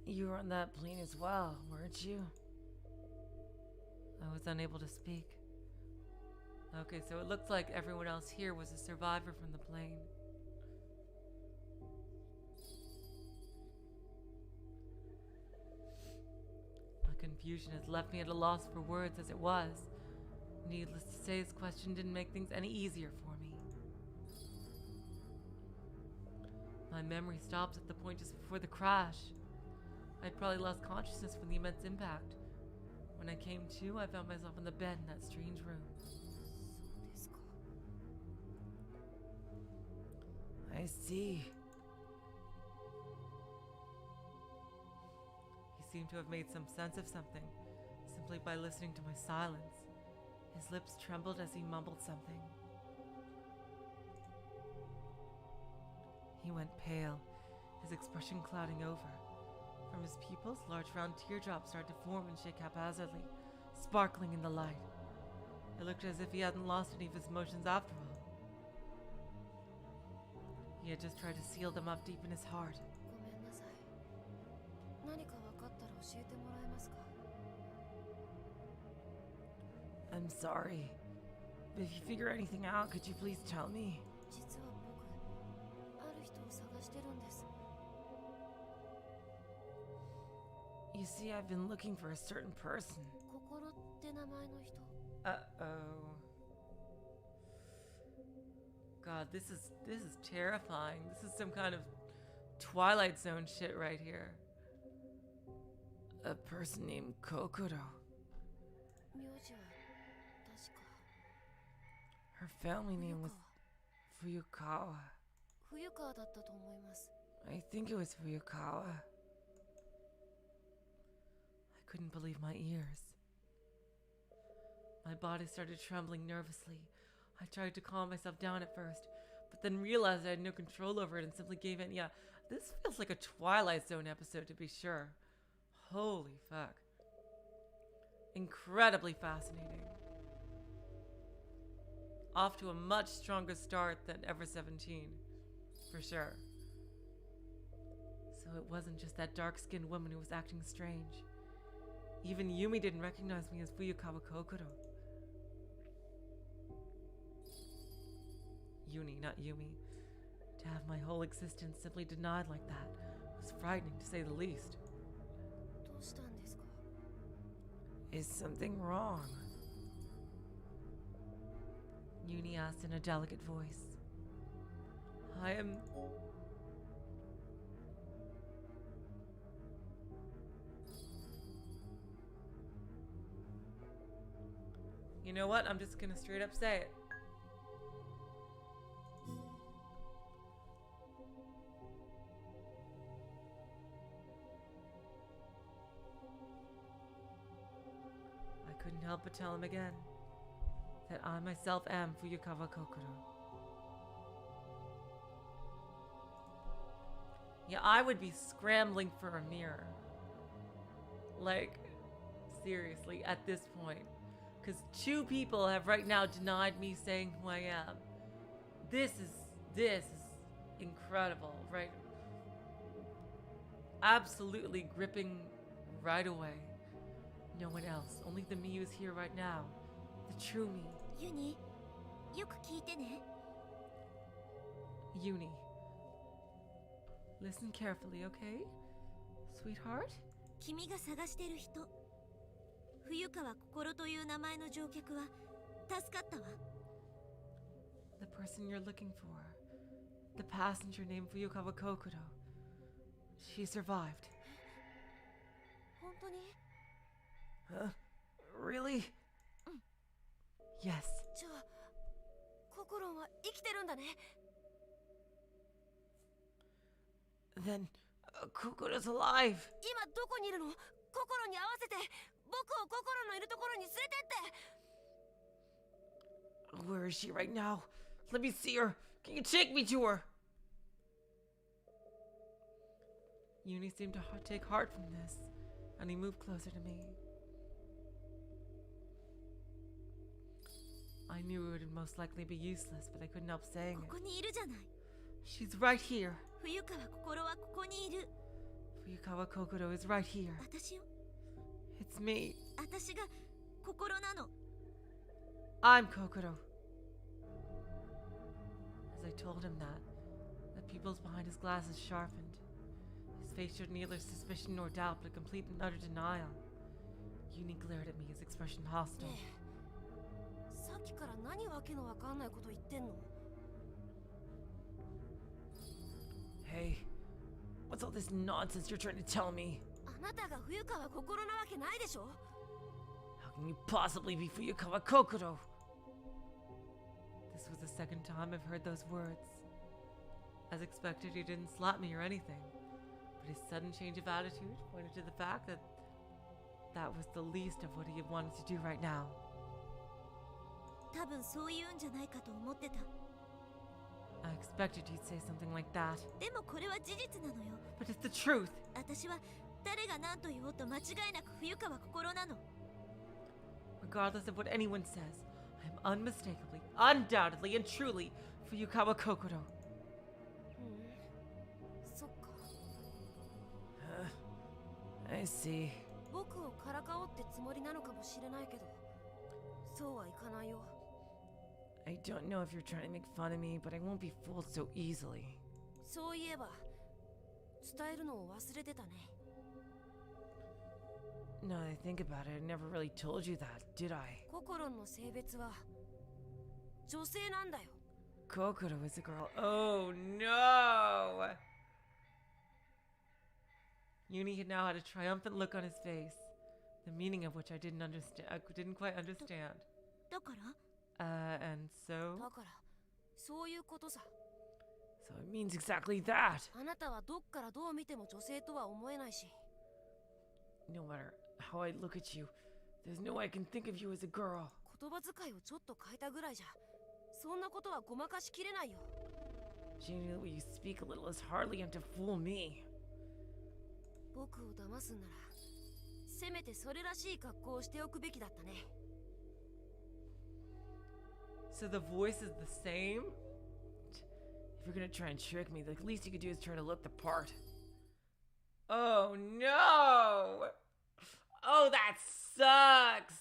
You were on that plane as well, weren't you? I was unable to speak. Okay, so it looks like everyone else here was a survivor from the plane. My confusion has left me at a loss for words as it was, Needless to say, his question didn't make things any easier for me. My memory stopped at the point just before the crash. I'd probably lost consciousness from the immense impact. When I came to, I found myself in the bed in that strange room. I see. He seemed to have made some sense of something, simply by listening to my silence. His lips trembled as he mumbled something. He went pale, his expression clouding over. From his pupils, large round teardrops started to form and shake haphazardly, sparkling in the light. It looked as if he hadn't lost any of his emotions after all. He had just tried to seal them up deep in his heart. I'm sorry. But if you figure anything out, could you please tell me? You see, I've been looking for a certain person. Uh-oh. God, this is terrifying. This is some kind of Twilight Zone shit right here. A person named Kokoro. Her family name was Fuyukawa. I think it was Fuyukawa. I couldn't believe my ears. My body started trembling nervously. I tried to calm myself down at first, but then realized I had no control over it and simply gave in. Yeah, this feels like a Twilight Zone episode to be sure. Holy fuck. Incredibly fascinating. Off to a much stronger start than Ever 17, for sure. So it wasn't just that dark-skinned woman who was acting strange. Even Yumi didn't recognize me as Fuyukawa Kokoro. Yuni, not Yumi. To have my whole existence simply denied like that was frightening, to say the least. Is something wrong? Yuni asked in a delicate voice. I am... You know what? I'm just gonna straight up say it. I couldn't help but tell him again that I myself am Fuyukawa Kokoro. Yeah, I would be scrambling for a mirror. Like, seriously, at this point. Because 2 people have right now denied me saying who I am. This is incredible, right? Absolutely gripping right away. No one else, only the me who's here right now. The true me. Yuni, よく聞いてね。 Yuni. Listen carefully, okay? Sweetheart? 君が探してる人、冬川心という名前の乗客は助かったわ。 The person you're looking for. The passenger named Fuyukawa Kokoro. She survived. 本当に？ Huh? Really? Yes. じゃあ、心は生きてるんだね。 Then, Kokoro's alive! 今どこにいるの？心に合わせて、僕を心のいるところに連れてって。 Where is she right now? Let me see her! Can you take me to her? Yuni seemed to take heart from this, and he moved closer to me. I knew it would most likely be useless, but I couldn't help saying ここ it. にいるじゃない。 She's right here. 冬川心はここにいる。 Fuyukawa Kokoro is right here. 私よ。 It's me. 私が心なの。 I'm Kokoro. As I told him that, the pupils behind his glasses sharpened. His face showed neither suspicion nor doubt, but complete and utter denial. Yuni glared at me, his expression hostile. ねえ、きから何わけのわかんないこと言ってんの？ Hey, what's all this nonsense you're trying to tell me? あなたが冬川心なわけないでしょ。 How can you possibly be Fuyukawa Kokoro? This was the second time I've heard those words. As expected, he didn't slap me or anything, but his sudden change of attitude pointed to the fact that that was the least of what he had wanted to do right now. 多分そう言うんじゃないかと思ってた。 I expected he'd say something like that, でもこれは事実なのよ。 but it's the truth. 私は誰が何と言おうと間違いなく冬川心なの。 Regardless of what anyone says, I am unmistakably, undoubtedly, and truly Fuyukawa Kokoro. そっか。 I see. 僕をからかおうってつもりなのかもしれないけど、そうはいかないよ。 I don't know if you're trying to make fun of me, but I won't be fooled so easily. そういえば、伝えるのを忘れてたね。 Now that I think about it, I never really told you that, did I? 心の性別は女性なんだよ。 Kokoro is a girl. Oh no! Yuni had now had a triumphant look on his face, the meaning of which I didn't quite understand. だから？ And so? だから、そういうことさ。 So it means exactly that. あなたはどっからどう見ても女性とは思えないし。 No matter how I look at you, there's no way I can think of you as a girl. 言葉遣いをちょっと変えたぐらいじゃ、そんなことはごまかしきれないよ。 Changing the way you speak a little is hardly enough to fool me. 僕を騙すんなら、せめてそれらしい格好をしておくべきだったね。 So the voice is the same? If you're gonna try and trick me, the least you could do is try to look the part. Oh no! Oh, that sucks!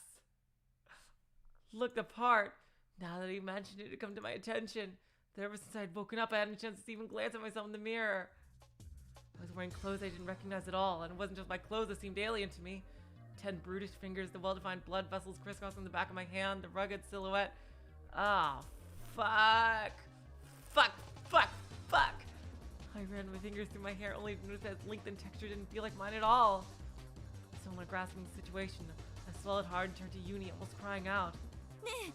Look the part. Now that he mentioned it, it come to my attention that ever since I had woken up, I hadn't a chance to even glance at myself in the mirror. I was wearing clothes I didn't recognize at all, and it wasn't just my clothes that seemed alien to me. 10 brutish fingers, the well-defined blood vessels crisscrossing the back of my hand, the rugged silhouette. Ah, fuck. Fuck. I ran my fingers through my hair only to notice that its length and texture didn't feel like mine at all. Someone grasping the situation, I swallowed hard and turned to Yuni, almost crying out. ねえ、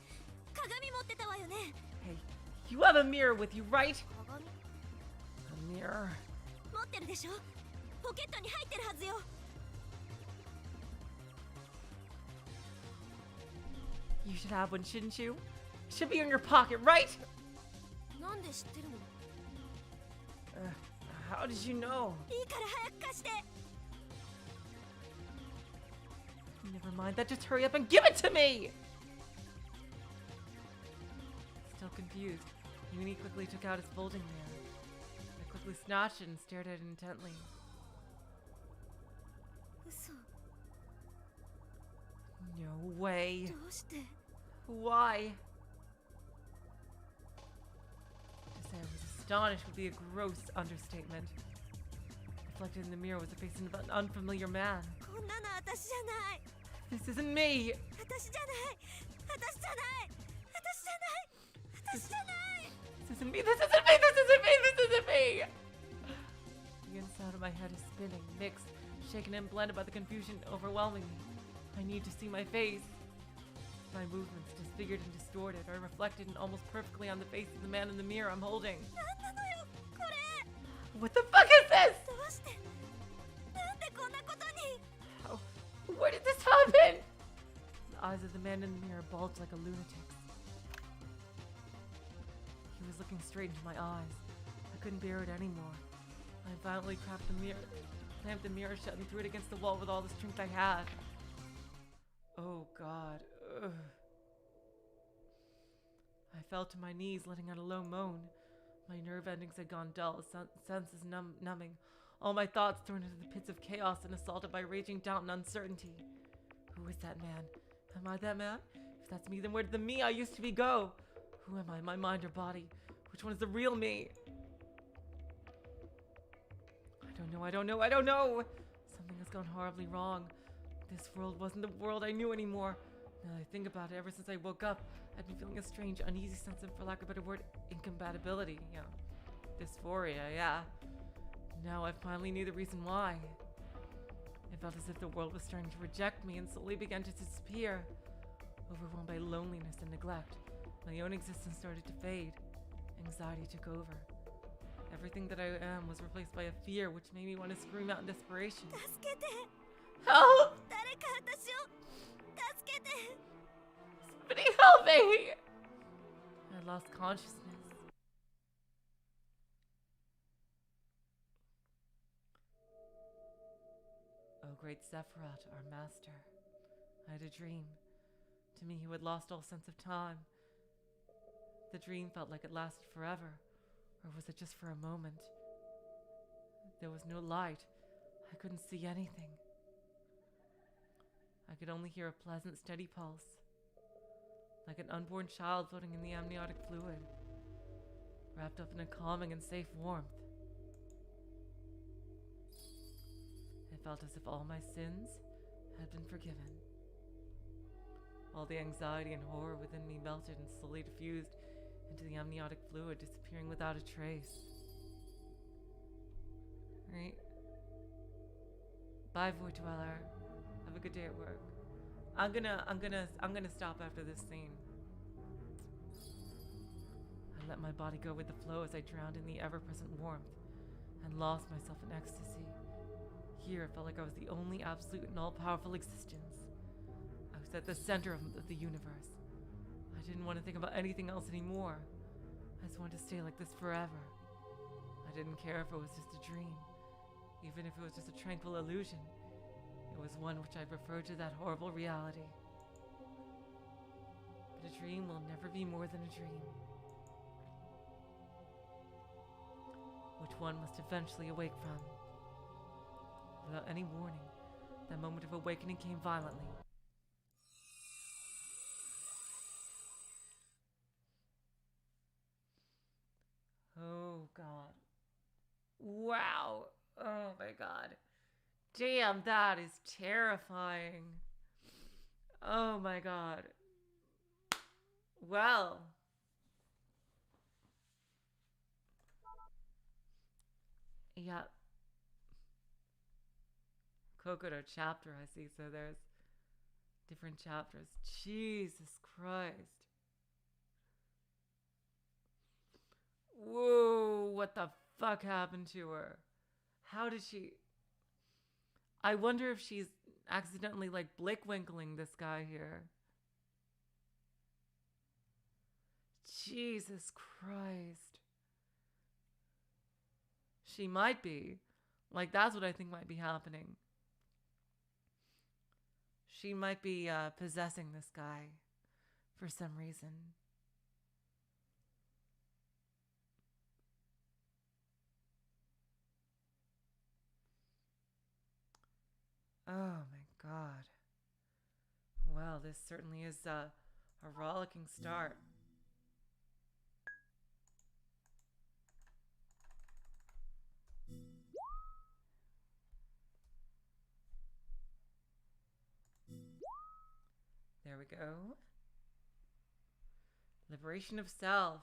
鏡持ってたわよね。 Hey, you have a mirror with you, right? 鏡 A mirror. 持ってるでしょ。ポケットに入ってるはずよ。 You should have one, shouldn't you? It should be in your pocket, right? なんで知ってるの？ How did you know? いいから早く貸して。 Never mind that, just hurry up and give it to me! Still confused, Yuni quickly took out his folding mirror. I quickly snatched it and stared at it intently. 嘘。 No way. どうして？ Why? To say I was astonished would be a gross understatement. Reflected in the mirror was the face of an unfamiliar man. こんなの私じゃない。 This isn't me! 私じゃない。私じゃない。私じゃない。私じゃない。 This isn't me! This isn't me! This isn't me! This isn't me! The inside of my head is spinning, mixed, shaken and blended by the confusion overwhelming me. I need to see my face. My movements, disfigured and distorted, are reflected almost perfectly on the face of the man in the mirror I'm holding. なんなのよ、これ。 What the fuck is this? どうして？なんでこんなことに？ How? Where did this happen? The eyes of the man in the mirror bulged like a lunatic's. He was looking straight into my eyes. I couldn't bear it anymore. I violently clammed the mirror shut and threw it against the wall with all the strength I had. Oh God. Ugh. I fell to my knees, letting out a low moan. My nerve endings had gone dull, senses numbing. All my thoughts thrown into the pits of chaos and assaulted by raging doubt and uncertainty. Who is that man? Am I that man? If that's me, then where did the me I used to be go? Who am I, my mind or body? Which one is the real me? I don't know. Something has gone horribly wrong. This world wasn't the world I knew anymore. Now that I think about it, ever since I woke up, I've been feeling a strange, uneasy sense of, for lack of a better word, incompatibility. Dysphoria, yeah. Now I finally knew the reason why. It felt as if the world was starting to reject me and slowly began to disappear. Overwhelmed by loneliness and neglect, my own existence started to fade. Anxiety took over. Everything that I am was replaced by a fear which made me want to scream out in desperation. 助けて Help! 誰か私を助けて Somebody help me! I lost consciousness. Oh, great Sephiroth, our master. I had a dream. To me, who had lost all sense of time. The dream felt like it lasted forever, or was it just for a moment? There was no light. I couldn't see anything. I could only hear a pleasant, steady pulse, like an unborn child floating in the amniotic fluid, wrapped up in a calming and safe warmth. It felt as if all my sins had been forgiven. All the anxiety and horror within me melted and slowly diffused into the amniotic fluid, disappearing without a trace. Right? Bye, Void Dweller. Have a good day at work. I'm gonna stop after this scene. I let my body go with the flow as I drowned in the ever-present warmth and lost myself in ecstasy. Here, it felt like I was the only absolute and all-powerful existence. I was at the center of the universe. I didn't want to think about anything else anymore. I just wanted to stay like this forever. I didn't care if it was just a dream, even if it was just a tranquil illusion. It was one which I preferred to that horrible reality. But a dream will never be more than a dream, which one must eventually awake from. Without any warning, that moment of awakening came violently. Oh, God. Wow. Oh, my God. Damn, that is terrifying. Oh, my God. Well. Yeah. Kokoto chapter, I see. So there's different chapters. Jesus Christ. Whoa, what the fuck happened to her? How did she... I wonder if she's accidentally like blickwinkling this guy here. Jesus Christ. She might be. Like, that's what I think might be happening. She might be possessing this guy for some reason. Oh my God. Well, this certainly is a rollicking start. There we go. Liberation of self.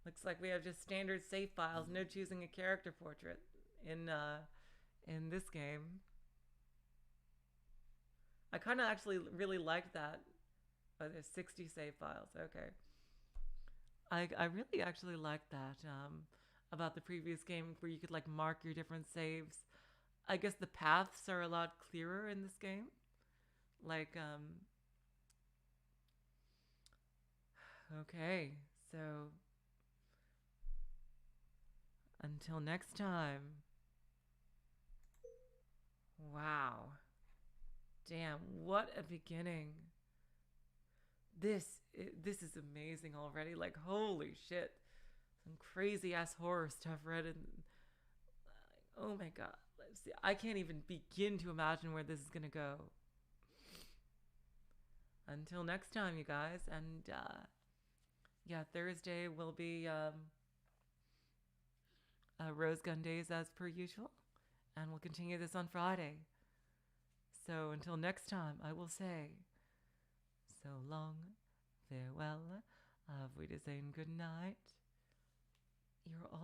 Looks like we have just standard save files, no choosing a character portrait in this game. I kind of actually really liked that. Oh, there's 60 save files. Okay. I really actually liked that about the previous game where you could like mark your different saves. I guess the paths are a lot clearer in this game. Like, okay, so until next time. Wow. Damn, what a beginning. This is amazing already. Like, holy shit. Some crazy ass horror stuff read in. Oh my God. Let's see. I can't even begin to imagine where this is going to go. Until next time, you guys. And yeah, Thursday will be Rose Gun Days as per usual. And we'll continue this on Friday. So until next time, I will say So long, farewell, auf Wiedersehen, good night. You're all